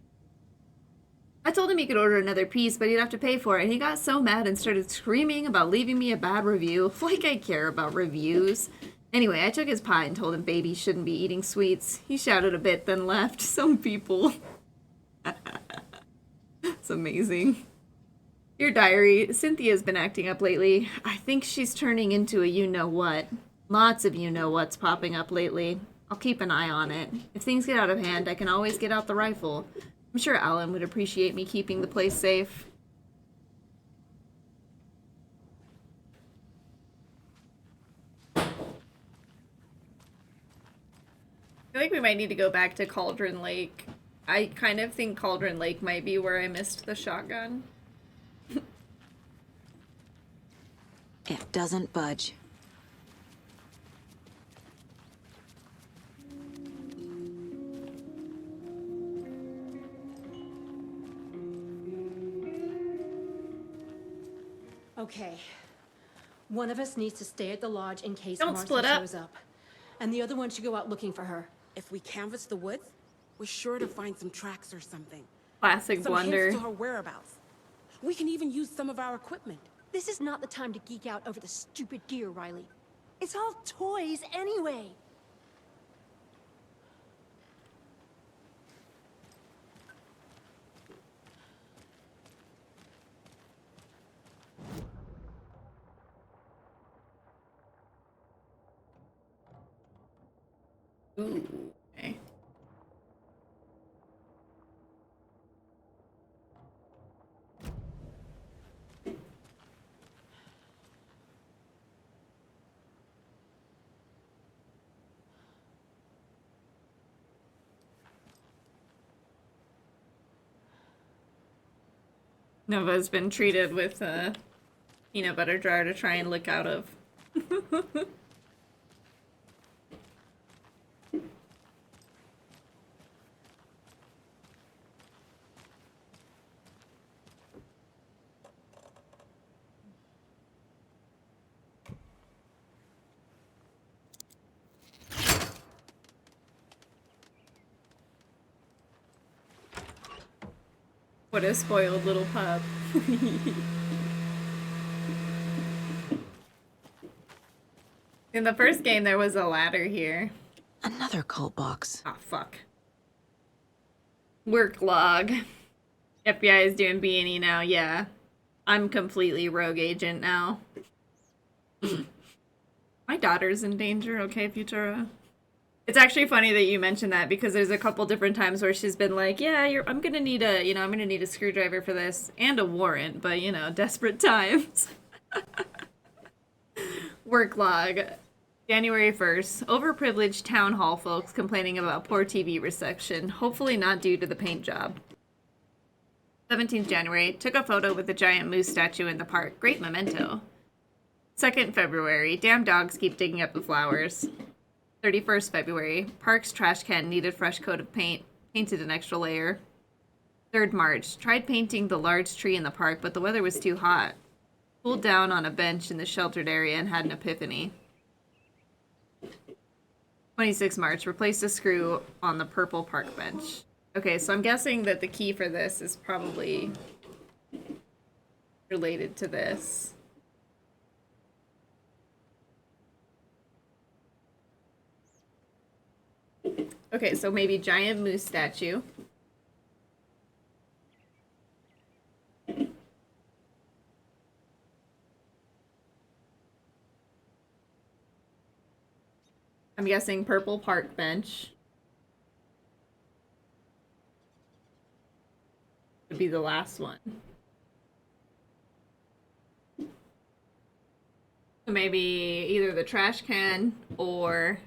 B: I told him he could order another piece, but he'd have to pay for it, and he got so mad and started screaming about leaving me a bad review. Like I care about reviews. Anyway, I took his pie and told him babies shouldn't be eating sweets. He shouted a bit, then left. Some people. It's amazing. Dear Diary, Cynthia's been acting up lately. I think she's turning into a you-know-what. Lots of you-know-what's popping up lately. I'll keep an eye on it. If things get out of hand, I can always get out the rifle. I'm sure Alan would appreciate me keeping the place safe. I feel like we might need to go back to Cauldron Lake. I kind of think Cauldron Lake might be where I missed the shotgun.
G: It doesn't budge.
P: Okay. One of us needs to stay at the lodge in case
B: Don't
P: Marcy
B: split up.
P: shows up. And the other one should go out looking for her.
O: If we canvass the woods, we're sure to find some tracks or something.
B: Classic
O: Some
B: blunder.
O: hints to her whereabouts. We can even use some of our equipment.
P: This is not the time to geek out over the stupid deer, Riley. It's all toys anyway.
B: Ooh, okay. Nova's been treated with a peanut butter jar to try and lick out of. What a spoiled little pup. In the first game, there was a ladder here.
I: Another cult box.
B: Oh, fuck. Work log. FBI is doing B&E now, yeah. I'm completely rogue agent now. My daughter's in danger, okay, Futura? It's actually funny that you mentioned that because there's a couple different times where she's been like, yeah, I'm gonna need a, I'm gonna need a screwdriver for this and a warrant, but, desperate times. Work log. January 1st. Overprivileged town hall folks complaining about poor TV reception. Hopefully not due to the paint job. 17th January. Took a photo with the giant moose statue in the park. Great memento. 2nd February. Damn dogs keep digging up the flowers. 31st February. Park's trash can needed fresh coat of paint. Painted an extra layer. 3rd March. Tried painting the large tree in the park, but the weather was too hot. Pulled down on a bench in the sheltered area and had an epiphany. 26 March, replaced a screw on the purple park bench. Okay, so I'm guessing that the key for this is probably related to this. Okay, so maybe giant moose statue. I'm guessing purple park bench would be the last one. So maybe either the trash can or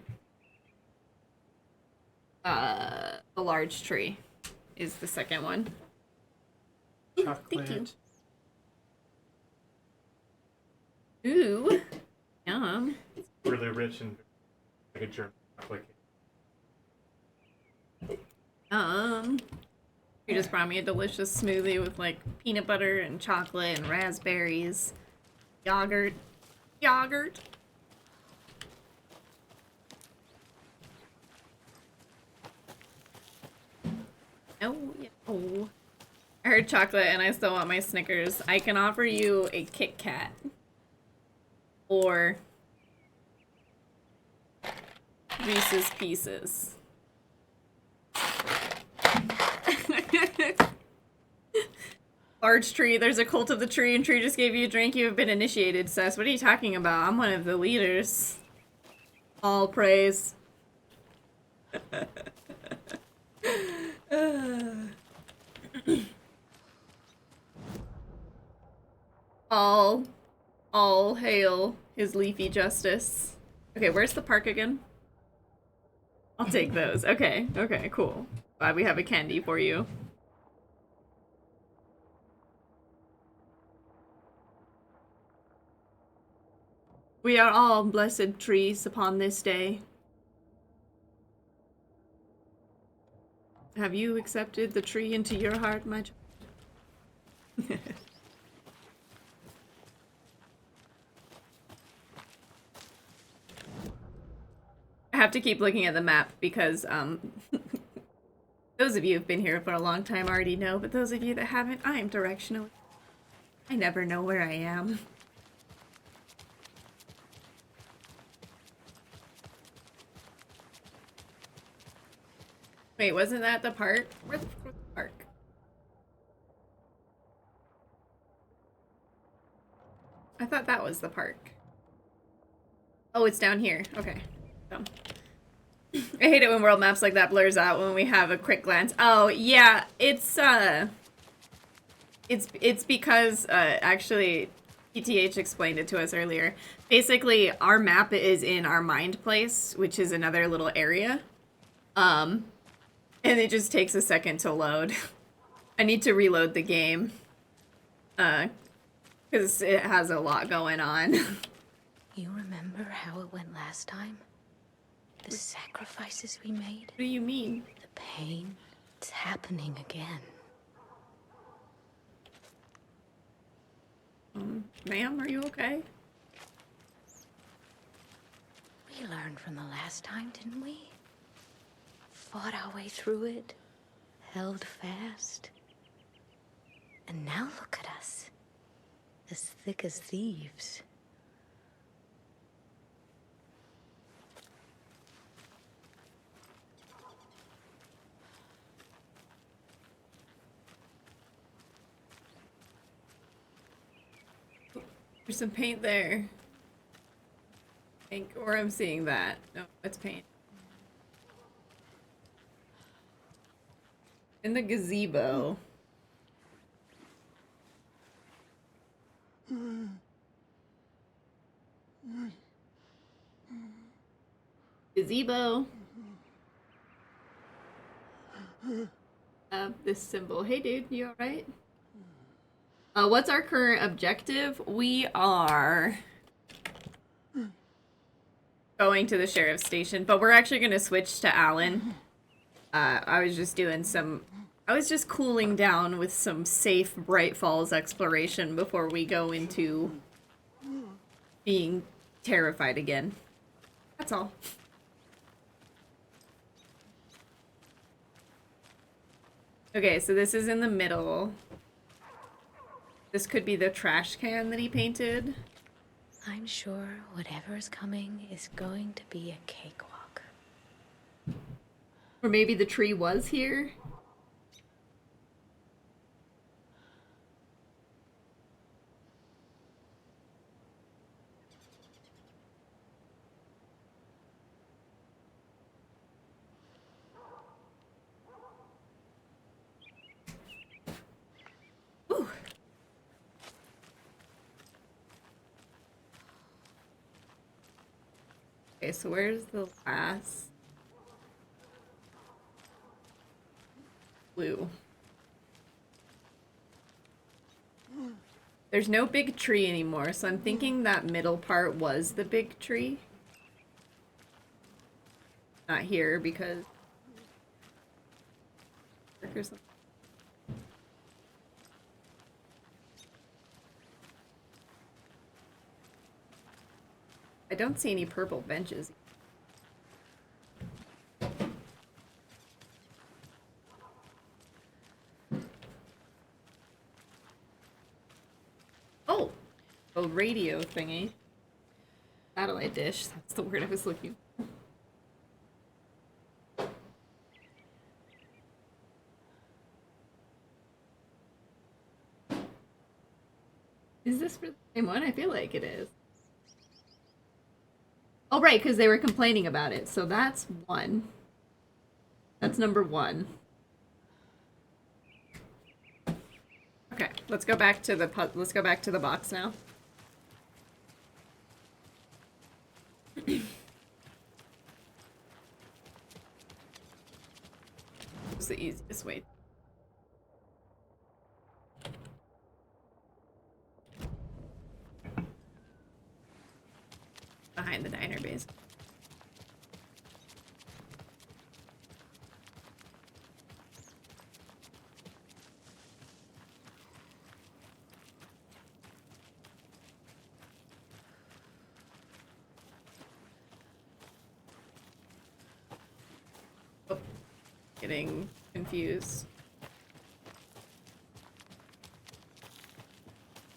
B: the large tree is the second one.
R: Chocolate.
B: Thank you. Ooh, yum.
R: Really rich and like a German chocolate cake.
B: You just brought me a delicious smoothie with like peanut butter and chocolate and raspberries, yogurt. Oh. I heard chocolate and I still want my Snickers. I can offer you a Kit Kat. Or Reese's Pieces. Large tree, there's a cult of the tree and tree just gave you a drink. You have been initiated, Cess. What are you talking about? I'm one of the leaders. All praise. All hail his leafy justice. Okay, where's the park again? I'll take those. Okay, cool. Glad we have a candy for you. We are all blessed trees upon this day. Have you accepted the tree into your heart, my child? I have to keep looking at the map because those of you who've been here for a long time already know, but those of you that haven't, I am directional. I never know where I am. Wait, wasn't that the park? Where's the park? I thought that was the park. Oh, it's down here. Okay. So. I hate it when world maps like that blurs out when we have a quick glance. Oh, yeah, it's because, actually, PTH explained it to us earlier. Basically, our map is in our mind place, which is another little area. And it just takes a second to load. I need to reload the game. Because it has a lot going on.
G: You remember how it went last time? The sacrifices we made?
B: What do you mean?
G: The pain. It's happening again.
B: Ma'am, are you okay?
G: We learned from the last time, didn't we? Fought our way through it. Held fast. And now look at us. As thick as thieves.
B: There's some paint there. Or I'm seeing that. No, it's paint. In the gazebo. Gazebo. This symbol. Hey dude, you alright? What's our current objective? We are going to the sheriff's station, but we're actually going to switch to Alan. I was just cooling down with some safe Bright Falls exploration before we go into being terrified again. That's all. Okay, so this is in the middle. This could be the trash can that he painted.
G: I'm sure whatever is coming is going to be a cakewalk.
B: Or maybe the tree was here. Ooh. Okay, so where's the last clue? There's no big tree anymore, so I'm thinking that middle part was the big tree. Not here because I don't see any purple benches. Oh! A radio thingy. Satellite dish. That's the word I was looking for. Is this for the same one? I feel like it is. Oh, right, because they were complaining about it. So that's one. That's number one. Okay, let's go back to the box now. It's the easiest way. Behind the diner base. Oh, getting confused.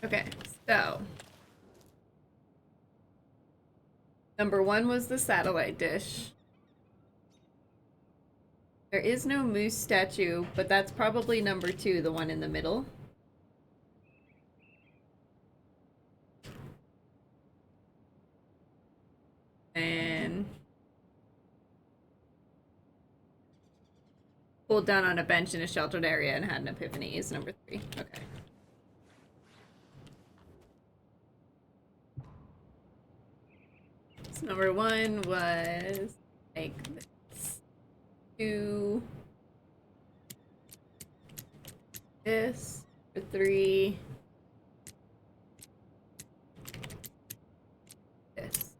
B: Okay, so number one was the satellite dish. There is no moose statue, but that's probably number two, the one in the middle. And pulled down on a bench in a sheltered area and had an epiphany is number three. Okay. So number one was like this. Two. This. For three. This.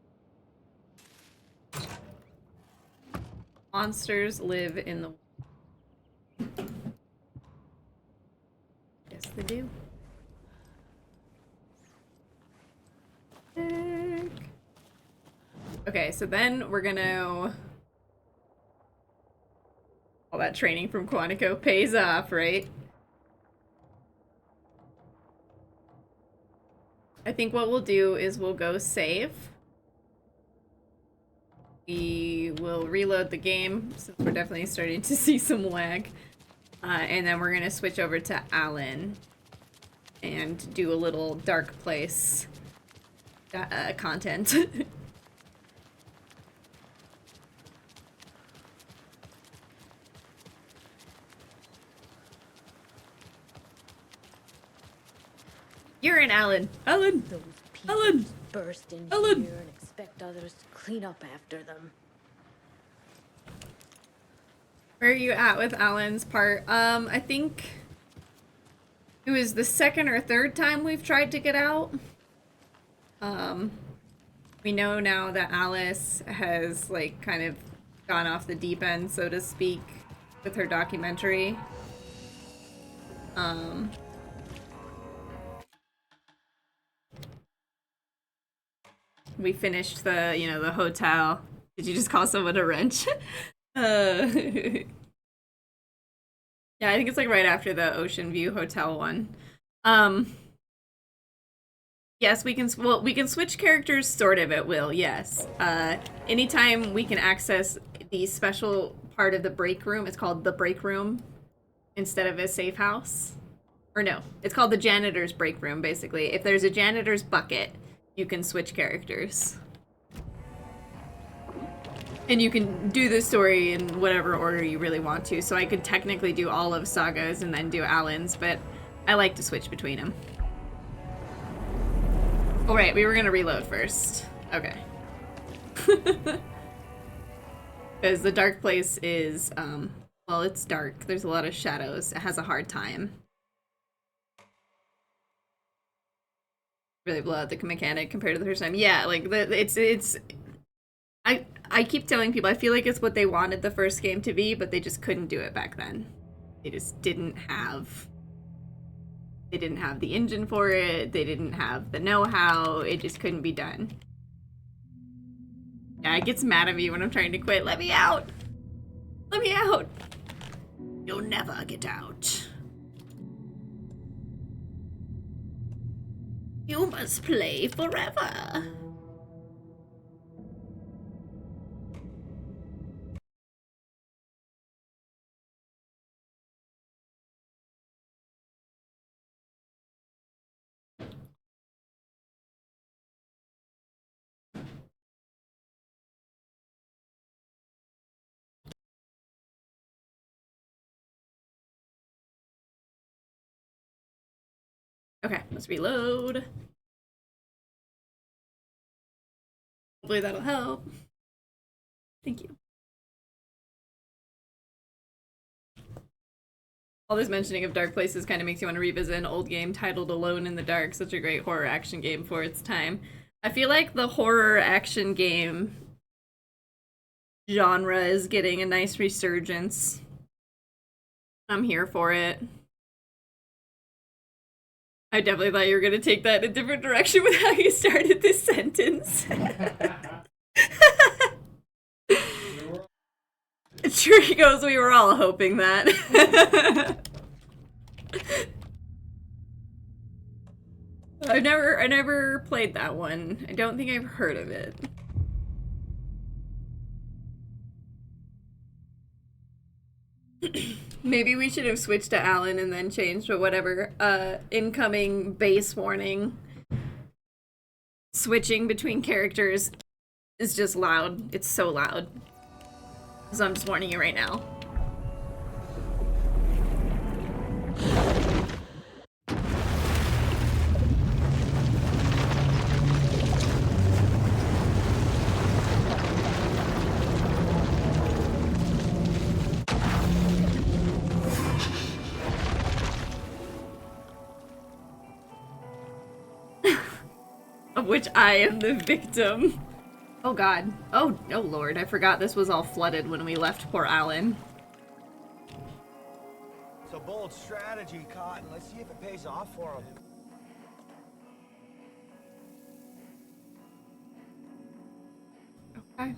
B: Monsters live in the... Yes, they do. Okay, so then we're gonna... All that training from Quantico pays off, right? I think what we'll do is we'll go save. We will reload the game since we're definitely starting to see some lag. And then we're gonna switch over to Alan and do a little Dark Place content. You're in, Alan. Alan.
C: Those people
B: Alan.
C: burst in
B: Alan.
C: here and expect others to clean up after them.
B: Where are you at with Alan's part? I think it was the second or third time we've tried to get out. We know now that Alice has, like, kind of gone off the deep end, so to speak, with her documentary. We finished the, you know, the hotel. Did you just call someone a wrench? Yeah, I think it's like right after the Ocean View Hotel one. Yes, we can switch characters sort of at will, yes. Anytime we can access the special part of the break room, it's called the break room instead of a safe house. Or no, it's called the janitor's break room, basically. If there's a janitor's bucket, you can switch characters. And you can do the story in whatever order you really want to. So I could technically do all of Saga's and then do Alan's, but I like to switch between them. Oh, right, we were gonna reload first. Okay. Because the Dark Place is, well, it's dark. There's a lot of shadows. It has a hard time. Really blow out the mechanic compared to the first time. Yeah, like, it's... I keep telling people, I feel like it's what they wanted the first game to be, but they just couldn't do it back then. They just didn't have... They didn't have the engine for it, they didn't have the know-how, it just couldn't be done. Yeah, it gets mad at me when I'm trying to quit. Let me out! Let me out! You'll never get out. You must play forever. Okay, let's reload. Hopefully that'll help. Thank you. All this mentioning of dark places kind of makes you want to revisit an old game titled Alone in the Dark, such a great horror action game for its time. I feel like the horror action game genre is getting a nice resurgence. I'm here for it. I definitely thought you were going to take that in a different direction with how you started this sentence. Tree goes, we were all hoping that. I never played that one. I don't think I've heard of it. Maybe we should have switched to Alan and then changed, but whatever. Incoming base warning. Switching between characters is just loud. It's so loud. So I'm just warning you right now. Of which I am the victim. Oh god. Oh lord, I forgot this was all flooded when we left poor Alan.
S: It's a bold strategy, Cotton. Let's see if it pays off for him.
B: Okay.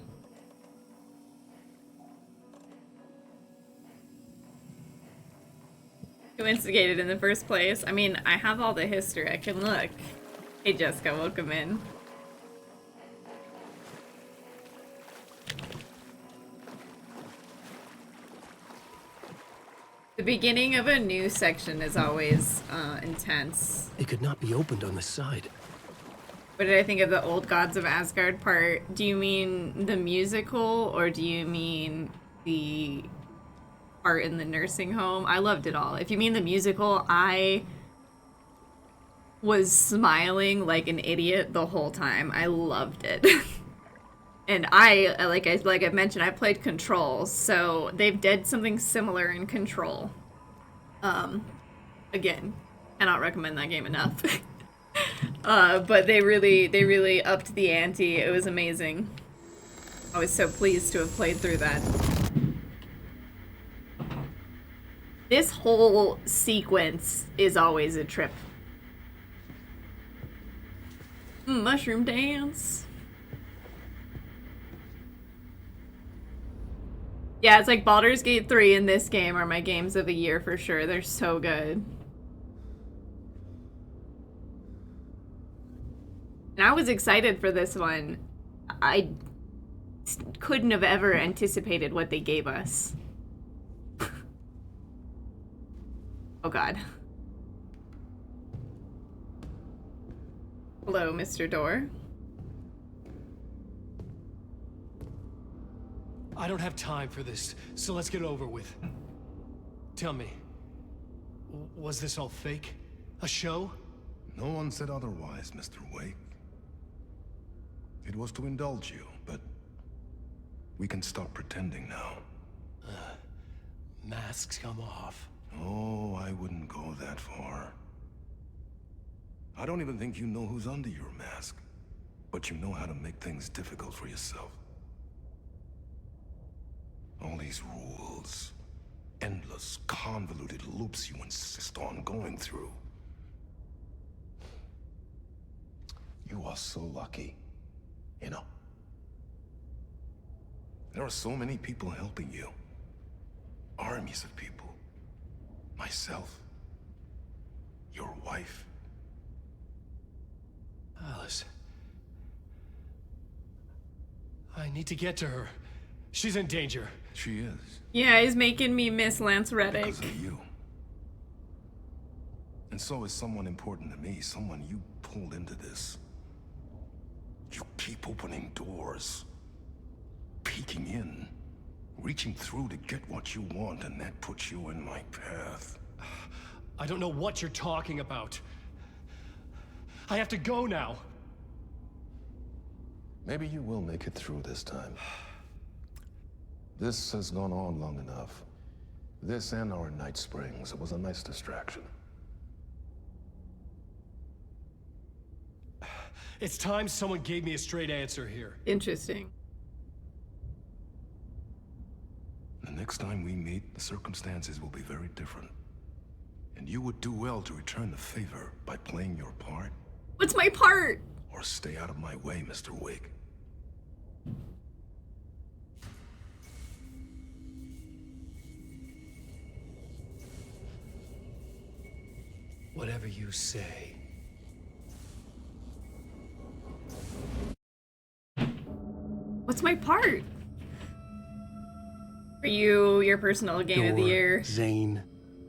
B: Who instigated in the first place? I mean, I have all the history. I can look. Hey Jessica, welcome in. The beginning of a new section is always intense.
E: It could not be opened on the side.
B: What did I think of the Old Gods of Asgard part? Do you mean the musical or do you mean the part in the nursing home? I loved it all. If you mean the musical, I was smiling like an idiot the whole time. I loved it. And like I mentioned, I played Control, so they've did something similar in Control. Again, cannot recommend that game enough. But they really upped the ante. It was amazing. I was so pleased to have played through that. This whole sequence is always a trip. Mushroom dance. Yeah, it's like Baldur's Gate 3 and this game are my games of the year for sure. They're so good. And I was excited for this one. I couldn't have ever anticipated what they gave us. Oh god. Hello, Mr. Door.
E: I don't have time for this, so let's get it over with. Tell me, was this all fake? A show?
T: No one said otherwise, Mr. Wake. It was to indulge you, but we can stop pretending now.
E: Masks come off.
T: Oh, I wouldn't go that far. I don't even think you know who's under your mask, but you know how to make things difficult for yourself. All these rules, endless, convoluted loops you insist on going through. You are so lucky, you know. There are so many people helping you. Armies of people. Myself. Your wife.
E: Alice. I need to get to her. She's in danger.
T: She is.
B: Yeah, he's making me miss Lance Reddick.
T: Because of you. And so is someone important to me, someone you pulled into this. You keep opening doors, peeking in, reaching through to get what you want, and that puts you in my path.
E: I don't know what you're talking about. I have to go now.
T: Maybe you will make it through this time. This has gone on long enough. This and our Night Springs, it was a nice distraction.
E: It's time someone gave me a straight answer here.
B: Interesting.
T: The next time we meet, the circumstances will be very different. And you would do well to return the favor by playing your part.
B: What's my part?
T: Or stay out of my way, Mr. Wake.
E: Whatever you say.
B: What's my part? For you, your personal game of the year.
E: Zane,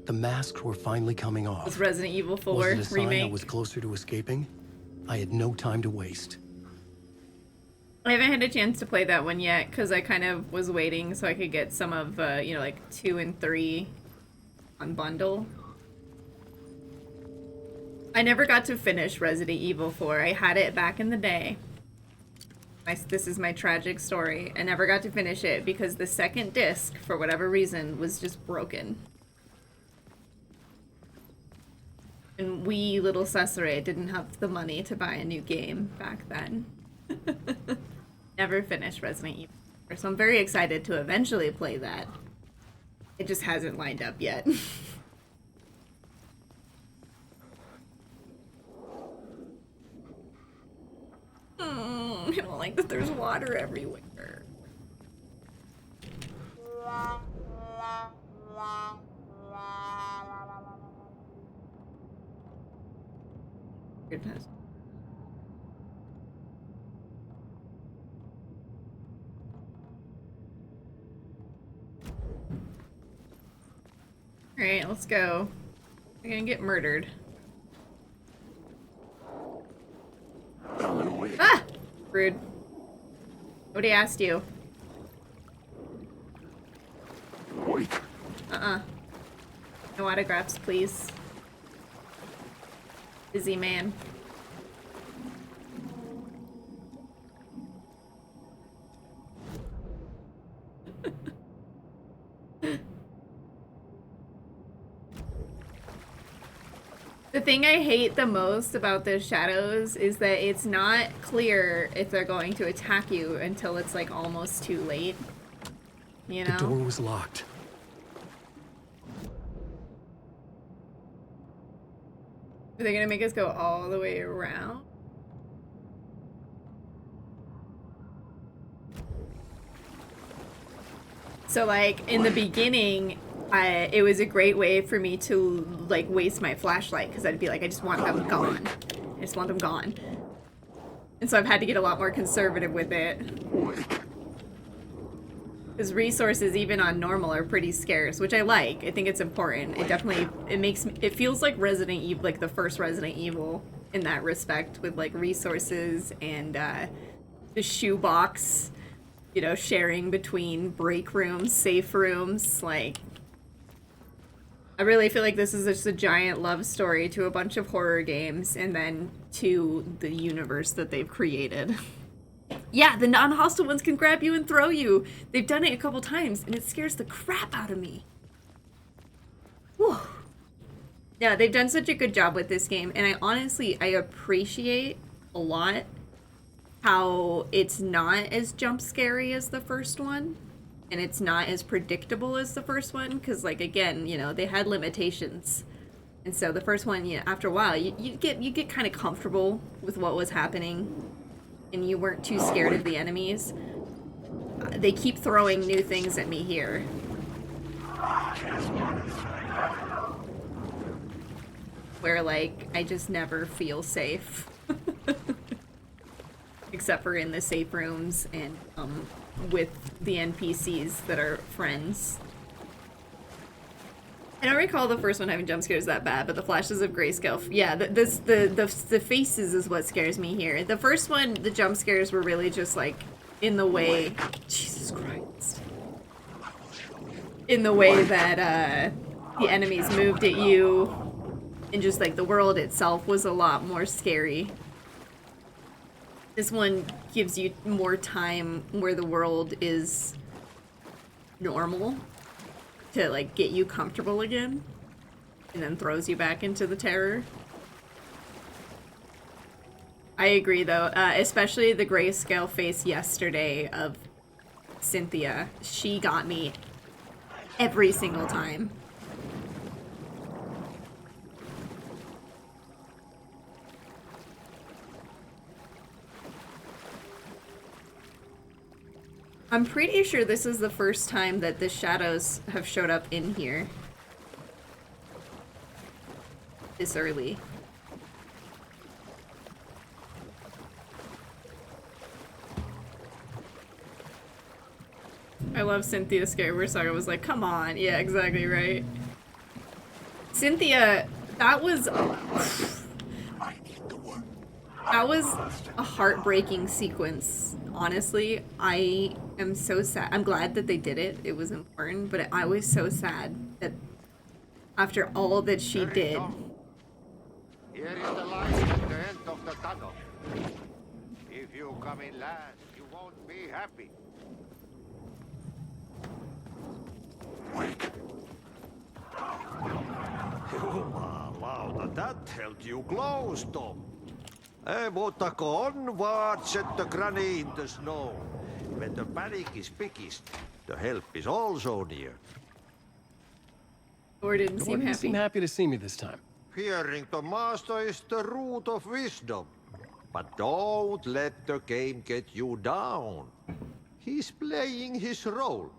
E: the masks were finally coming off.
B: Was Resident Evil 4
E: was it a sign I
B: remake.
E: was closer to escaping? I had no time to waste.
B: I haven't had a chance to play that one yet because I kind of was waiting so I could get some of, you know, like 2 and 3 on bundle. I never got to finish Resident Evil 4. I had it back in the day. This is my tragic story. I never got to finish it because the second disc, for whatever reason, was just broken. And we, little Cesare, didn't have the money to buy a new game back then. Never finished Resident Evil 4, so I'm very excited to eventually play that. It just hasn't lined up yet. I don't like that there's water everywhere. Goodness. let's go. We're gonna get murdered. Ah! Rude. Nobody asked you. No autographs, please. Busy man. The thing I hate the most about the shadows is that it's not clear if they're going to attack you until it's like almost too late. You know?
E: The door was locked.
B: Are they gonna make us go all the way around? So like in the beginning, it was a great way for me to like waste my flashlight because I'd be like, I just want them gone. I just want them gone. And so I've had to get a lot more conservative with it. Because resources, even on normal, are pretty scarce, which I like. I think it's important. It definitely, it feels like Resident Evil, like the first Resident Evil in that respect, with like resources and the shoebox, you know, sharing between break rooms, safe rooms. Like, I really feel like this is just a giant love story to a bunch of horror games and then to the universe that they've created. Yeah, the non-hostile ones can grab you and throw you. They've done it a couple times, and it scares the crap out of me. Whew. Yeah, they've done such a good job with this game, and I appreciate a lot how it's not as jump scary as the first one, and it's not as predictable as the first one, because, like, again, you know, they had limitations. And so the first one, you know, after a while, you get kind of comfortable with what was happening, and you weren't too scared of the enemies. They keep throwing new things at me here. Where, like, I just never feel safe. Except for in the safe rooms and with the NPCs that are friends. I don't recall the first one having jump scares that bad, but the flashes of grayscale, yeah, the faces is what scares me here. The first one, the jump scares were really just like in the way, Jesus Christ, in the way that the enemies moved at you, and just like the world itself was a lot more scary. This one gives you more time where the world is normal to like get you comfortable again, and then throws you back into the terror. I agree though, especially the grayscale face yesterday of Cynthia. She got me every single time. I'm pretty sure this is the first time that the shadows have showed up in here. This early. I love Cynthia Scare Saga was like, come on. Yeah, exactly right. Cynthia, that was a heartbreaking sequence. Honestly, I am so sad. I'm glad that they did it. It was important, but I was so sad that after all that she did.
U: Here is the light at the end of the tunnel. If you come in last, you won't be happy. Jumalauta, that held you close, Tom. Mutta onward, said the granny in the snow. When the panic is biggest, the help is also near.
B: Or didn't seem happy.
E: Seem happy to see me this time.
U: Fearing the master is the root of wisdom. But don't let the game get you down. He's playing his role.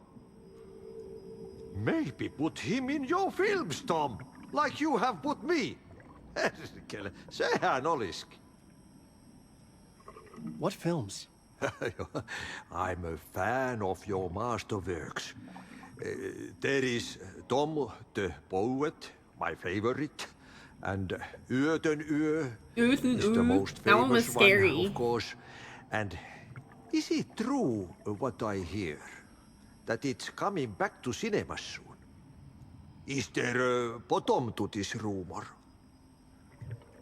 U: Maybe put him in your films, Tom, like you have put me. Sehän olisikin.
E: What films?
U: I'm a fan of your masterworks. There is Tom the poet, my favorite, and Ötenö is the most
B: That one was
U: famous
B: scary.
U: one, of course. And is it true what I hear, that it's coming back to cinemas soon? Is there a bottom to this rumor?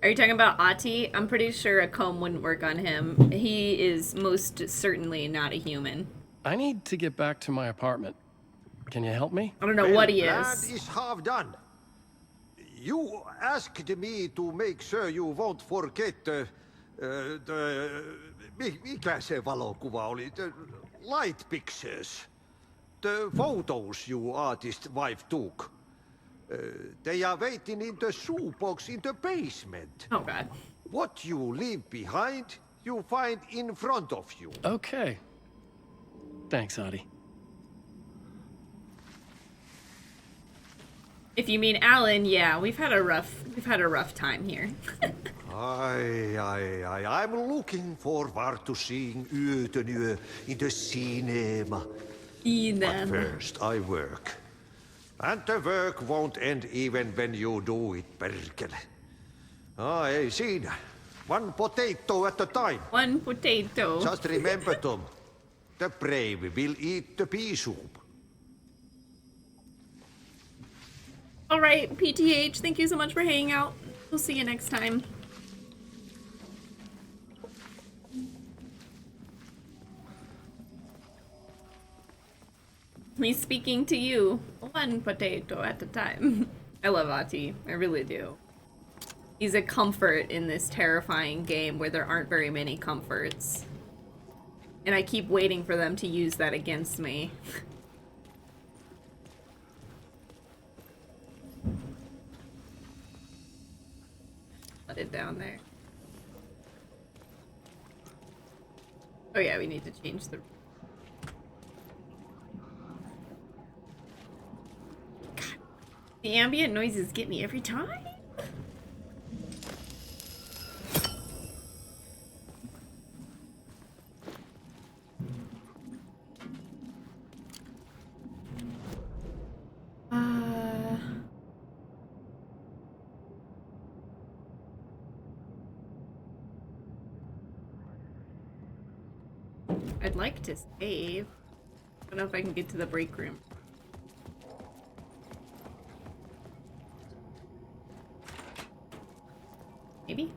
B: Are you talking about Ati? I'm pretty sure a comb wouldn't work on him. He is most certainly not a human.
E: I need to get back to my apartment. Can you help me?
B: I don't know what he
U: Plan
B: is.
U: is half done. You asked me to make sure you won't forget mikä se valokuva oli? The light pictures. The photos you artist wife took. They are waiting in the shoebox in the basement.
B: Oh god.
U: What you leave behind, you find in front of you.
E: Okay. Thanks, Adi.
B: If you mean Alan, yeah, we've had a rough time here.
U: I'm looking forward to seeing Ötenö in the cinema. But first, I work. And the work won't end even when you do it, perkele. Ei siinä. One potato at a time.
B: One potato.
U: Just remember, Tom. The brave will eat the pea soup.
B: All right, PTH, thank you so much for hanging out. We'll see you next time. Me speaking to you, one potato at a time. I love Ati, I really do. He's a comfort in this terrifying game where there aren't very many comforts. And I keep waiting for them to use that against me. Put it down there. Oh yeah, we need to change the... God. The ambient noises get me every time. I'd like to save. I don't know if I can get to the break room. Maybe?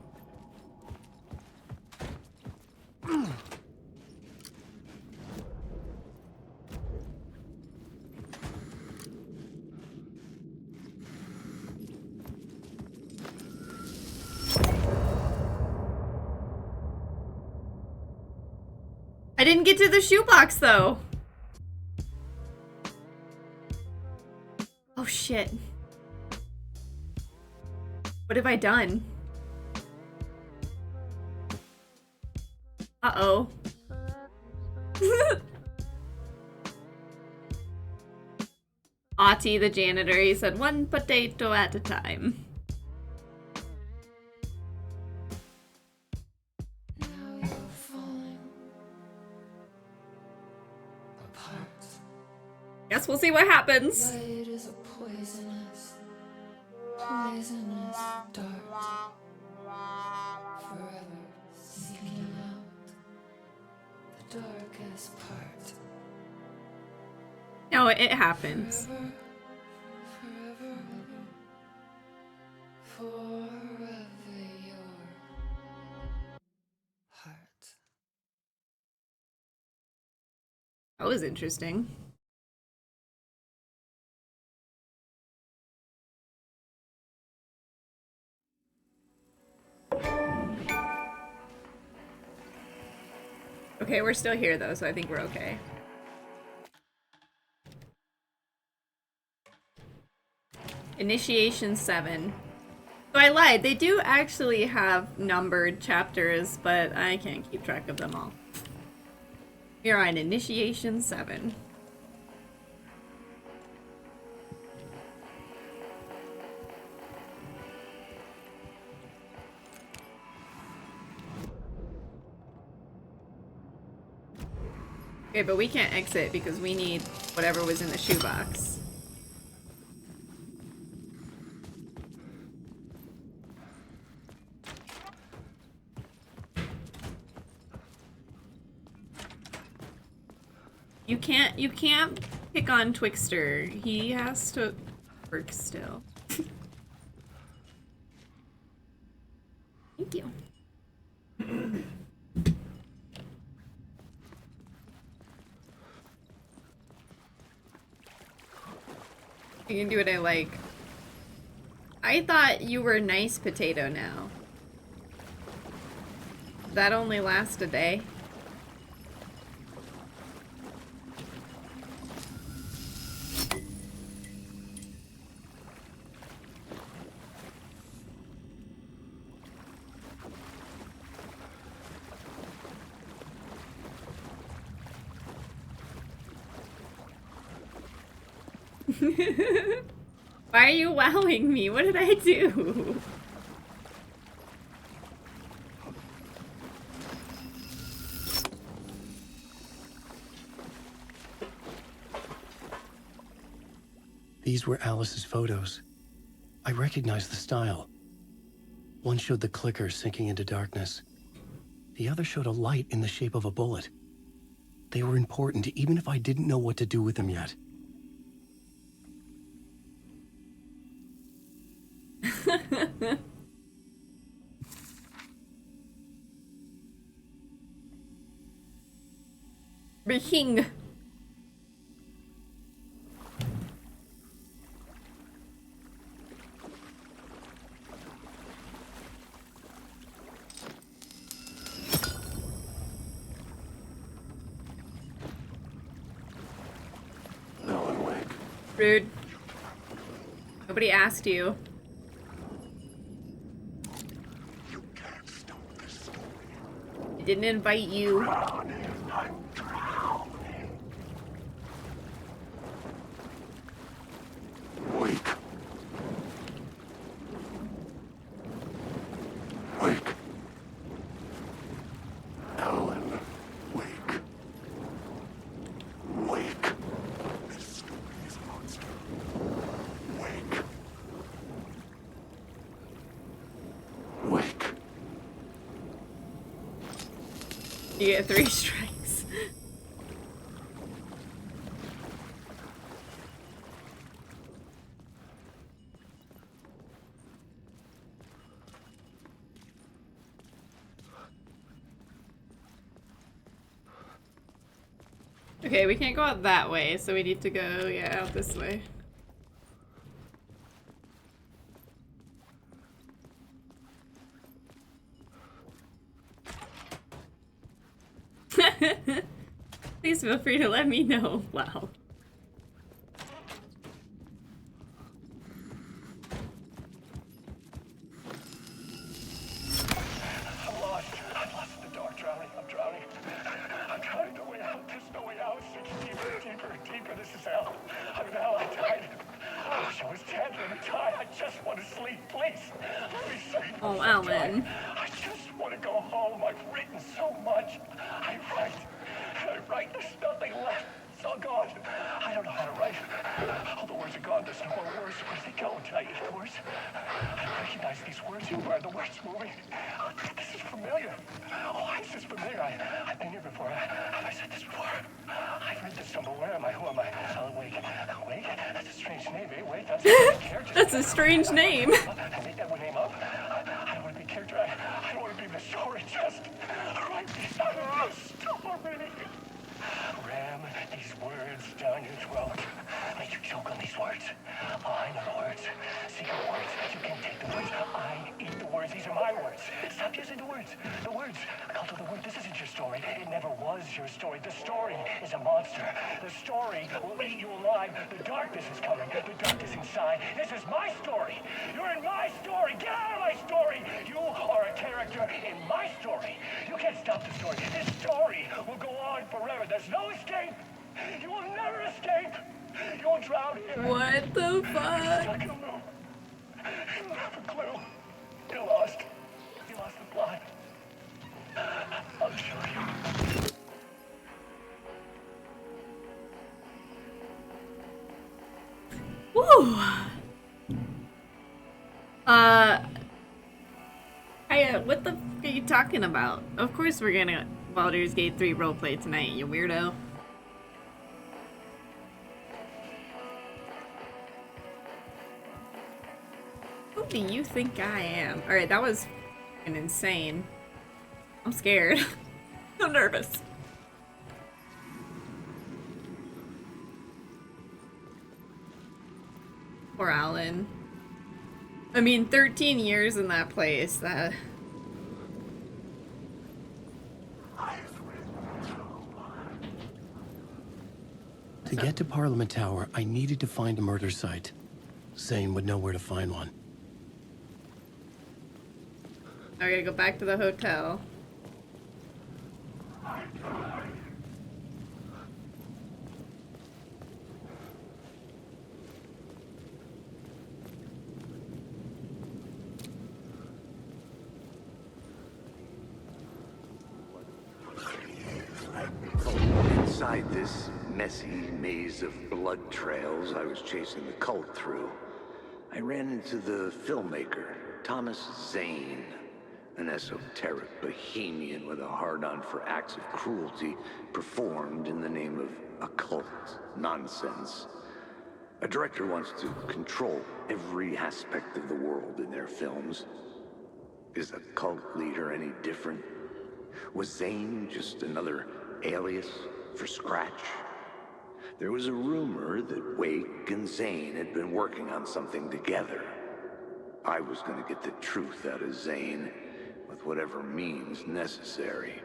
B: I didn't get to the shoebox though. Oh shit. What have I done? Uh-oh. Ati, the janitor, he said one potato at a time. Guess we'll see what happens.
G: Light is a poisonous, poisonous dart, forever seeking out the darkest part.
B: No, it happens.
G: Forever, forever your heart.
B: That was interesting. Okay, we're still here though, so I think we're okay. Initiation 7. So I lied, they do actually have numbered chapters, but I can't keep track of them all. We're on Initiation 7. Okay, but we can't exit because we need whatever was in the shoebox. You can't pick on Twixter. He has to work still. Thank you. You can do what I like. I thought you were nice potato now. That only lasts a day. Why are you wowing me? What did I do?
E: These were Alice's photos. I recognized the style. One showed the clicker sinking into darkness. The other showed a light in the shape of a bullet. They were important, even if I didn't know what to do with them yet.
B: King. Rude. Nobody asked you. I didn't invite you.
T: Wake. Wake. Alan, wake. Wake. This story is a monster. Wake. Wake.
B: You get 3 strikes. Okay, we can't go out that way, so we need to go, yeah, out this way. Please feel free to let me know. Wow.
T: I'm lost. I'm lost in the dark, drowning. I'm drowning. I'm drowning. No way out. There's no way out. It's deeper, deeper, deeper. This is hell. I'm in hell. I died. I wish I was dead. Let me die. I just want to sleep. Please. Let me sleep.
B: Oh, Alan.
T: I just want to go home. I've written so much. I write. There's nothing left. It's all gone. I don't know how to write. All the words are gone. There's no more words. Where do they go? Did I eat the words? I recognize these words. Who are the words moving? Oh, this is familiar. Oh, why is this familiar? I've been here before. Have I said this before? I've read this somewhere. Where am I? Who am I? Alan Wake. Wake? That's a strange name, eh? Wake? That's a character.
B: That's a strange name.
T: I make that one name up. I don't want to be a character. I don't want to be the story. Just right beside the story. Ram these words down your throat. Let you choke on these words. Oh, I know the words. Secret words. You can take the words. I eat the words. These are my words. Stop using the words. The words. Cult of the word. This isn't your story. It never was your story. The story is a monster. The story will eat you alive. The darkness is coming. The darkness inside. This is my story. You're in my story. Get out of my story. You are a character in my story. You can't stop the story. This story will go on forever. There's no escape. You will never escape. You will drown here.
B: What the fuck?
T: Stuck in a loop. You have a clue. You're lost. You lost the plot. I'll show you.
B: Woo! What the f are you talking about? Of course we're gonna Baldur's Gate 3 roleplay tonight, you weirdo. Who do you think I am? Alright, that was f***ing insane. I'm scared. I'm nervous. Poor Alan. I mean, 13 years in that place, that...
E: To get to Parliament Tower, I needed to find a murder site. Zane would know where to find one.
B: I gotta go back to the hotel.
A: Inside this messy maze of blood trails I was chasing the cult through, I ran into the filmmaker, Thomas Zane, an esoteric bohemian with a hard-on for acts of cruelty performed in the name of occult nonsense. A director wants to control every aspect of the world in their films. Is a cult leader any different? Was Zane just another alias for Scratch? There was a rumor that Wake and Zane had been working on something together. I was going to get the truth out of Zane with whatever means necessary.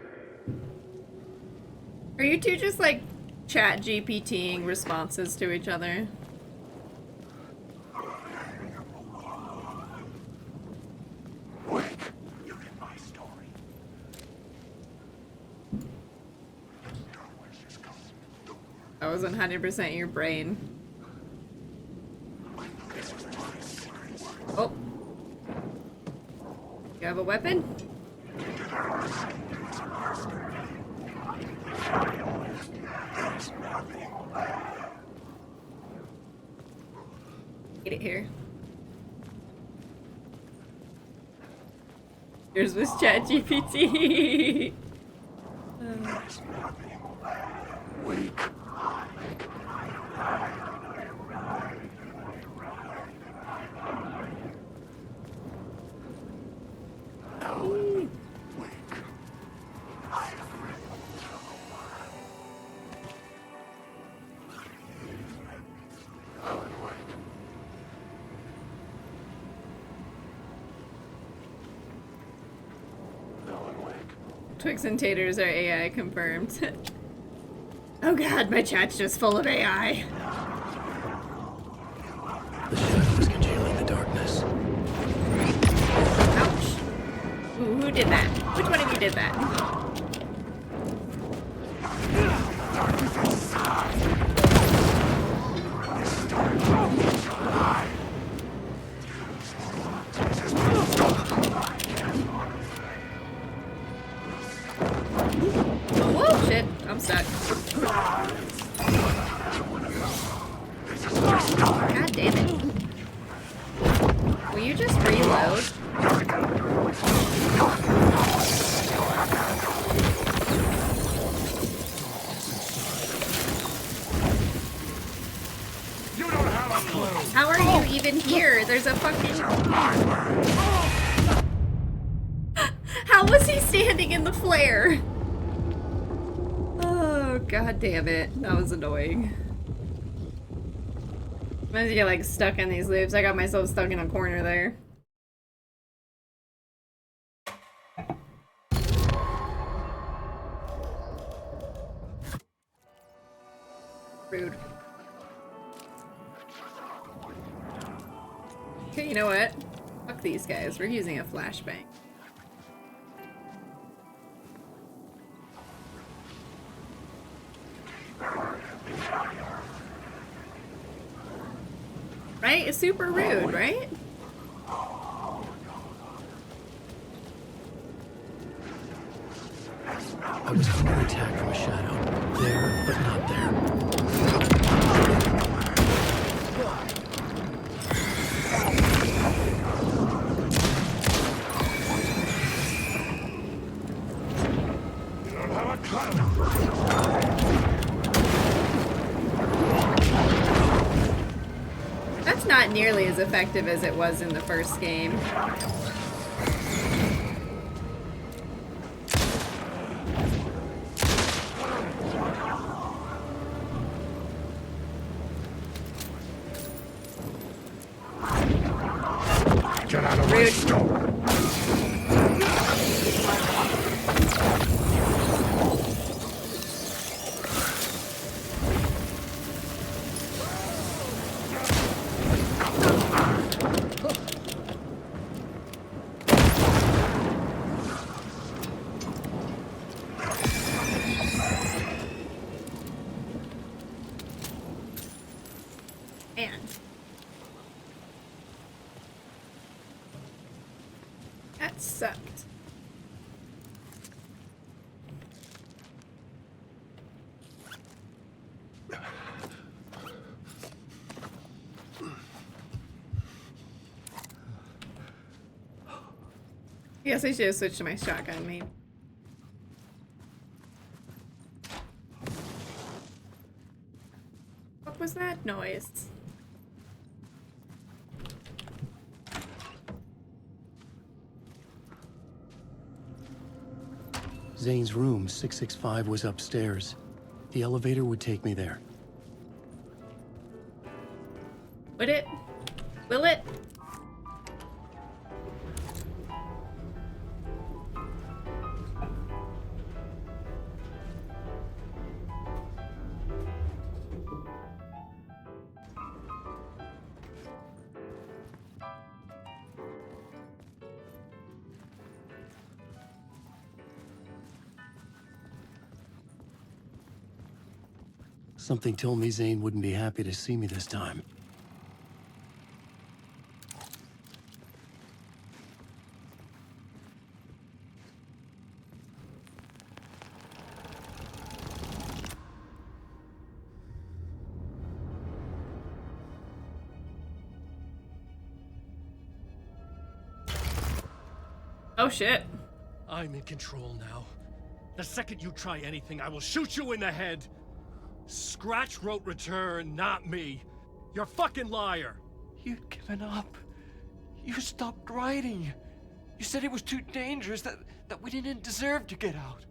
B: Are you two just like chat GPTing responses to each other? That was 100% your brain. Oh. You have a weapon? Get it here. Here's this chat GPT. Twix and Taters are AI confirmed. Oh god, my chat's just full of AI.
E: The shadows congealing the darkness.
B: Ouch. Ooh, who did that? Which one of you did that? Whoa, shit. I'm stuck. God damn it. Will you just reload? How are you even here? There's a fucking... How was he standing in the flare? Oh, god damn it. That was annoying. Sometimes you get like stuck in these loops. I got myself stuck in a corner there. Rude. Okay, you know what? Fuck these guys. We're using a flashbang. Right? It's super rude, right?
E: I was under attack from a shadow. There, but not there.
B: nearly as effective as it was in the first game.
T: Get out of my store!
B: Man. That sucked. I guess I should have switched to my shotgun, maybe. What was that noise?
E: Zane's room, 665, was upstairs. The elevator would take me there.
B: Would it? Will it?
E: Something told me Zane wouldn't be happy to see me this time.
B: Oh shit.
F: I'm in control now. The second you try anything, I will shoot you in the head. Scratch wrote return, not me. You're a fucking liar.
H: You'd given up. You stopped writing. You said it was too dangerous, that we didn't deserve to get out.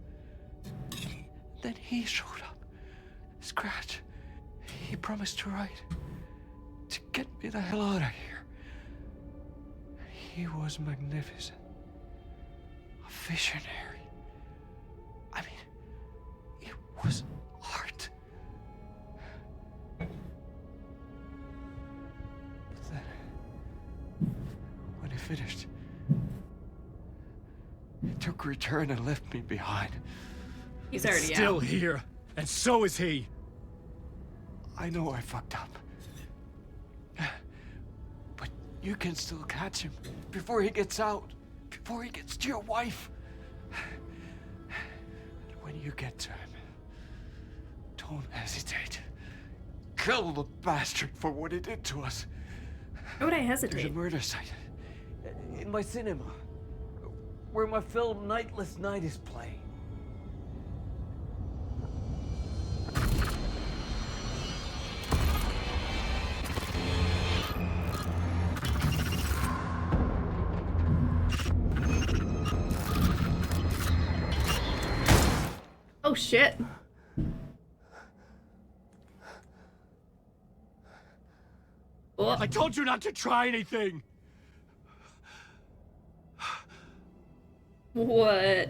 H: Then he showed up. Scratch. He promised to write. To get me the hell out of here. He was magnificent. A visionary. I mean, it was art. But then, when he finished, he took return and left me behind.
B: He's already
F: still
B: out.
F: here, and so is he.
H: I know I fucked up. But you can still catch him before he gets out, before he gets to your wife. And when you get to him, don't hesitate. Kill the bastard for what he did to us.
B: Why would I hesitate?
H: There's a murder site in my cinema where my film Nightless Night is playing.
B: Oh shit. Oh.
F: I told you not to try anything.
B: What?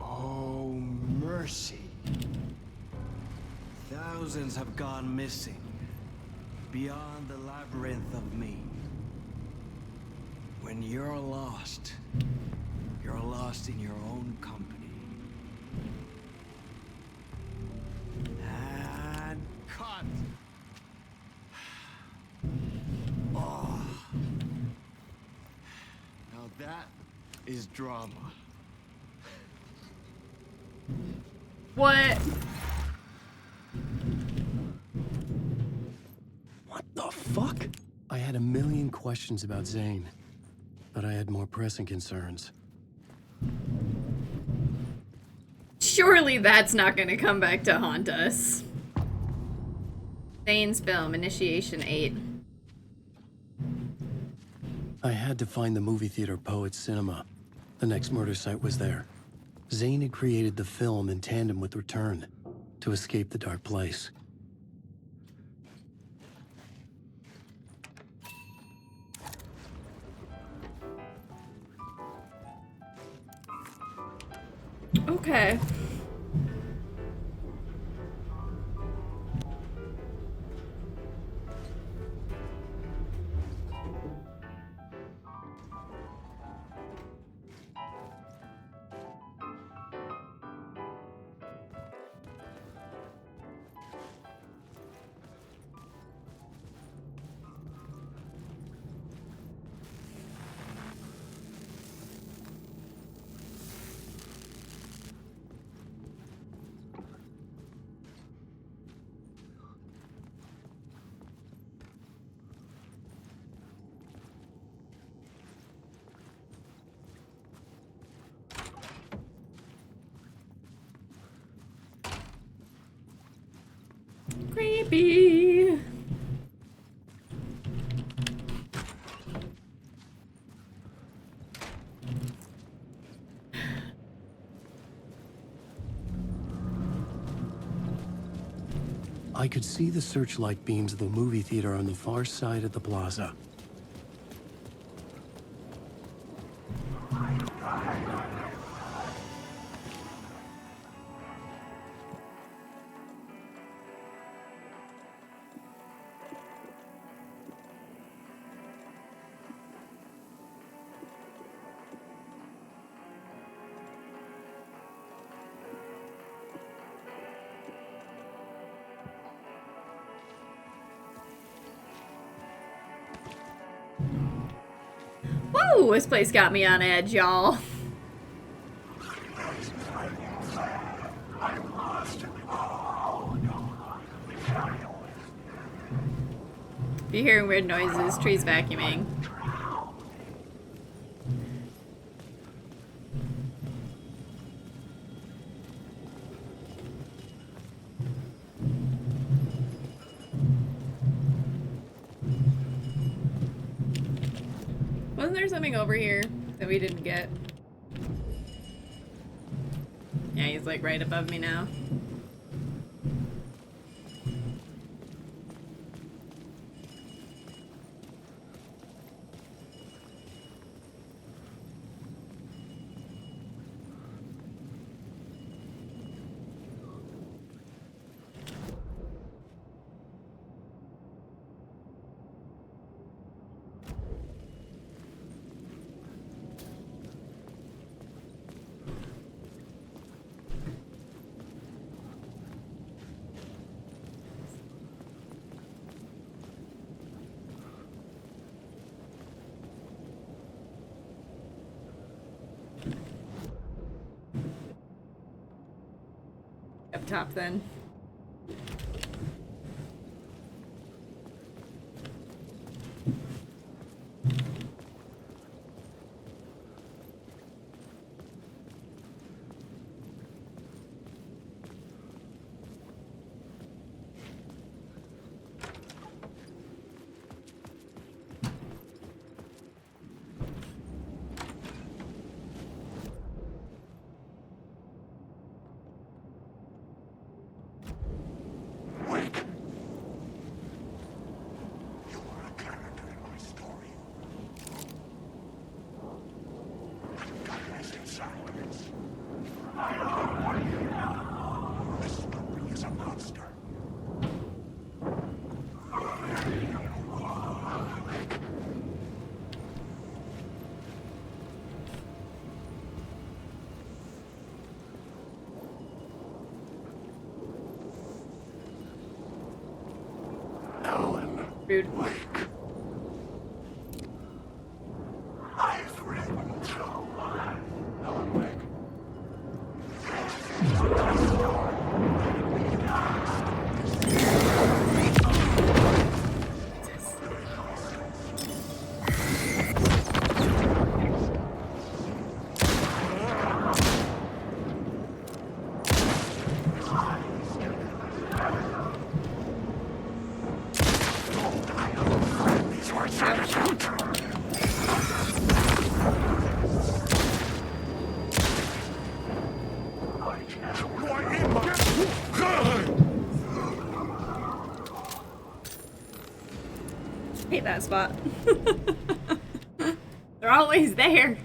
S: Oh, mercy. Thousands have gone missing. Beyond the labyrinth of me. When you're lost in your own company. And cut! Oh. Now that is drama.
B: What?
E: I had a million questions about Zane, but I had more pressing concerns.
B: Surely that's not gonna come back to haunt us. Zane's film, Initiation 8.
E: I had to find the movie theater Poets Cinema. The next murder site was there. Zane had created the film in tandem with Return to escape the dark place.
B: Okay. Creepy.
E: I could see the searchlight beams of the movie theater on the far side of the plaza.
B: Woo! This place got me on edge, y'all. If you're hearing weird noises, trees vacuuming. Wasn't there something over here that we didn't get? Yeah, he's like right above me now. Up top then. Rude.
T: I've written through
B: Hate that spot. They're always there.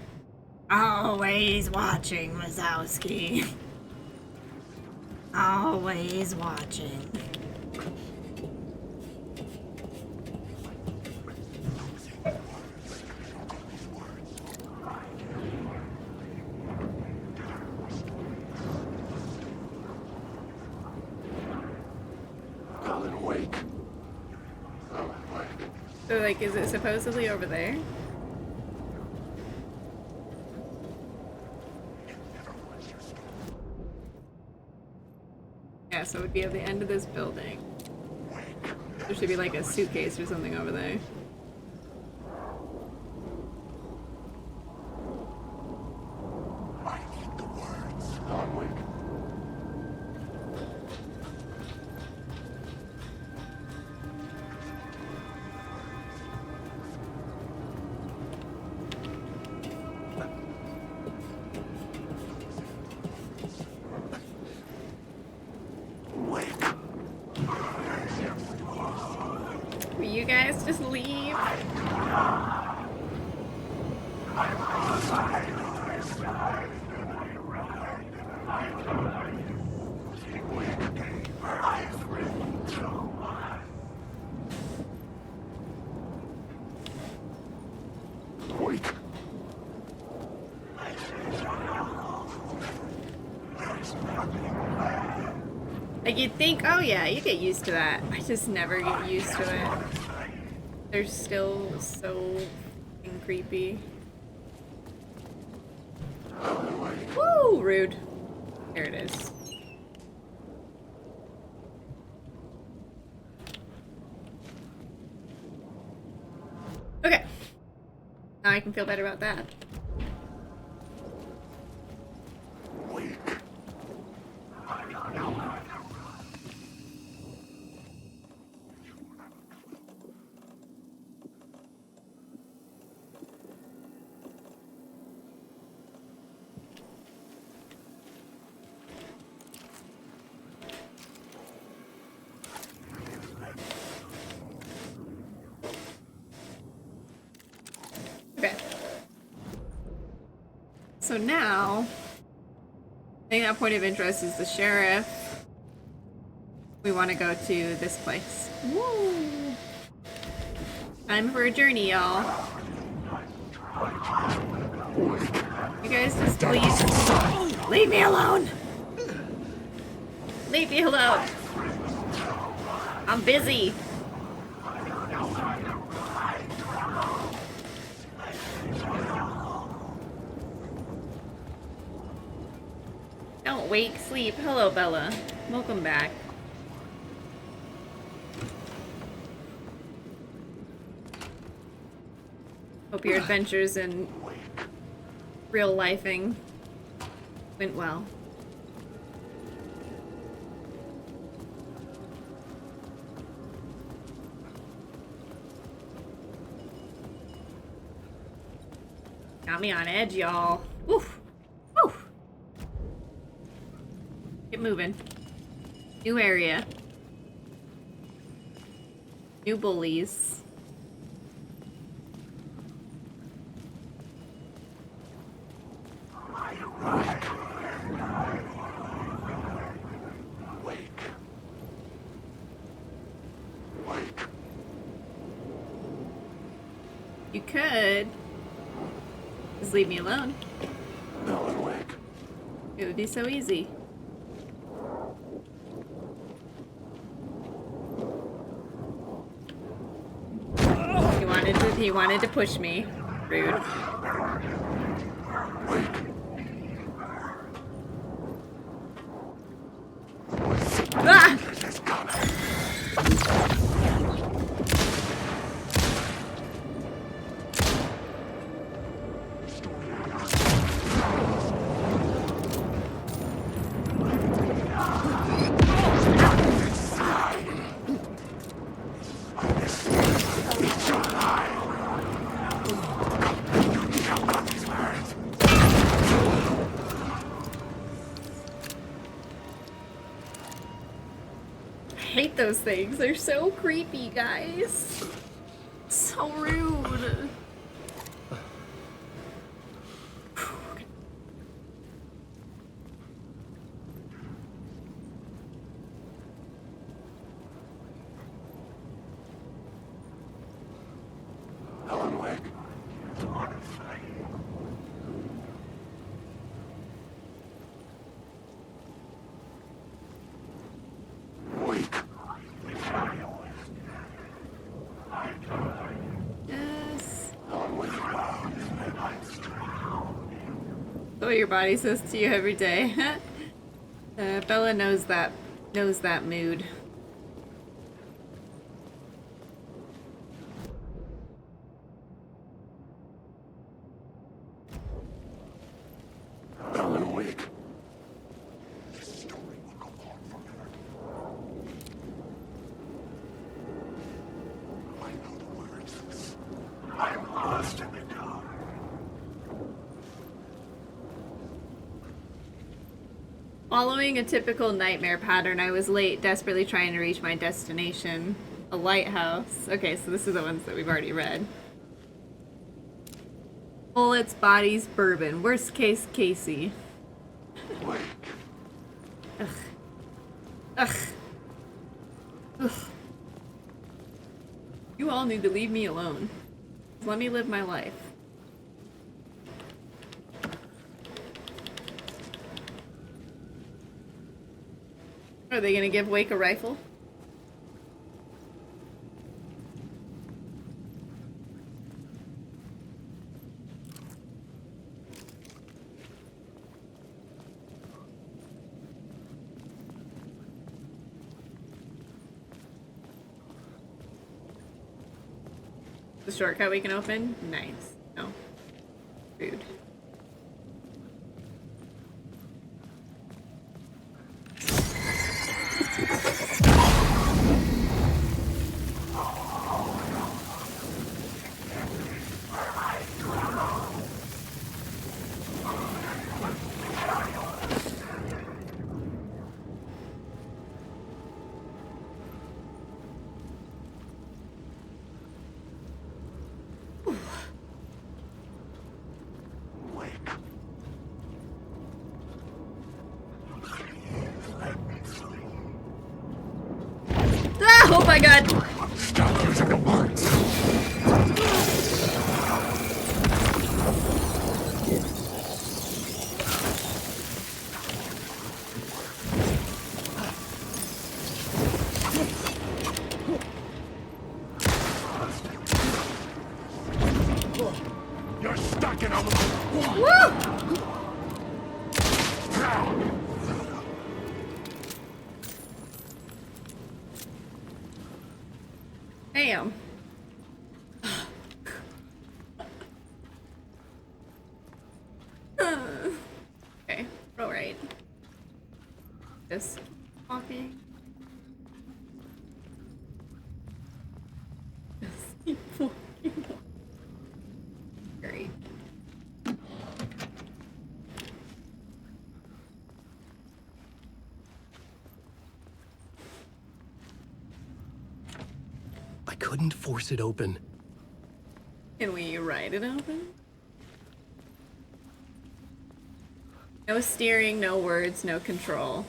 B: Always watching, Wazowski. Always watching.
T: Alan Wake.
B: So, like, is it supposedly over there? Yeah, so it would be at the end of this building. There should be like a suitcase or something over there.
T: I need the words. Alan Wake.
B: Will you guys just leave?
T: Wake.
B: Like, you'd think, oh yeah, you get used to that. I just never get used to it. They're still so fucking creepy. Woo! Rude. There it is. Okay. Now I can feel better about that. Okay. So now, I think that point of interest is the sheriff. We want to go to this place. Woo! Time for a journey, y'all. You guys just please leave me alone. Leave me alone. I'm busy. Don't wake, sleep. Hello, Bella. Welcome back. Hope your adventures in real lifing went well. Got me on edge, y'all. Woof. Woof. Get moving. New area. New bullies. You could just leave me alone.
T: Alan Wake.
B: It would be so easy. He wanted to push me. Rude. Ah! those things. They're so creepy, guys. So rude.
T: Alan Wake. Wake.
B: Yes. What your body says to you every day. Bella knows that mood.
T: Alan Wake. I'm lost in the dark.
B: Following a typical nightmare pattern, I was late, desperately trying to reach my destination. A lighthouse. Okay, so this is the ones that we've already read. Bullets, bodies, bourbon. Worst case, Casey. Ugh. Ugh. Ugh. You all need to leave me alone. Let me live my life. Are they gonna give Wake a rifle? The shortcut we can open? Nice. No. Rude. Ah! Oh my god!
T: Stop using the words. You're stuck in a
B: Woo! Damn. Okay, all right. Just walking. Just keep walking. Great.
E: I couldn't force it open.
B: Can we ride it open? No steering, no words, no control.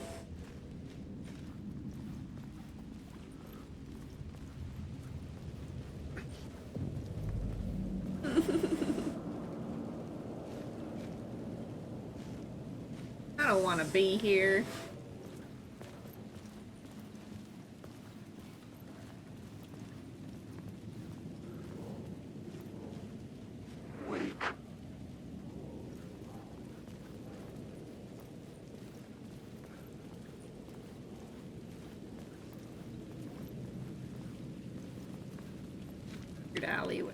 B: I don't want to be here. Alleyway.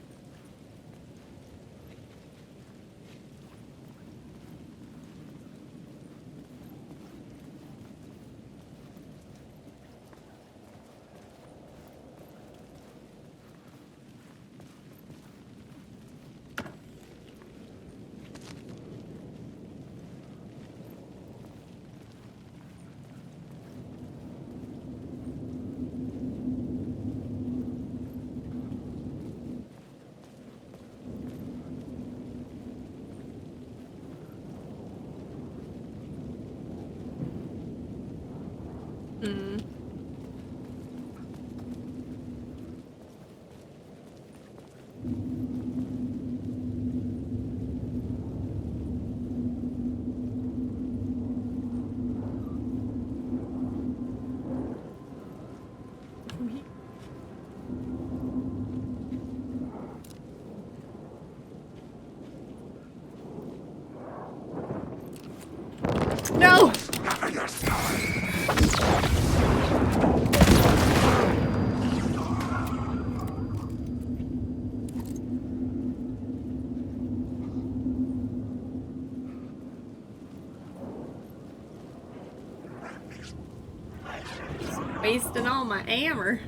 B: Wasting all my hammer.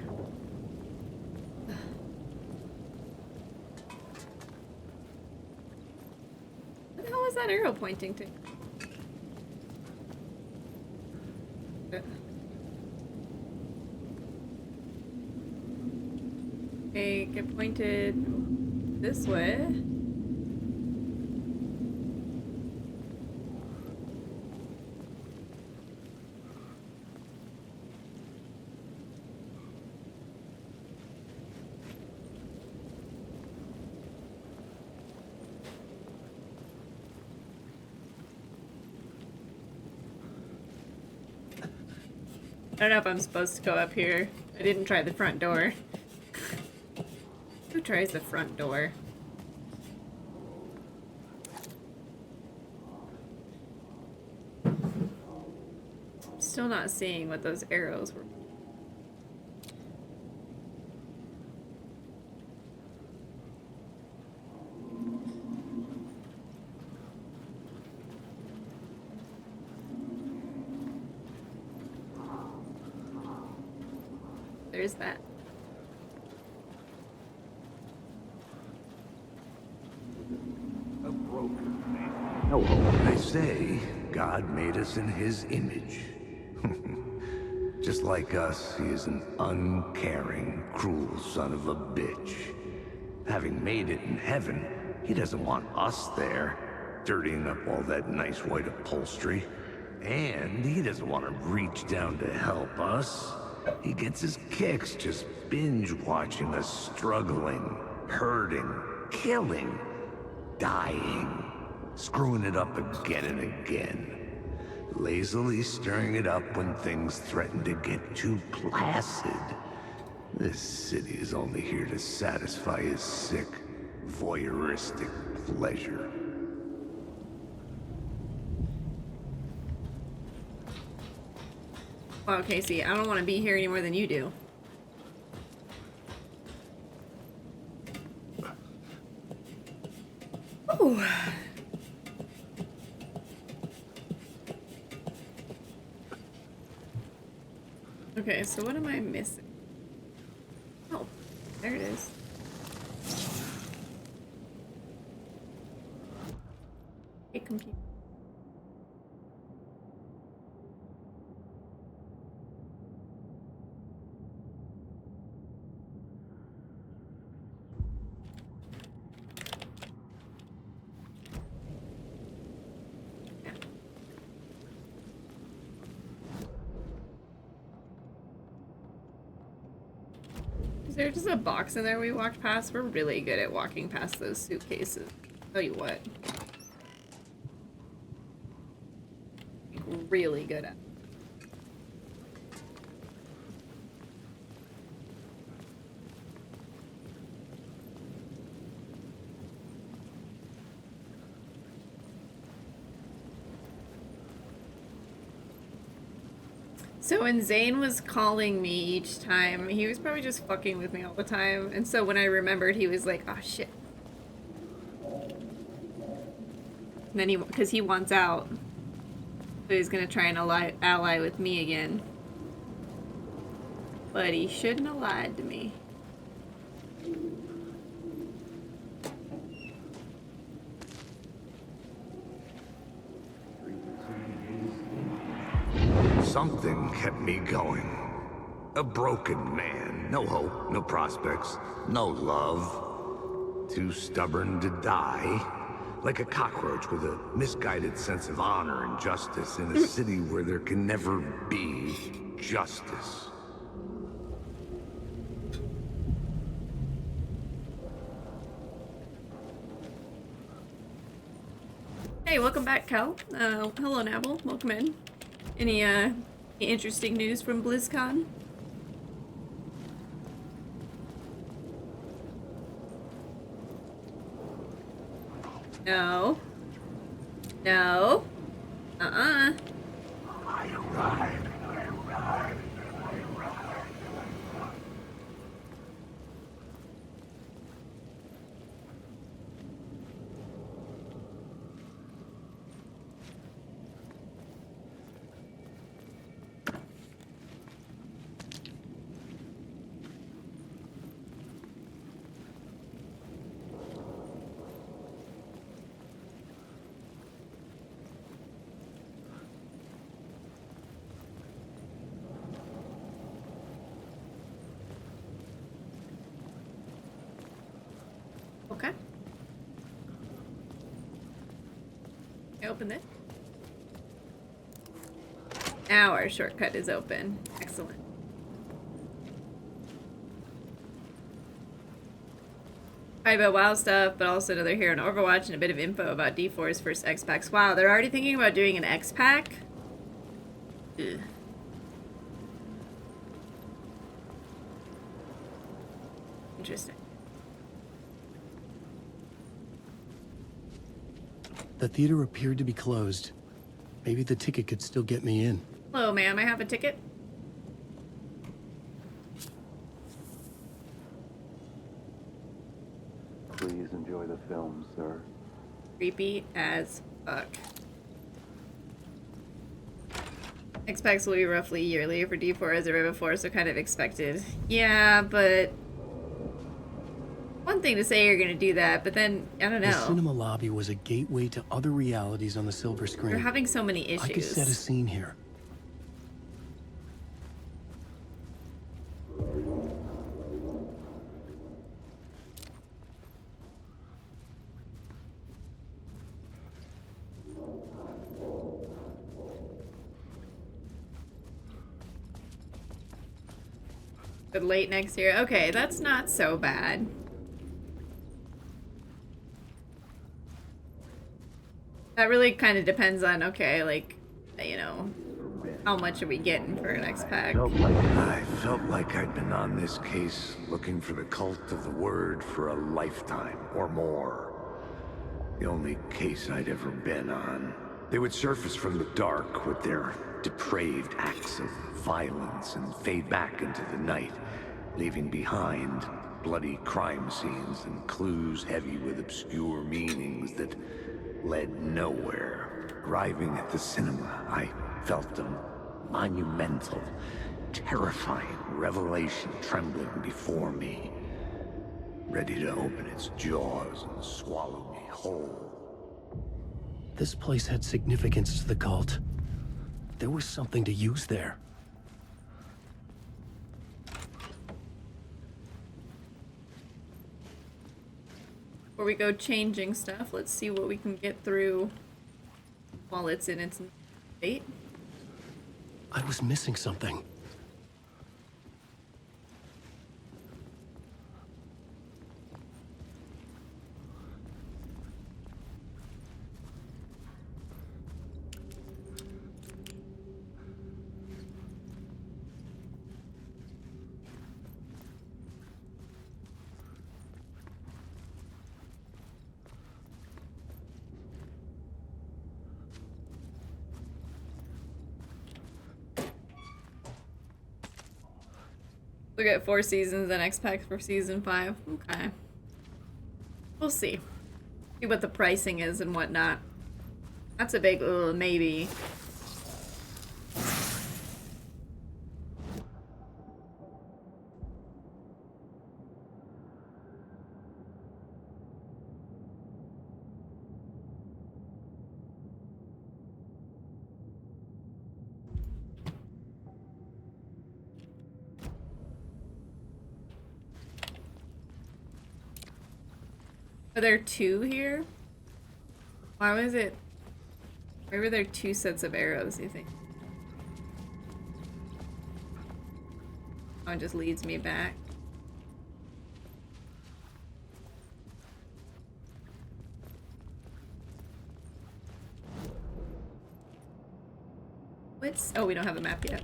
B: What the hell was that arrow pointing to? Okay, get pointed this way. I don't know if I'm supposed to go up here. I didn't try the front door. Who tries the front door? Still not seeing what those arrows were. There's that.
A: A broken man. No, they say God made us in his image. Just like us, he is an uncaring, cruel son of a bitch. Having made it in heaven, he doesn't want us there, dirtying up all that nice white upholstery. And he doesn't want to reach down to help us. He gets his kicks just binge-watching us struggling, hurting, killing, dying, screwing it up again and again. Lazily stirring it up when things threaten to get too placid. This city is only here to satisfy his sick, voyeuristic pleasure.
B: Well, Casey, I don't want to be here any more than you do. Ooh. Okay, so what am I missing? Oh, there it is. Hey, computer. Is there just a box in there we walked past? We're really good at walking past those suitcases. Tell you what. Really good at. So when Zane was calling me each time, he was probably just fucking with me all the time. And so when I remembered, he was like, oh shit. And then because he wants out. So he's gonna try and ally with me again. But he shouldn't have lied to me.
A: Something kept me going. A broken man. No hope, no prospects, no love. Too stubborn to die. Like a cockroach with a misguided sense of honor and justice in a city where there can never be justice.
B: Hey, welcome back, Cal. Hello, Nabble. Welcome in. Any interesting news from BlizzCon? No. No. I arrived. Okay. Can I open this? Now our shortcut is open. Excellent. About WoW stuff, but also another hero in Overwatch and a bit of info about D4's first X-Packs. Wow, they're already thinking about doing an X-Pack? Ugh. Interesting.
E: The theater appeared to be closed. Maybe the ticket could still get me in.
B: Hello, ma'am. I have a ticket.
A: Please enjoy the film, sir.
B: Creepy as fuck. X-Packs will be roughly yearly for D4 as a Rivet 4, so kind of expected. Yeah, but one thing to say you're gonna do that, but then, I don't know.
E: The cinema lobby was a gateway to other realities on the silver screen.
B: You're having so many issues.
E: I could set a scene here.
B: But late next year. Okay, that's not so bad. That really kind of depends on, okay, like, you know, how much are we getting for an X-Pack?
A: I felt like I'd been on this case looking for the cult of the word for a lifetime or more. The only case I'd ever been on. They would surface from the dark with their depraved acts of violence and fade back into the night, leaving behind bloody crime scenes and clues heavy with obscure meanings that led nowhere. Arriving at the cinema, I felt a monumental, terrifying revelation trembling before me, ready to open its jaws and swallow me whole.
E: This place had significance to the cult. There was something to use there.
B: Before we go changing stuff, let's see what we can get through while it's in its state.
E: I was missing something.
B: Look at 4 seasons and X-Pack for season 5. Okay. We'll see. See what the pricing is and whatnot. That's a big maybe. Are there 2 here? Why was it? Why were there 2 sets of arrows, you think? Oh, it just leads me back. What's... Oh, we don't have a map yet.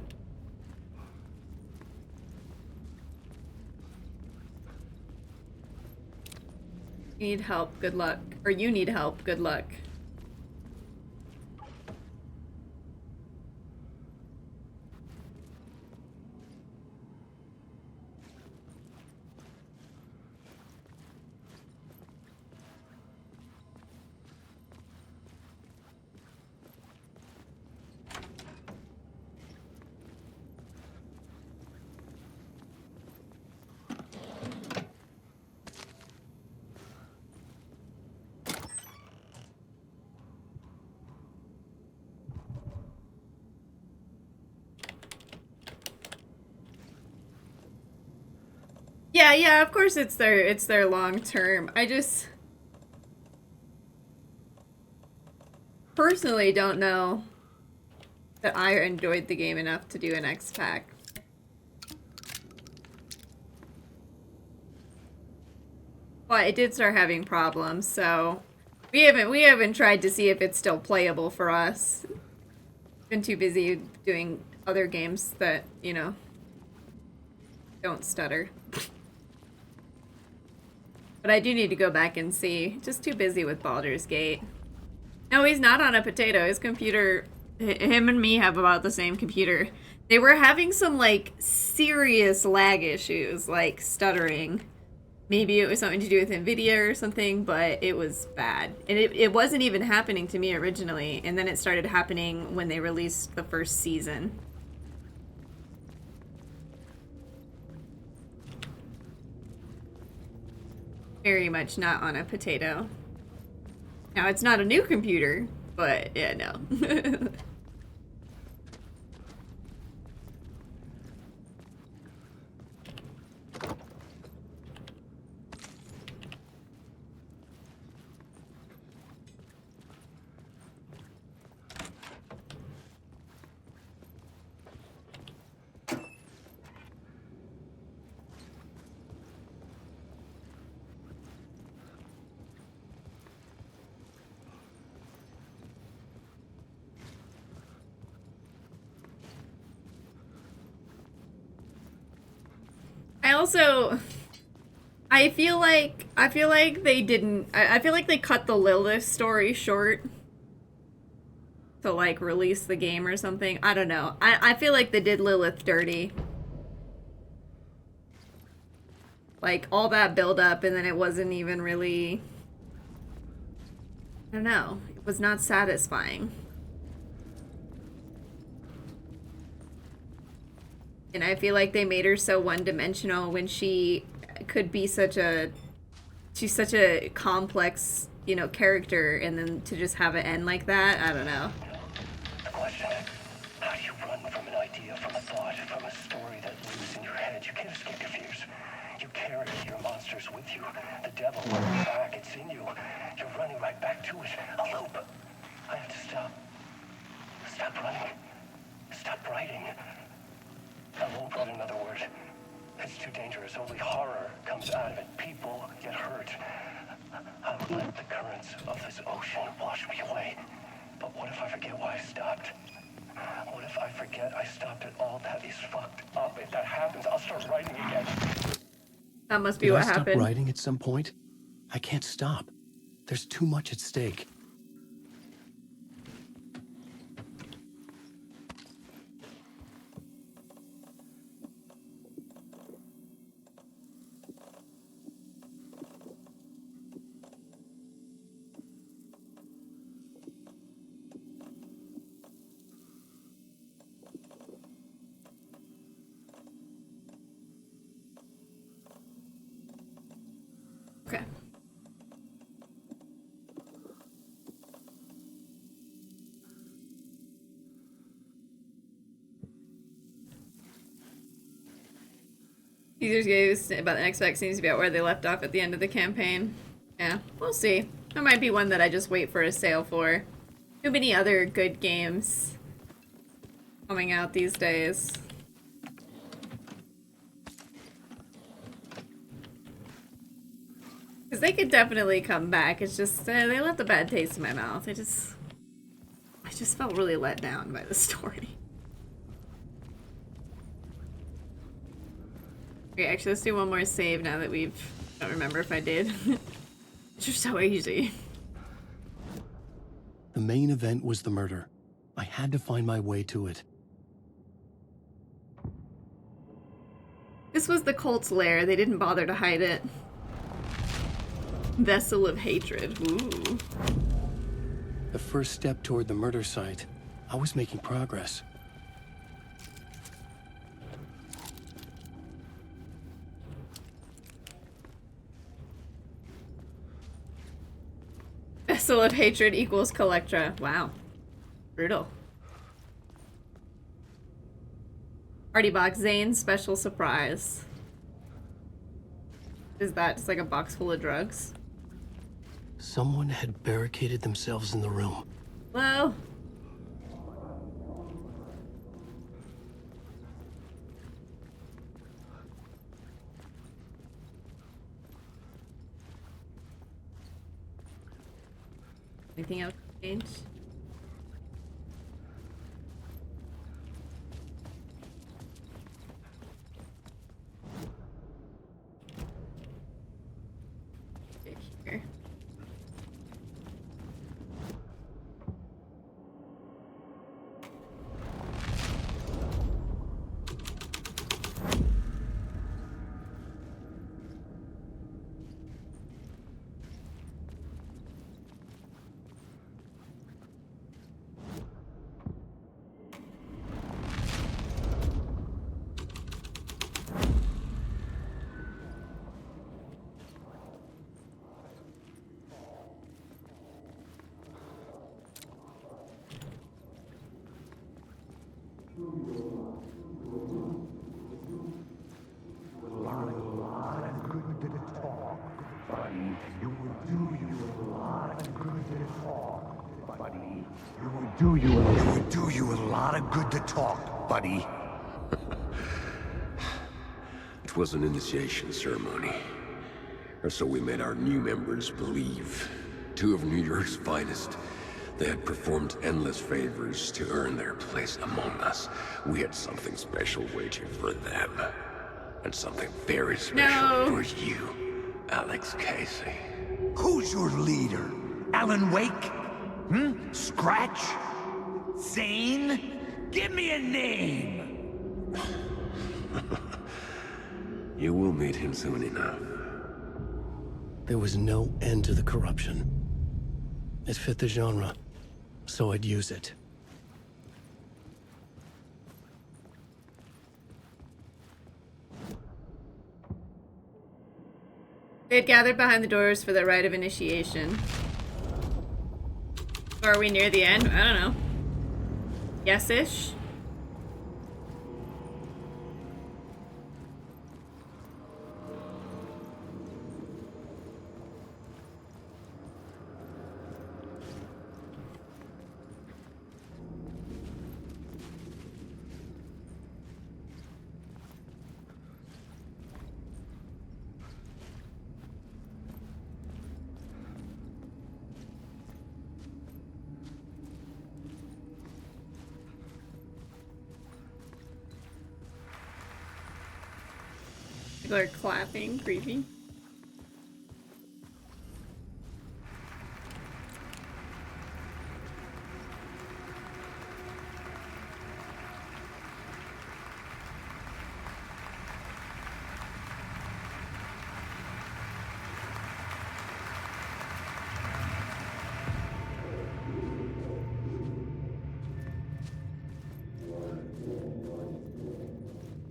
B: Need help, good luck. Or you need help, good luck. Yeah, of course it's their long term. I just personally don't know that I enjoyed the game enough to do an X-Pack. But it did start having problems, so we haven't tried to see if it's still playable for us. Been too busy doing other games that, you know, don't stutter. But I do need to go back and see. Just too busy with Baldur's Gate. No, he's not on a potato. His computer, him and me have about the same computer. They were having some, like, serious lag issues, like stuttering. Maybe it was something to do with NVIDIA or something, but it was bad. And it wasn't even happening to me originally, and then it started happening when they released the first season. Very much not on a potato. Now, it's not a new computer, but yeah, no. I feel like they didn't. I feel like they cut the Lilith story short to like release the game or something. I don't know. I feel like they did Lilith dirty. Like all that build up and then it wasn't even really. I don't know. It was not satisfying. And I feel like they made her so one-dimensional when she could be she's such a complex, you know, character, and then to just have it end like that, I don't know.
D: The question, how do you run from an idea, from a thought, from a story that lives in your head? You can't escape your fears. You carry your monsters with you. The devil is back, it's in you. You're running right back to it. A loop. I have to stop. Stop running. Stop writing. I won't write another word. It's too dangerous. Only horror comes out of it. People get hurt. I'll let the currents of this ocean wash me away. But what if I forget why I stopped? What if I forget I stopped it all? That is fucked up. If that happens, I'll start writing again.
B: That must be
E: Did
B: what
E: I stop
B: happened.
E: writing at some point? I can't stop. There's too much at stake.
B: Okay. Caesar's Gaze about the next pack seems to be about where they left off at the end of the campaign. Yeah, we'll see. That might be one that I just wait for a sale for. Too many other good games coming out these days. Because they could definitely come back. It's just, they left a bad taste in my mouth. I just felt really let down by the story. Okay, actually, let's do one more save now that I don't remember if I did. It's just so easy.
E: The main event was the murder. I had to find my way to it.
B: This was the cult's lair. They didn't bother to hide it. Vessel of Hatred. Ooh.
E: The first step toward the murder site. I was making progress.
B: Vessel of Hatred equals Collectra. Wow. Brutal. Party box, Zane's special surprise. Is that just like a box full of drugs?
E: Someone had barricaded themselves in the room.
B: Well. Anything else change? Here.
A: It would do you a lot of good to talk, buddy.
L: It was an initiation ceremony. Or so we made our new members believe. 2 of New York's finest. They had performed endless favors to earn their place among us. We had something special waiting for them. And something very special for you, Alex Casey.
A: Who's your leader? Alan Wake? Scratch? Zane? Give me a name!
L: You will meet him soon enough.
E: There was no end to the corruption. It fit the genre, so I'd use it.
B: They had gathered behind the doors for the rite of initiation. Or are we near the end? I don't know. Yes-ish? People are clapping, creepy.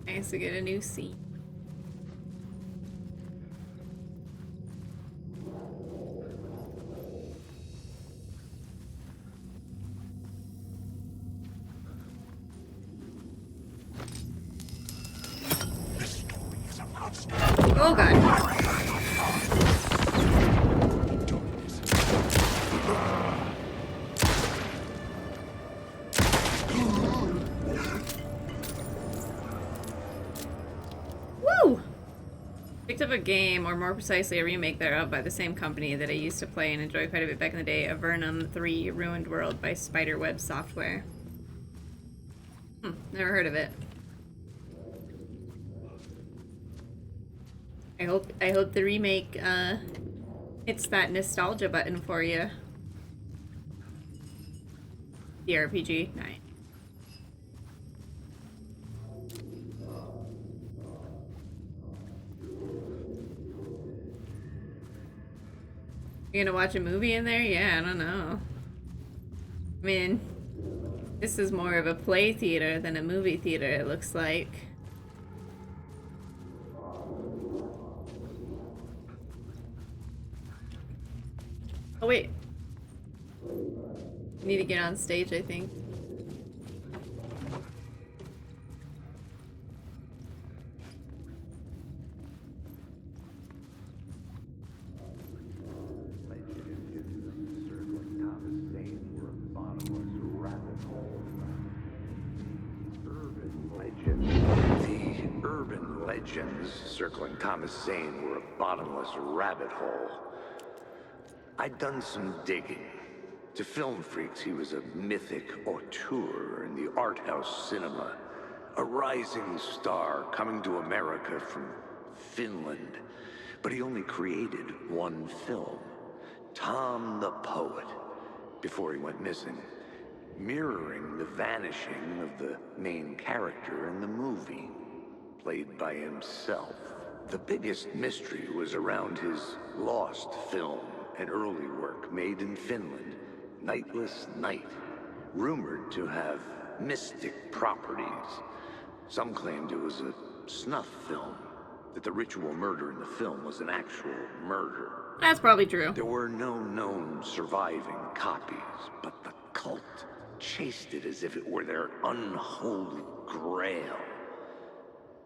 B: Nice to get a new scene. Oh god. Woo! Picked up a game, or more precisely a remake thereof, by the same company that I used to play and enjoy quite a bit back in the day, Avernum 3 Ruined World by Spiderweb Software. Never heard of it. I hope the remake hits that nostalgia button for you. The RPG, nice. You gonna watch a movie in there? Yeah, I don't know. I mean, this is more of a play theater than a movie theater, it looks like. Oh wait. Need to get on stage, I think.
A: legends circling Thomas Zane were a bottomless rabbit hole. I'd done some digging. To film freaks, he was a mythic auteur in the art house cinema. A rising star coming to America from Finland. But he only created one film, Tom the Poet, before he went missing, mirroring the vanishing of the main character in the movie, played by himself. The biggest mystery was around his lost film, an early work made in Finland, Nightless Night, rumored to have mystic properties. Some claimed it was a snuff film, that the ritual murder in the film was an actual murder.
B: That's probably true.
A: There were no known surviving copies, but the cult chased it as if it were their unholy grail,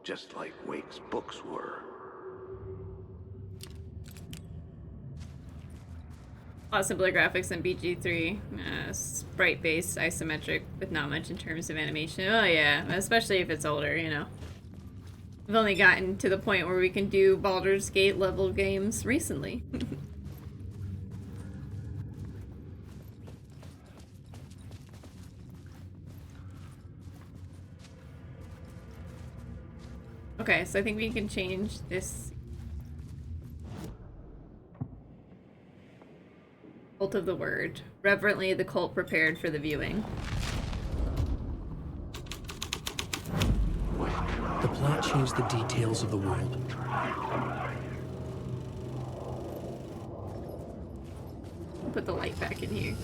A: just like Wake's books were.
B: A lot simpler graphics than BG3. Sprite-based, isometric, with not much in terms of animation. Oh yeah, especially if it's older, you know. We've only gotten to the point where we can do Baldur's Gate level games recently. Okay, so I think we can change this. Cult of the Word. Reverently, the cult prepared for the viewing.
E: The plot changed the details of the world.
B: I'll put the light back in here.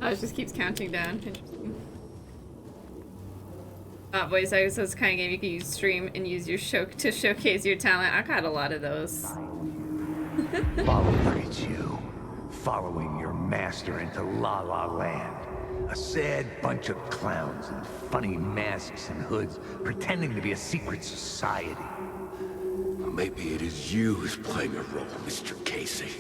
B: Oh, it just keeps counting down. Interesting. Voice actors is kind of game you can use stream and use your show to showcase your talent. I got a lot of those.
A: Look at you, following your master into La La Land. A sad bunch of clowns in funny masks and hoods, pretending to be a secret society.
L: Maybe it is you who's playing a role, Mr. Casey.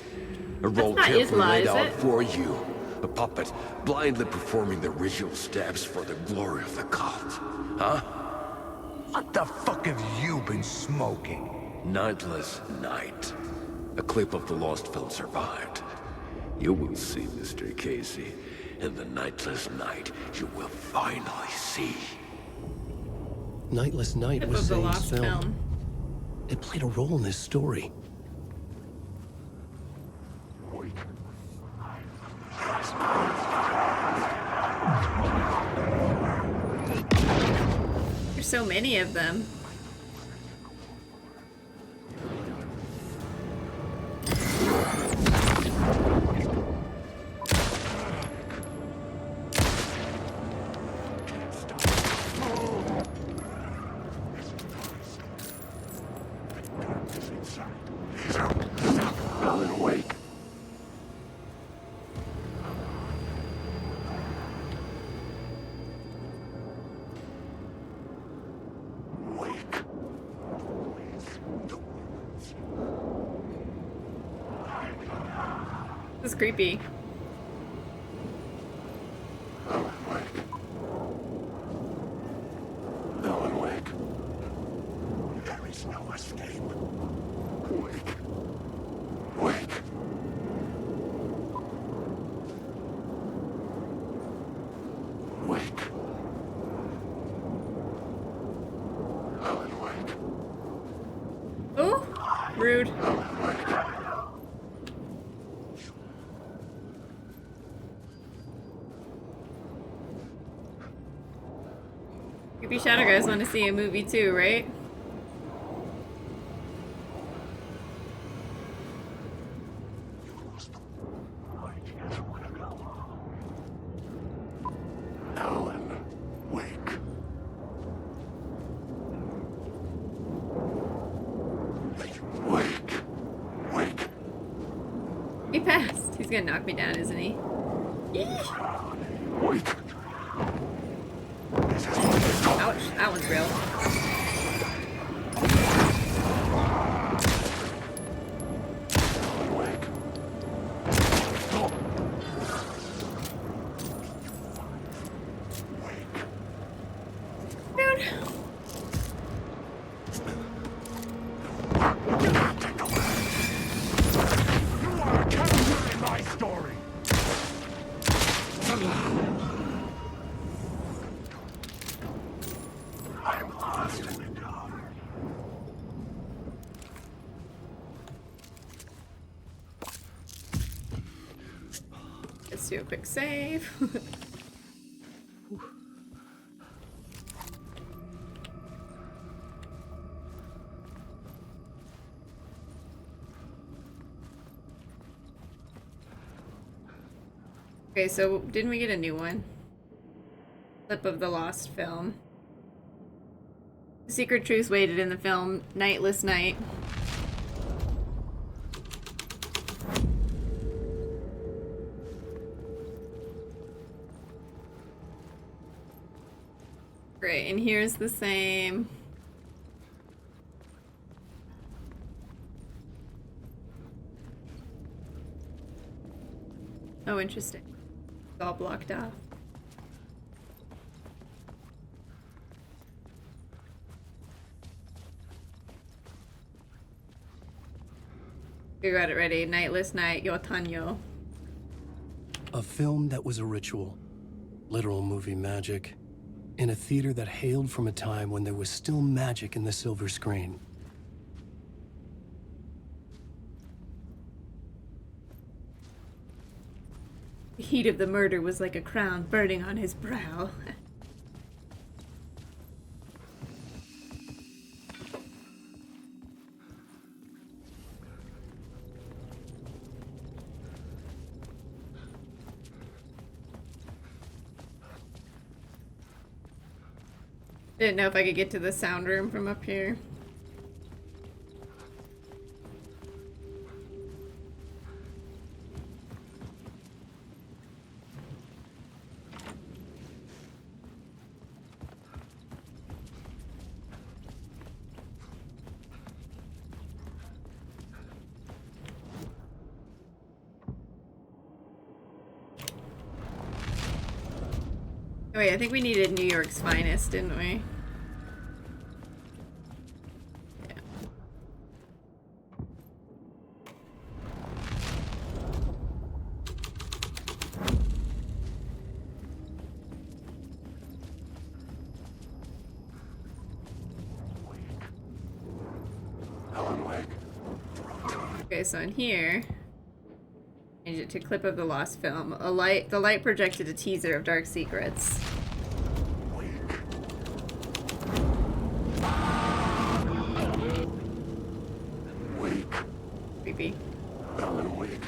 L: A role
B: not
L: carefully
B: Isla,
L: laid
B: is
L: out
B: it?
L: for you. A puppet, blindly performing the ritual steps for the glory of the cult. Huh?
A: What the fuck have you been smoking?
L: Nightless Night. A clip of the lost film survived. You will see, Mr. Casey. In the Nightless Night, you will finally see.
E: Nightless Night
B: Tip
E: was
B: of the
E: Zane's
B: lost film.
E: It played a role in this story.
B: There's so many of them.
L: Alan Wake.
B: This is creepy.
L: Alan Wake. There is no escape. Wake. Wake. Wake. Alan Wake.
B: Oh, rude. Creepy Shadow guys want to see a movie too, right?
L: Alan Wake. Wake. Wake.
B: He passed. He's gonna knock me down, isn't he?
L: Wake.
B: Ouch, that one's real.
T: story. I'm lost in the dark.
B: Let's do a quick save. Okay, so didn't we get a new one? Clip of the lost film. The secret truth waited in the film Nightless Night. Great, and here's the same. Oh, interesting. It's all blocked off. We got it ready. Nightless Night, Yo Tanyo.
E: A film that was a ritual. Literal movie magic. In a theater that hailed from a time when there was still magic in the silver screen.
B: The heat of the murder was like a crown burning on his brow. Didn't know if I could get to the sound room from up here. Oh, wait, I think we needed New York's finest, didn't we? Yeah.
T: Alan Wake.
B: Okay, so in here, change it to clip of the lost film. The light projected a teaser of Dark Secrets.
T: Wake.
B: Creepy.
T: Alan Wake.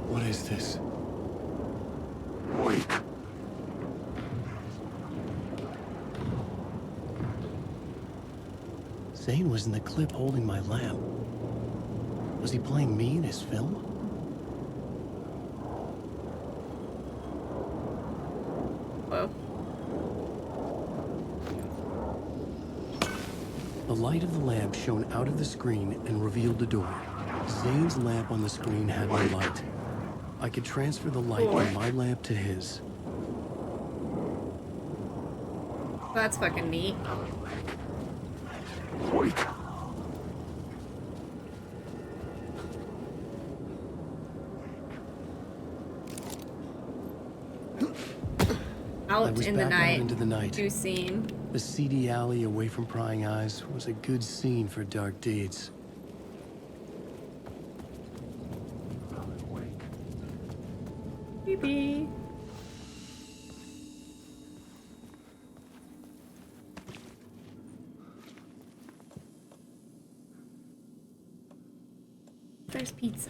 E: What is this?
T: Wake.
E: Zane was in the clip holding my lamp. Was he playing me in his film?
B: Whoa.
E: The light of the lamp shone out of the screen and revealed the door. Zane's lamp on the screen had no light. I could transfer the light from my lamp to his.
B: That's fucking neat.
T: Wait.
B: Out in the night.
E: Into the night.
B: New scene.
E: The seedy alley away from prying eyes was a good scene for dark deeds.
B: Creepy. There's pizza.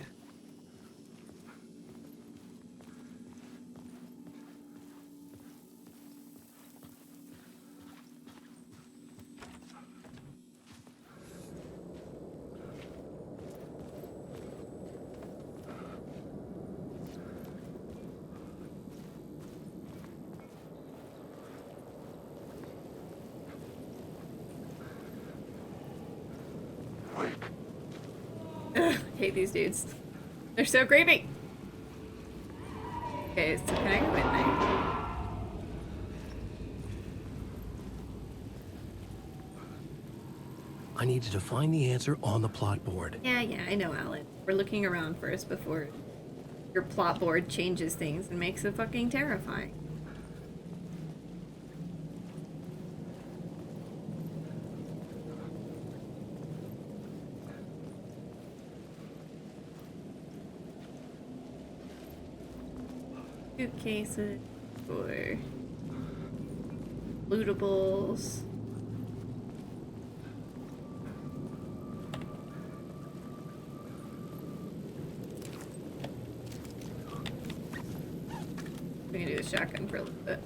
B: Ugh, hate these dudes. They're so creepy. Okay, so can I go in there?
E: I needed to find the answer on the plot board.
B: Yeah, I know, Alan. We're looking around first before your plot board changes things and makes it fucking terrifying. Suitcases or lootables. We can do the shotgun for a little bit.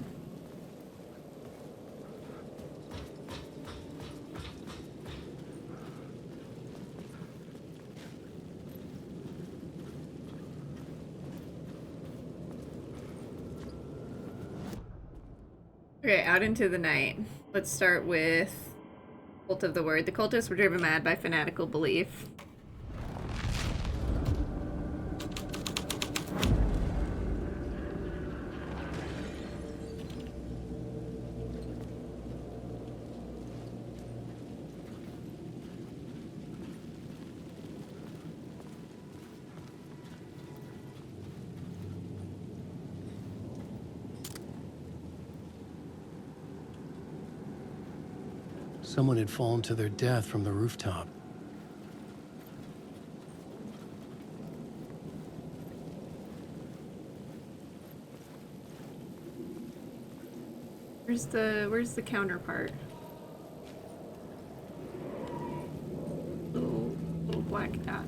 B: Okay, out into the night. Let's start with Cult of the Word. The cultists were driven mad by fanatical belief.
E: Someone had fallen to their death from the rooftop.
B: Where's the counterpart? Little black dot.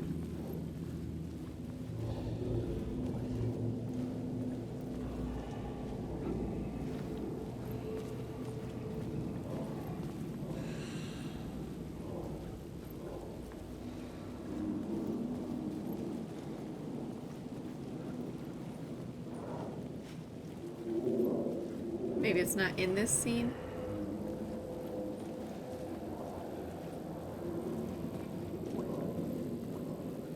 B: Maybe it's not in this scene.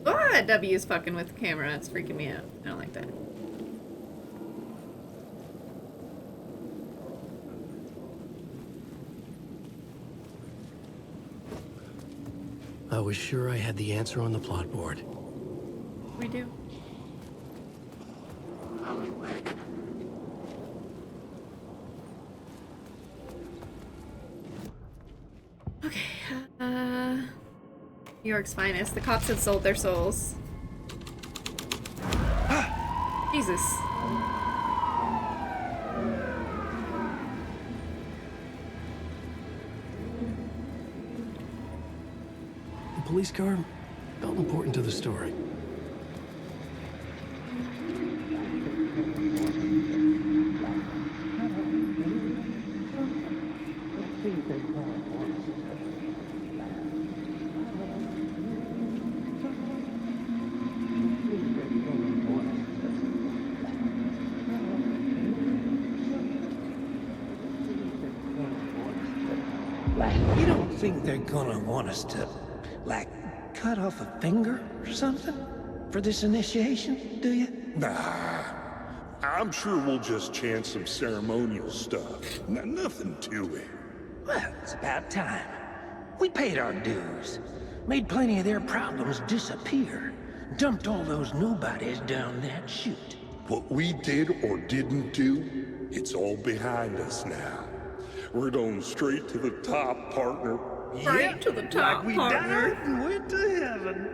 B: Ah, W is fucking with the camera. It's freaking me out. I don't like that.
E: I was sure I had the answer on the plot board.
B: We do. Okay, New York's finest. The cops had sold their souls. Jesus.
E: The police car felt important to the story.
K: You don't think they're gonna want us to, like, cut off a finger or something for this initiation, do you?
T: Nah. I'm sure we'll just chant some ceremonial stuff. Nothing to it.
K: Well, it's about time. We paid our dues. Made plenty of their problems disappear. Dumped all those nobodies down that chute.
T: What we did or didn't do, it's all behind us now. We're going straight to the top, partner.
B: Straight to the top,
K: like we
B: partner.
K: died and went to heaven.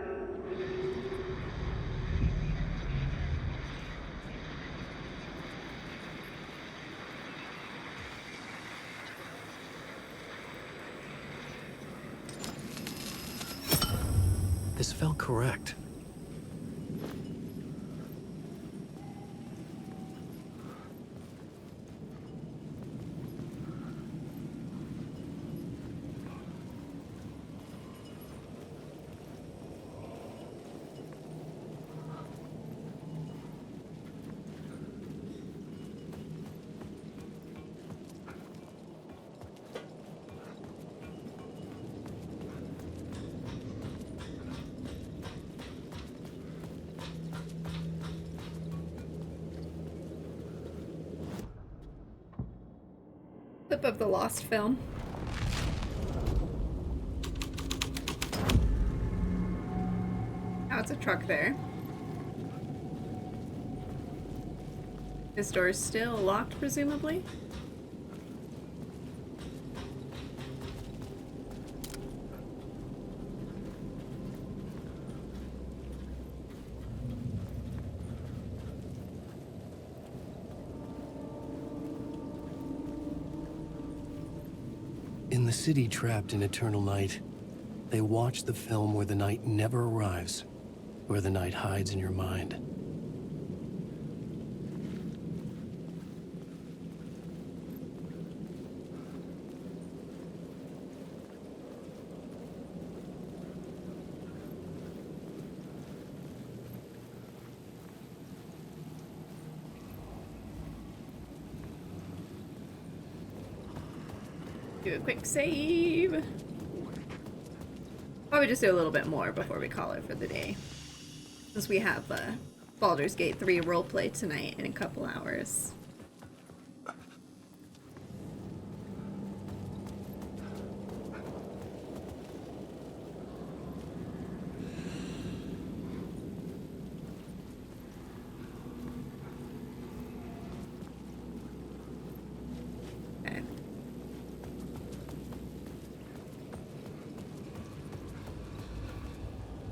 E: This felt correct.
B: Clip of the Lost film. That's a truck there. This door is still locked, presumably?
E: In the city trapped in eternal night, they watch the film where the night never arrives, where the night hides in your mind.
B: Do a quick save. Probably just do a little bit more before we call it for the day. Since we have Baldur's Gate 3 roleplay tonight in a couple hours.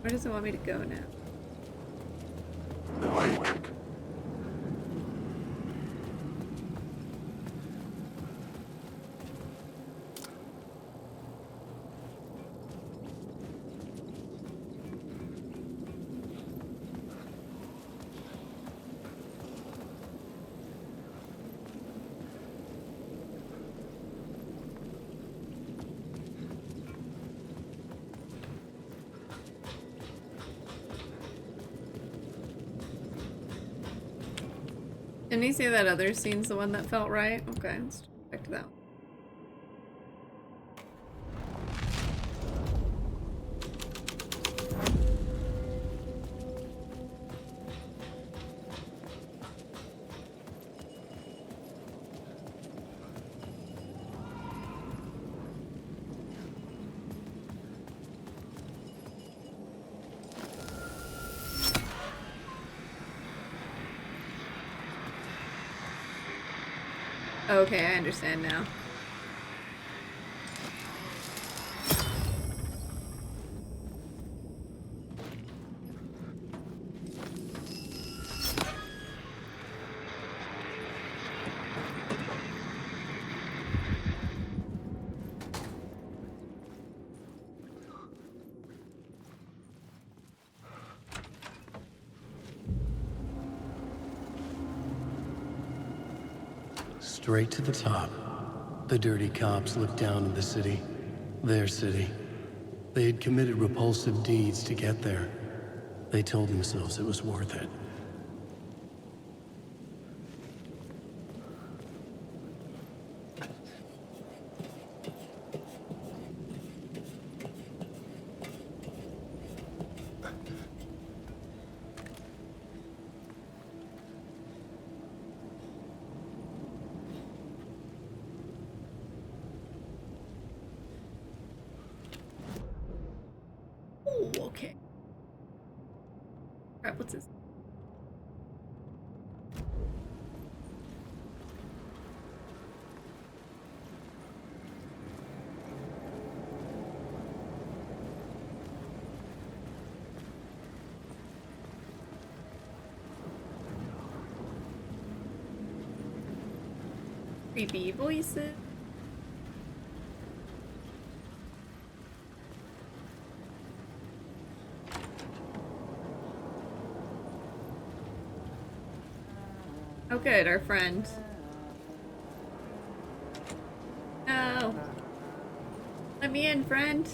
B: Where does it want me to go now? Didn't he say that other scene's the one that felt right? Okay, let's check that one. Okay, I understand now.
E: Straight to the top. The dirty cops looked down at the city. Their city. They had committed repulsive deeds to get there. They told themselves it was worth it.
B: Okay. Crap, what's this? Creepy voices. Oh good, our friend. No. Let me in, friend.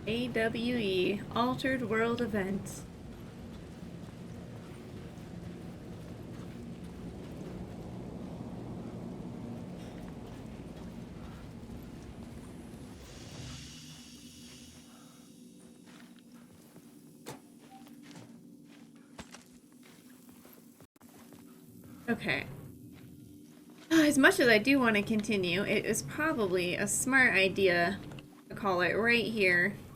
B: AWE, Altered World Event. Okay. As much as I do want to continue, it is probably a smart idea to call it right here